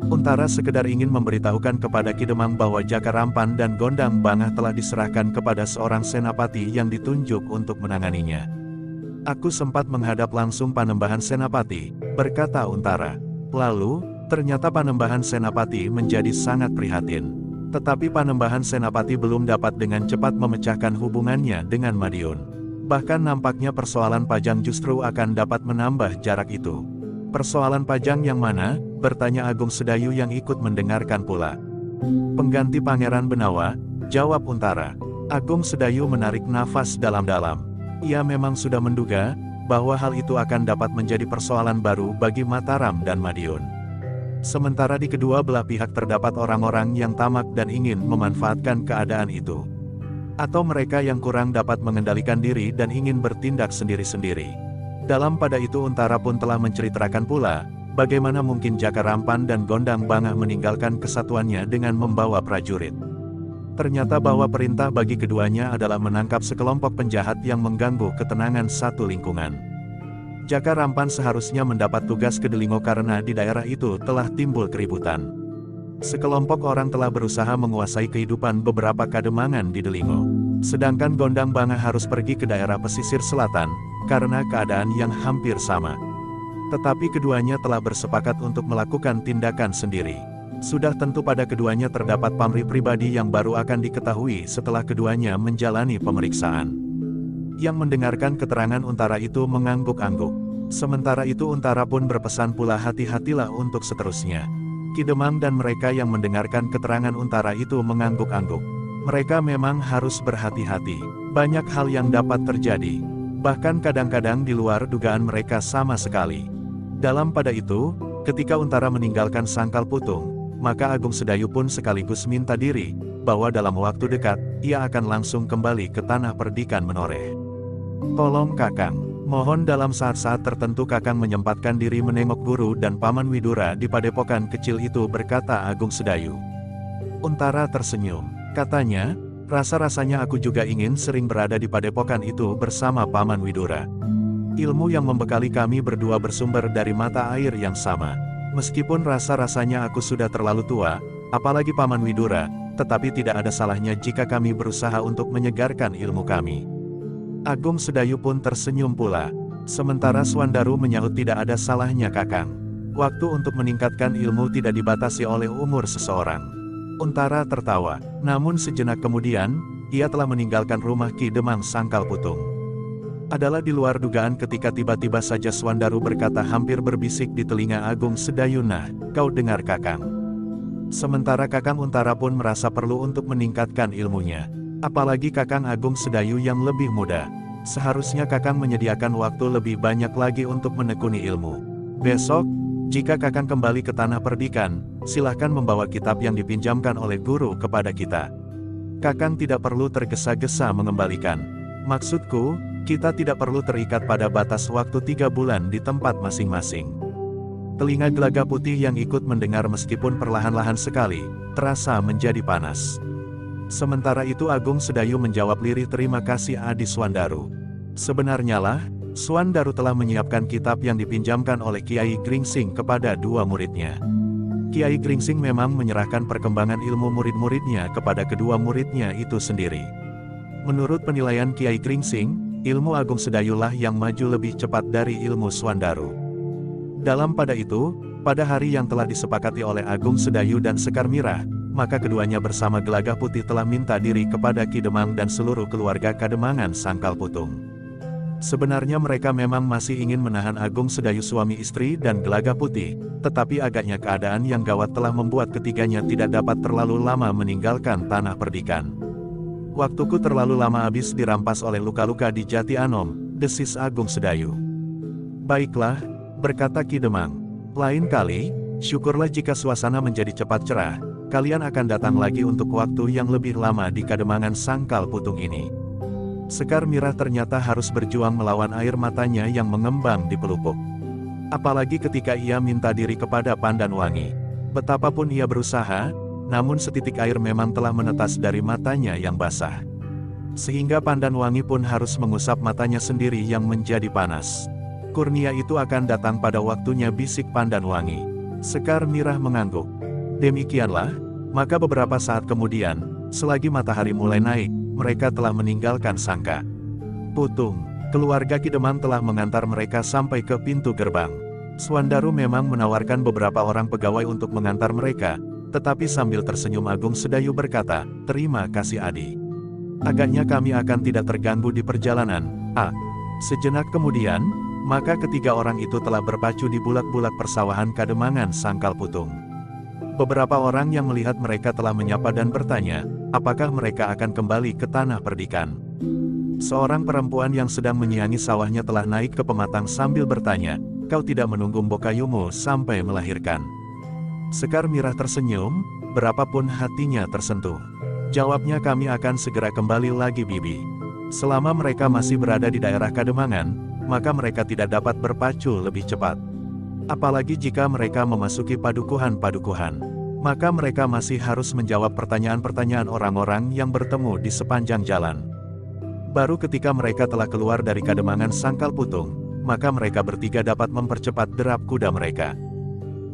Untara sekedar ingin memberitahukan kepada Ki Demang bahwa Jaka Rampan dan Gondang Bangah telah diserahkan kepada seorang senapati yang ditunjuk untuk menanganinya. Aku sempat menghadap langsung Panembahan Senapati, berkata Untara. Lalu, ternyata Panembahan Senapati menjadi sangat prihatin. Tetapi Panembahan Senapati belum dapat dengan cepat memecahkan hubungannya dengan Madiun. Bahkan nampaknya persoalan Pajang justru akan dapat menambah jarak itu. Persoalan Pajang yang mana? Bertanya Agung Sedayu yang ikut mendengarkan pula. Pengganti Pangeran Benawa, jawab Untara. Agung Sedayu menarik nafas dalam-dalam. Ia memang sudah menduga bahwa hal itu akan dapat menjadi persoalan baru bagi Mataram dan Madiun. Sementara di kedua belah pihak terdapat orang-orang yang tamak dan ingin memanfaatkan keadaan itu. Atau mereka yang kurang dapat mengendalikan diri dan ingin bertindak sendiri-sendiri. Dalam pada itu Untara pun telah menceritakan pula, bagaimana mungkin Jaka Rampan dan Gondang Bangah meninggalkan kesatuannya dengan membawa prajurit. Ternyata bahwa perintah bagi keduanya adalah menangkap sekelompok penjahat yang mengganggu ketenangan satu lingkungan. Jaka Rampan seharusnya mendapat tugas ke Delingo karena di daerah itu telah timbul keributan. Sekelompok orang telah berusaha menguasai kehidupan beberapa kademangan di Delingo. Sedangkan Gondang Bangah harus pergi ke daerah pesisir selatan, karena keadaan yang hampir sama. Tetapi keduanya telah bersepakat untuk melakukan tindakan sendiri. Sudah tentu pada keduanya terdapat pamrih pribadi yang baru akan diketahui setelah keduanya menjalani pemeriksaan. Yang mendengarkan keterangan Untara itu mengangguk-angguk. Sementara itu Untara pun berpesan pula hati-hatilah untuk seterusnya. Ki Demang dan mereka yang mendengarkan keterangan Untara itu mengangguk-angguk. Mereka memang harus berhati-hati. Banyak hal yang dapat terjadi. Bahkan kadang-kadang di luar dugaan mereka sama sekali. Dalam pada itu, ketika Untara meninggalkan Sangkal Putung, maka Agung Sedayu pun sekaligus minta diri, bahwa dalam waktu dekat, ia akan langsung kembali ke tanah perdikan Menoreh. Tolong Kakang. Mohon dalam saat-saat tertentu Kakang menyempatkan diri menengok guru dan Paman Widura di padepokan kecil itu, berkata Agung Sedayu. Untara tersenyum. Katanya, rasa-rasanya aku juga ingin sering berada di padepokan itu bersama Paman Widura. Ilmu yang membekali kami berdua bersumber dari mata air yang sama. Meskipun rasa-rasanya aku sudah terlalu tua, apalagi Paman Widura, tetapi tidak ada salahnya jika kami berusaha untuk menyegarkan ilmu kami. Agung Sedayu pun tersenyum pula. Sementara Suandaru menyahut tidak ada salahnya Kakang. Waktu untuk meningkatkan ilmu tidak dibatasi oleh umur seseorang. Untara tertawa. Namun sejenak kemudian, ia telah meninggalkan rumah Ki Demang Sangkal Putung. Adalah di luar dugaan ketika tiba-tiba saja Suandaru berkata hampir berbisik di telinga Agung Sedayu, "Nah, kau dengar Kakang." Sementara Kakang Untara pun merasa perlu untuk meningkatkan ilmunya. Apalagi Kakang Agung Sedayu yang lebih muda. Seharusnya Kakang menyediakan waktu lebih banyak lagi untuk menekuni ilmu. Besok, jika Kakang kembali ke tanah perdikan, silahkan membawa kitab yang dipinjamkan oleh guru kepada kita. Kakang tidak perlu tergesa-gesa mengembalikan. Maksudku, kita tidak perlu terikat pada batas waktu 3 bulan di tempat masing-masing. Telinga Gelagah Putih yang ikut mendengar meskipun perlahan-lahan sekali, terasa menjadi panas. Sementara itu Agung Sedayu menjawab lirih, "Terima kasih Adi Suandaru. Sebenarnya lah, Suandaru telah menyiapkan kitab yang dipinjamkan oleh Kiai Gringsing kepada 2 muridnya." Kiai Gringsing memang menyerahkan perkembangan ilmu murid-muridnya kepada kedua muridnya itu sendiri. Menurut penilaian Kiai Gringsing, ilmu Agung Sedayu lah yang maju lebih cepat dari ilmu Suandaru. Dalam pada itu, pada hari yang telah disepakati oleh Agung Sedayu dan Sekar Mirah, maka keduanya bersama Gelagah Putih telah minta diri kepada Ki Demang dan seluruh keluarga Kademangan Sangkal Putung. Sebenarnya mereka memang masih ingin menahan Agung Sedayu suami istri dan Gelagah Putih, tetapi agaknya keadaan yang gawat telah membuat ketiganya tidak dapat terlalu lama meninggalkan tanah perdikan. "Waktuku terlalu lama habis dirampas oleh luka-luka di Jati Anom," desis Agung Sedayu. "Baiklah, berkata Ki Demang. Lain kali, syukurlah jika suasana menjadi cepat cerah, kalian akan datang lagi untuk waktu yang lebih lama di Kademangan Sangkal Putung ini. Sekar Mirah ternyata harus berjuang melawan air matanya yang mengembang di pelupuk. Apalagi ketika ia minta diri kepada Pandan Wangi. Betapapun ia berusaha, namun setitik air memang telah menetas dari matanya yang basah. Sehingga Pandan Wangi pun harus mengusap matanya sendiri yang menjadi panas. Kurnia itu akan datang pada waktunya, bisik Pandan Wangi. Sekar Mirah mengangguk. Demikianlah, maka beberapa saat kemudian, selagi matahari mulai naik, mereka telah meninggalkan Sangka Putung. Keluarga Ki Demang telah mengantar mereka sampai ke pintu gerbang. Swandaru memang menawarkan beberapa orang pegawai untuk mengantar mereka, tetapi sambil tersenyum Agung Sedayu berkata, "Terima kasih Adi. Agaknya kami akan tidak terganggu di perjalanan." Sejenak kemudian, maka ketiga orang itu telah berpacu di bulak-bulak persawahan Kademangan Sangkal Putung. Beberapa orang yang melihat mereka telah menyapa dan bertanya, apakah mereka akan kembali ke tanah perdikan. Seorang perempuan yang sedang menyiangi sawahnya telah naik ke pematang sambil bertanya, "Kau tidak menunggu mbokayumu sampai melahirkan?" Sekar Mirah tersenyum, berapapun hatinya tersentuh. Jawabnya, "Kami akan segera kembali lagi Bibi." Selama mereka masih berada di daerah Kademangan, maka mereka tidak dapat berpacu lebih cepat. Apalagi jika mereka memasuki padukuhan-padukuhan, maka mereka masih harus menjawab pertanyaan-pertanyaan orang-orang yang bertemu di sepanjang jalan. Baru ketika mereka telah keluar dari Kademangan Sangkal Putung, maka mereka bertiga dapat mempercepat derap kuda mereka.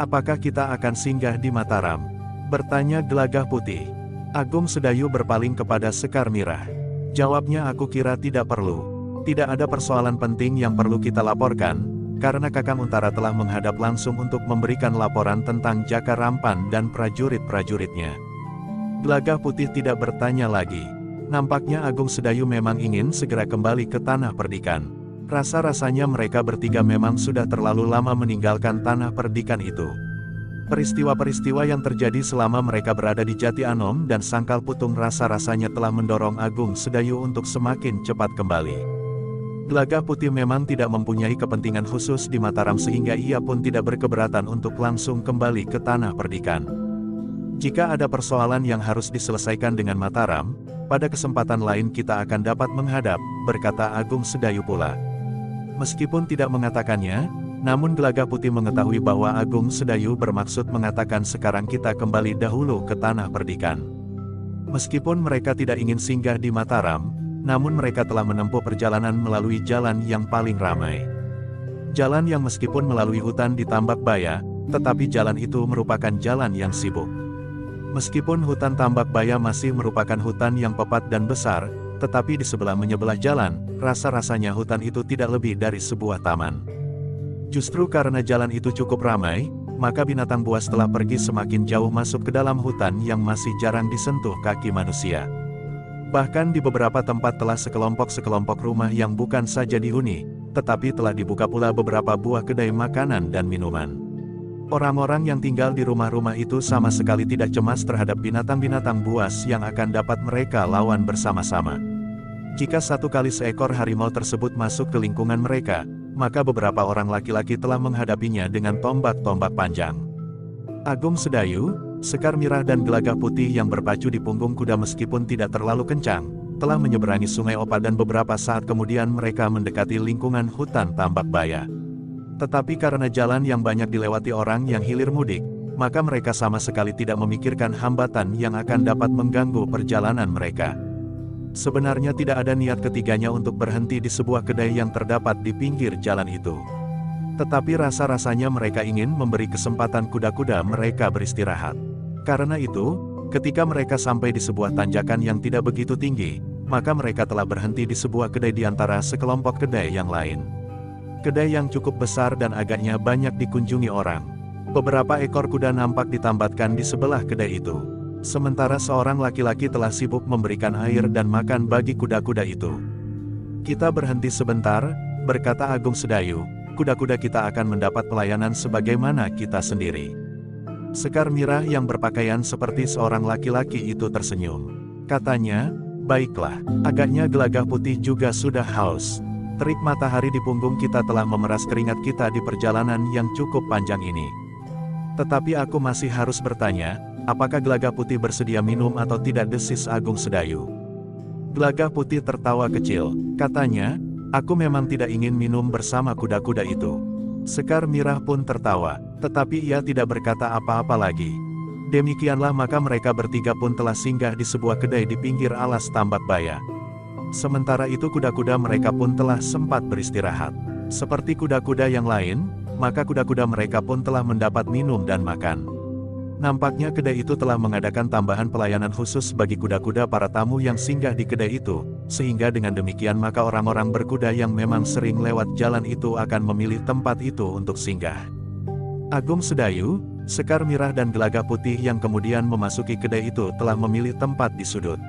"Apakah kita akan singgah di Mataram?" bertanya Gelagah Putih. Agung Sedayu berpaling kepada Sekar Mirah. Jawabnya, "Aku kira tidak perlu. Tidak ada persoalan penting yang perlu kita laporkan, karena Kakang Untara telah menghadap langsung untuk memberikan laporan tentang Jaka Rampan dan prajurit-prajuritnya." Gelagah Putih tidak bertanya lagi. Nampaknya Agung Sedayu memang ingin segera kembali ke tanah perdikan. Rasa-rasanya mereka bertiga memang sudah terlalu lama meninggalkan tanah perdikan itu. Peristiwa-peristiwa yang terjadi selama mereka berada di Jati Anom dan Sangkal Putung rasa-rasanya telah mendorong Agung Sedayu untuk semakin cepat kembali. Gelagah Putih memang tidak mempunyai kepentingan khusus di Mataram sehingga ia pun tidak berkeberatan untuk langsung kembali ke tanah perdikan. Jika ada persoalan yang harus diselesaikan dengan Mataram, pada kesempatan lain kita akan dapat menghadap, berkata Agung Sedayu pula. Meskipun tidak mengatakannya, namun Gelagah Putih mengetahui bahwa Agung Sedayu bermaksud mengatakan sekarang kita kembali dahulu ke tanah perdikan. Meskipun mereka tidak ingin singgah di Mataram, namun mereka telah menempuh perjalanan melalui jalan yang paling ramai. Jalan yang meskipun melalui hutan di Tambak Baya, tetapi jalan itu merupakan jalan yang sibuk. Meskipun hutan Tambak Baya masih merupakan hutan yang pepat dan besar, tetapi di sebelah-menyebelah jalan, rasa-rasanya hutan itu tidak lebih dari sebuah taman. Justru karena jalan itu cukup ramai, maka binatang buas telah pergi semakin jauh masuk ke dalam hutan yang masih jarang disentuh kaki manusia. Bahkan di beberapa tempat telah sekelompok-sekelompok rumah yang bukan saja dihuni, tetapi telah dibuka pula beberapa buah kedai makanan dan minuman. Orang-orang yang tinggal di rumah-rumah itu sama sekali tidak cemas terhadap binatang-binatang buas yang akan dapat mereka lawan bersama-sama. Jika satu kali seekor harimau tersebut masuk ke lingkungan mereka, maka beberapa orang laki-laki telah menghadapinya dengan tombak-tombak panjang. Agung Sedayu, Sekar Mirah dan Gelagah Putih yang berpacu di punggung kuda meskipun tidak terlalu kencang, telah menyeberangi Sungai Opa dan beberapa saat kemudian mereka mendekati lingkungan hutan Tambak Baya. Tetapi karena jalan yang banyak dilewati orang yang hilir mudik, maka mereka sama sekali tidak memikirkan hambatan yang akan dapat mengganggu perjalanan mereka. Sebenarnya tidak ada niat ketiganya untuk berhenti di sebuah kedai yang terdapat di pinggir jalan itu. Tetapi rasa-rasanya mereka ingin memberi kesempatan kuda-kuda mereka beristirahat. Karena itu, ketika mereka sampai di sebuah tanjakan yang tidak begitu tinggi, maka mereka telah berhenti di sebuah kedai di antara sekelompok kedai yang lain. Kedai yang cukup besar dan agaknya banyak dikunjungi orang. Beberapa ekor kuda nampak ditambatkan di sebelah kedai itu. Sementara seorang laki-laki telah sibuk memberikan air dan makan bagi kuda-kuda itu. "Kita berhenti sebentar," berkata Agung Sedayu, "kuda-kuda kita akan mendapat pelayanan sebagaimana kita sendiri." Sekar Mirah yang berpakaian seperti seorang laki-laki itu tersenyum. Katanya, "Baiklah, agaknya Gelagah Putih juga sudah haus. Terik matahari di punggung kita telah memeras keringat kita di perjalanan yang cukup panjang ini. Tetapi aku masih harus bertanya, apakah Gelagah Putih bersedia minum atau tidak, desis Agung Sedayu. Gelagah Putih tertawa kecil, katanya, aku memang tidak ingin minum bersama kuda-kuda itu. Sekar Mirah pun tertawa, tetapi ia tidak berkata apa-apa lagi. Demikianlah maka mereka bertiga pun telah singgah di sebuah kedai di pinggir alas Tambak Baya. Sementara itu kuda-kuda mereka pun telah sempat beristirahat. Seperti kuda-kuda yang lain, maka kuda-kuda mereka pun telah mendapat minum dan makan. Nampaknya kedai itu telah mengadakan tambahan pelayanan khusus bagi kuda-kuda para tamu yang singgah di kedai itu, sehingga dengan demikian maka orang-orang berkuda yang memang sering lewat jalan itu akan memilih tempat itu untuk singgah. Agung Sedayu, Sekar Mirah dan Gelagah Putih yang kemudian memasuki kedai itu telah memilih tempat di sudut.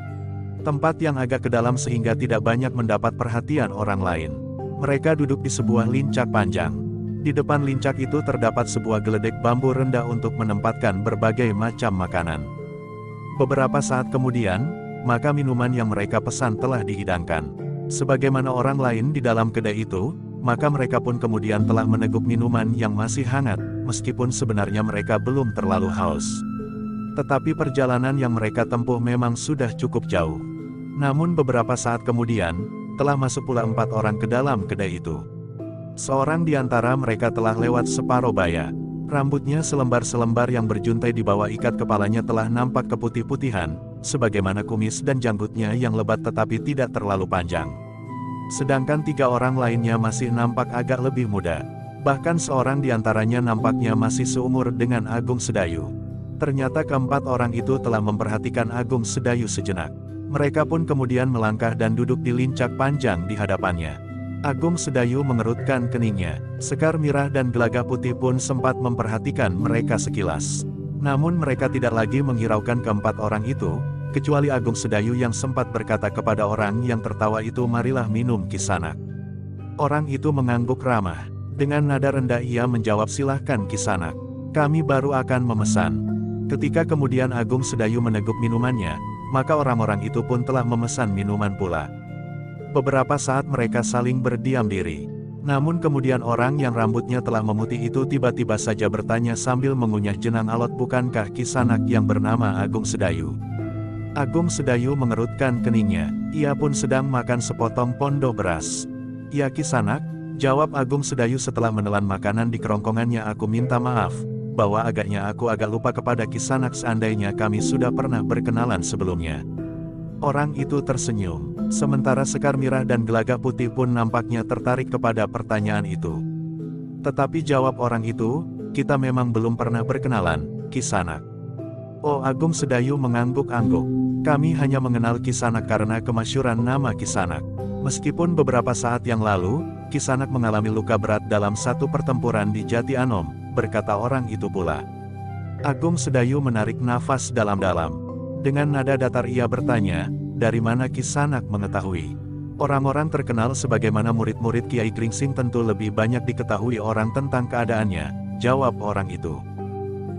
Tempat yang agak ke dalam sehingga tidak banyak mendapat perhatian orang lain. Mereka duduk di sebuah lincak panjang. Di depan lincak itu terdapat sebuah geledek bambu rendah untuk menempatkan berbagai macam makanan. Beberapa saat kemudian, maka minuman yang mereka pesan telah dihidangkan. Sebagaimana orang lain di dalam kedai itu, maka mereka pun kemudian telah meneguk minuman yang masih hangat, meskipun sebenarnya mereka belum terlalu haus. Tetapi perjalanan yang mereka tempuh memang sudah cukup jauh. Namun beberapa saat kemudian, telah masuk pula 4 orang ke dalam kedai itu. Seorang di antara mereka telah lewat separuh baya. Rambutnya selembar-selembar yang berjuntai di bawah ikat kepalanya telah nampak keputih-putihan, sebagaimana kumis dan janggutnya yang lebat tetapi tidak terlalu panjang. Sedangkan 3 orang lainnya masih nampak agak lebih muda. Bahkan seorang di antaranya nampaknya masih seumur dengan Agung Sedayu. Ternyata keempat orang itu telah memperhatikan Agung Sedayu sejenak. Mereka pun kemudian melangkah dan duduk di lincak panjang di hadapannya. Agung Sedayu mengerutkan keningnya. Sekar Mirah dan Gelagah Putih pun sempat memperhatikan mereka sekilas. Namun mereka tidak lagi menghiraukan keempat orang itu, kecuali Agung Sedayu yang sempat berkata kepada orang yang tertawa itu, marilah minum Kisanak. Orang itu mengangguk ramah. Dengan nada rendah ia menjawab, silahkan Kisanak. Kami baru akan memesan. Ketika kemudian Agung Sedayu meneguk minumannya, maka orang-orang itu pun telah memesan minuman pula. Beberapa saat mereka saling berdiam diri. Namun kemudian orang yang rambutnya telah memutih itu tiba-tiba saja bertanya sambil mengunyah jenang alot, bukankah Kisanak yang bernama Agung Sedayu? Agung Sedayu mengerutkan keningnya, ia pun sedang makan sepotong pondo beras. Ya Kisanak, jawab Agung Sedayu setelah menelan makanan di kerongkongannya, aku minta maaf, bahwa agaknya aku agak lupa kepada Kisanak, seandainya kami sudah pernah berkenalan sebelumnya. Orang itu tersenyum, sementara Sekar Mirah dan Gelagah Putih pun nampaknya tertarik kepada pertanyaan itu. Tetapi jawab orang itu, kita memang belum pernah berkenalan, Kisanak. Oh, Agung Sedayu mengangguk-angguk. Kami hanya mengenal Kisanak karena kemasyhuran nama Kisanak. Meskipun beberapa saat yang lalu, Kisanak mengalami luka berat dalam satu pertempuran di Jati Anom, berkata orang itu pula. Agung Sedayu menarik nafas dalam-dalam. Dengan nada datar ia bertanya, dari mana Kisanak mengetahui? Orang-orang terkenal sebagaimana murid-murid Kiai Gringsing tentu lebih banyak diketahui orang tentang keadaannya, jawab orang itu.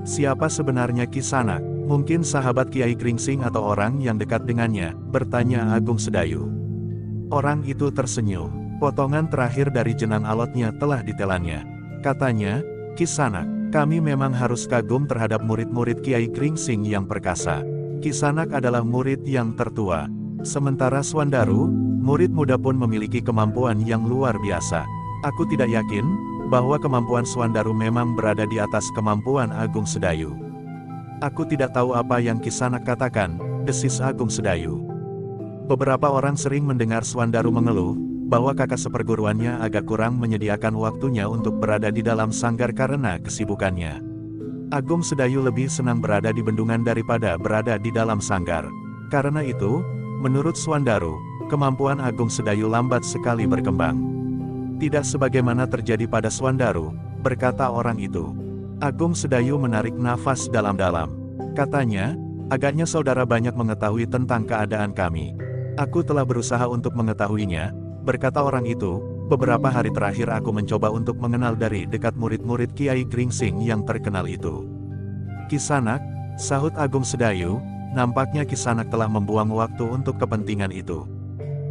Siapa sebenarnya Kisanak? Mungkin sahabat Kiai Gringsing atau orang yang dekat dengannya, bertanya Agung Sedayu. Orang itu tersenyum, potongan terakhir dari jenang alotnya telah ditelannya. Katanya, Kisanak, kami memang harus kagum terhadap murid-murid Kiai Gringsing yang perkasa. Kisanak adalah murid yang tertua. Sementara Swandaru, murid muda pun memiliki kemampuan yang luar biasa. Aku tidak yakin bahwa kemampuan Swandaru memang berada di atas kemampuan Agung Sedayu. Aku tidak tahu apa yang Kisanak katakan, desis Agung Sedayu. Beberapa orang sering mendengar Swandaru mengeluh bahwa kakak seperguruannya agak kurang menyediakan waktunya untuk berada di dalam sanggar karena kesibukannya. Agung Sedayu lebih senang berada di bendungan daripada berada di dalam sanggar. Karena itu, menurut Swandaru, kemampuan Agung Sedayu lambat sekali berkembang. Tidak sebagaimana terjadi pada Swandaru, berkata orang itu. Agung Sedayu menarik nafas dalam-dalam. Katanya, agaknya saudara banyak mengetahui tentang keadaan kami. Aku telah berusaha untuk mengetahuinya, berkata orang itu. Beberapa hari terakhir aku mencoba untuk mengenal dari dekat murid-murid Kiai Gringsing yang terkenal itu. Kisanak, sahut Agung Sedayu, nampaknya Kisanak telah membuang waktu untuk kepentingan itu.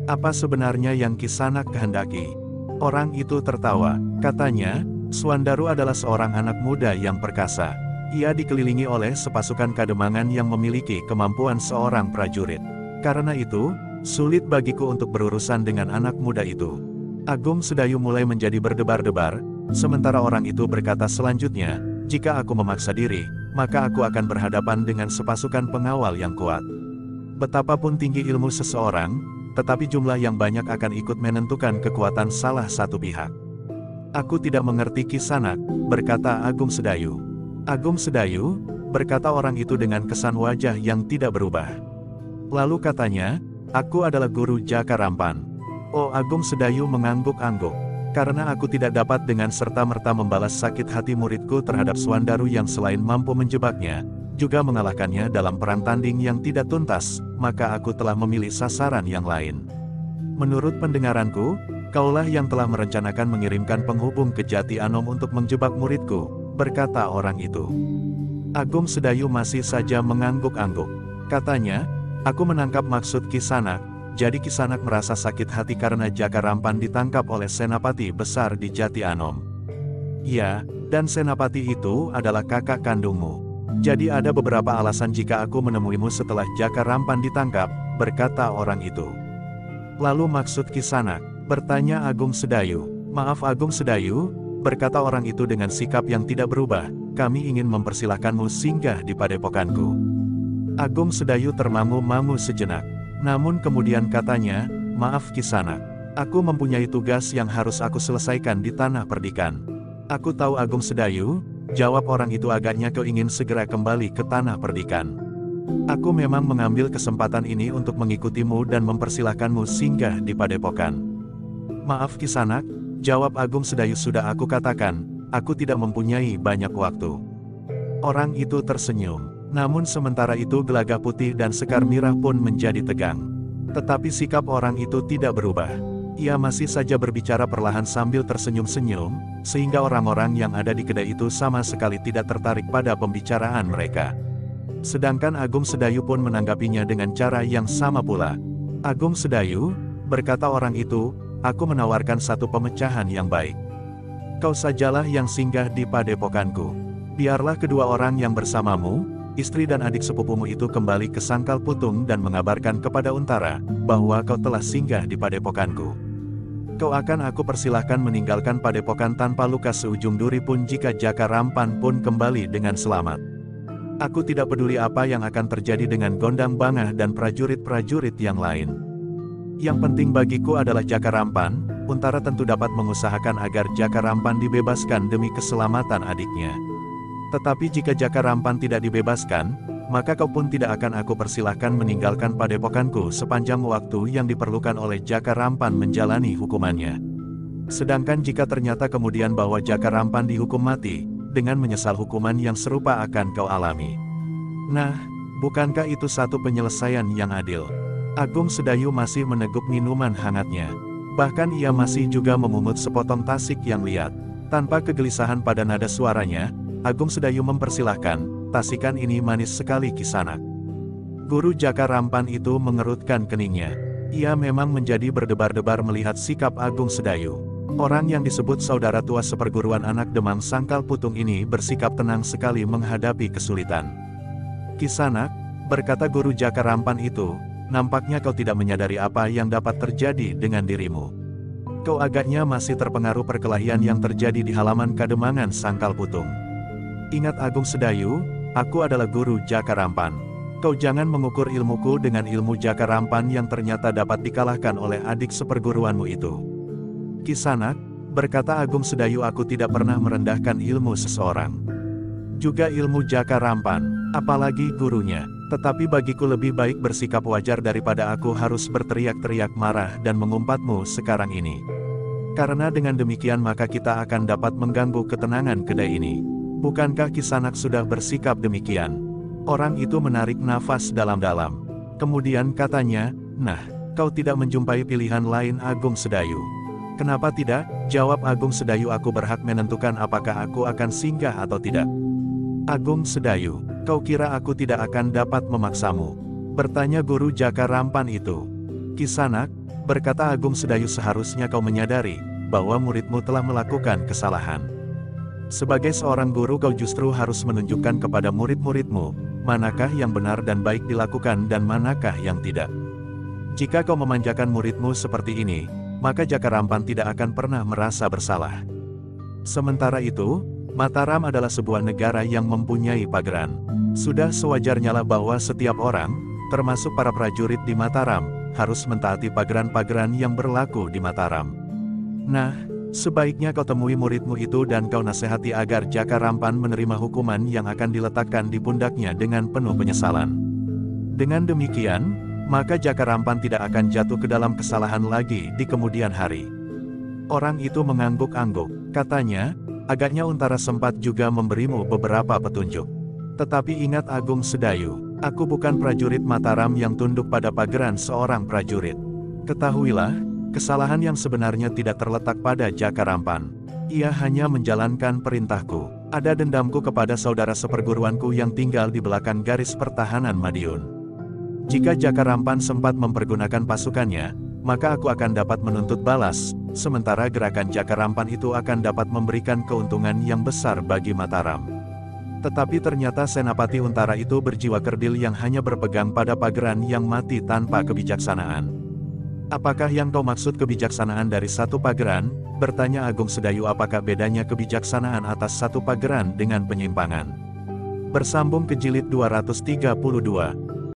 Apa sebenarnya yang Kisanak kehendaki? Orang itu tertawa, katanya, Suandaru adalah seorang anak muda yang perkasa. Ia dikelilingi oleh sepasukan kademangan yang memiliki kemampuan seorang prajurit. Karena itu, sulit bagiku untuk berurusan dengan anak muda itu. Agung Sedayu mulai menjadi berdebar-debar, sementara orang itu berkata selanjutnya, jika aku memaksa diri, maka aku akan berhadapan dengan sepasukan pengawal yang kuat. Betapapun tinggi ilmu seseorang, tetapi jumlah yang banyak akan ikut menentukan kekuatan salah satu pihak. Aku tidak mengerti Kisanak, berkata Agung Sedayu. Agung Sedayu, berkata orang itu dengan kesan wajah yang tidak berubah. Lalu katanya, aku adalah guru Jaka Rampan. Oh, Agung Sedayu mengangguk-angguk. Karena aku tidak dapat dengan serta-merta membalas sakit hati muridku terhadap Suandaru yang selain mampu menjebaknya, juga mengalahkannya dalam perang tanding yang tidak tuntas, maka aku telah memilih sasaran yang lain. Menurut pendengaranku, kaulah yang telah merencanakan mengirimkan penghubung ke Jati Anom untuk menjebak muridku, berkata orang itu. Agung Sedayu masih saja mengangguk-angguk. Katanya, aku menangkap maksud Kisanak. Jadi Kisanak merasa sakit hati karena Jaka Rampan ditangkap oleh senapati besar di Jati Anom. Ya, dan senapati itu adalah kakak kandungmu. Jadi ada beberapa alasan jika aku menemuimu setelah Jaka Rampan ditangkap, berkata orang itu. Lalu maksud Kisanak, bertanya Agung Sedayu. Maaf Agung Sedayu, berkata orang itu dengan sikap yang tidak berubah, kami ingin mempersilahkanmu singgah di padepokanku. Agung Sedayu termangu-mangu sejenak. Namun kemudian katanya, maaf Kisanak, aku mempunyai tugas yang harus aku selesaikan di Tanah Perdikan. Aku tahu Agung Sedayu, jawab orang itu agaknya kau ingin segera kembali ke Tanah Perdikan. Aku memang mengambil kesempatan ini untuk mengikutimu dan mempersilahkanmu singgah di padepokan. Maaf Kisanak, jawab Agung Sedayu sudah aku katakan, aku tidak mempunyai banyak waktu. Orang itu tersenyum. Namun sementara itu Gelagah Putih dan Sekar Mirah pun menjadi tegang. Tetapi sikap orang itu tidak berubah. Ia masih saja berbicara perlahan sambil tersenyum-senyum, sehingga orang-orang yang ada di kedai itu sama sekali tidak tertarik pada pembicaraan mereka. Sedangkan Agung Sedayu pun menanggapinya dengan cara yang sama pula. Agung Sedayu, berkata orang itu, aku menawarkan satu pemecahan yang baik. Kau sajalah yang singgah di padepokanku. Biarlah kedua orang yang bersamamu, istri dan adik sepupumu itu kembali ke Sangkal Putung dan mengabarkan kepada Untara, bahwa kau telah singgah di padepokanku. Kau akan aku persilahkan meninggalkan padepokan tanpa luka seujung duri pun jika Jaka Rampan pun kembali dengan selamat. Aku tidak peduli apa yang akan terjadi dengan Gondang Bangah dan prajurit-prajurit yang lain. Yang penting bagiku adalah Jaka Rampan, Untara tentu dapat mengusahakan agar Jaka Rampan dibebaskan demi keselamatan adiknya. Tetapi jika Jaka Rampan tidak dibebaskan, maka kau pun tidak akan aku persilahkan meninggalkan padepokanku sepanjang waktu yang diperlukan oleh Jaka Rampan menjalani hukumannya. Sedangkan jika ternyata kemudian bahwa Jaka Rampan dihukum mati, dengan menyesal hukuman yang serupa akan kau alami. Nah, bukankah itu satu penyelesaian yang adil? Agung Sedayu masih meneguk minuman hangatnya. Bahkan ia masih juga memungut sepotong tasik yang liat. Tanpa kegelisahan pada nada suaranya, Agung Sedayu mempersilahkan, tasikan ini manis sekali Kisanak. Guru Jaka Rampan itu mengerutkan keningnya. Ia memang menjadi berdebar-debar melihat sikap Agung Sedayu. Orang yang disebut saudara tua seperguruan anak Demang Sangkal Putung ini bersikap tenang sekali menghadapi kesulitan. Kisanak, berkata guru Jaka Rampan itu, nampaknya kau tidak menyadari apa yang dapat terjadi dengan dirimu. Kau agaknya masih terpengaruh perkelahian yang terjadi di halaman Kademangan Sangkal Putung. Ingat Agung Sedayu, aku adalah guru Jaka Rampan. Kau jangan mengukur ilmuku dengan ilmu Jaka Rampan yang ternyata dapat dikalahkan oleh adik seperguruanmu itu. Kisanak, berkata Agung Sedayu aku tidak pernah merendahkan ilmu seseorang. Juga ilmu Jaka Rampan, apalagi gurunya. Tetapi bagiku lebih baik bersikap wajar daripada aku harus berteriak-teriak marah dan mengumpatmu sekarang ini. Karena dengan demikian maka kita akan dapat mengganggu ketenangan kedai ini. Bukankah Kisanak sudah bersikap demikian? Orang itu menarik nafas dalam-dalam. Kemudian katanya, nah, kau tidak menjumpai pilihan lain Agung Sedayu. Kenapa tidak? Jawab Agung Sedayu aku berhak menentukan apakah aku akan singgah atau tidak. Agung Sedayu, kau kira aku tidak akan dapat memaksamu? Bertanya guru Jaka Rampan itu. Kisanak, berkata Agung Sedayu seharusnya kau menyadari, bahwa muridmu telah melakukan kesalahan. Sebagai seorang guru kau justru harus menunjukkan kepada murid-muridmu, manakah yang benar dan baik dilakukan dan manakah yang tidak. Jika kau memanjakan muridmu seperti ini, maka Jakarampan tidak akan pernah merasa bersalah. Sementara itu, Mataram adalah sebuah negara yang mempunyai pageran. Sudah sewajarnya lah bahwa setiap orang, termasuk para prajurit di Mataram, harus mentaati pageran-pageran yang berlaku di Mataram. Nah, sebaiknya kau temui muridmu itu dan kau nasihati agar Jakarampan menerima hukuman yang akan diletakkan di pundaknya dengan penuh penyesalan. Dengan demikian, maka Jakarampan tidak akan jatuh ke dalam kesalahan lagi di kemudian hari. Orang itu mengangguk-angguk, katanya, agaknya Untara sempat juga memberimu beberapa petunjuk. Tetapi ingat Agung Sedayu, aku bukan prajurit Mataram yang tunduk pada pageran seorang prajurit. Ketahuilah, kesalahan yang sebenarnya tidak terletak pada Jakarampan. Ia hanya menjalankan perintahku. Ada dendamku kepada saudara seperguruanku yang tinggal di belakang garis pertahanan Madiun. Jika Jakarampan sempat mempergunakan pasukannya, maka aku akan dapat menuntut balas, sementara gerakan Jakarampan itu akan dapat memberikan keuntungan yang besar bagi Mataram. Tetapi ternyata Senapati Untara itu berjiwa kerdil yang hanya berpegang pada pageran yang mati tanpa kebijaksanaan. Apakah yang kau maksud kebijaksanaan dari satu pageran? Bertanya Agung Sedayu. Apakah bedanya kebijaksanaan atas satu pageran dengan penyimpangan? Bersambung ke jilid 232.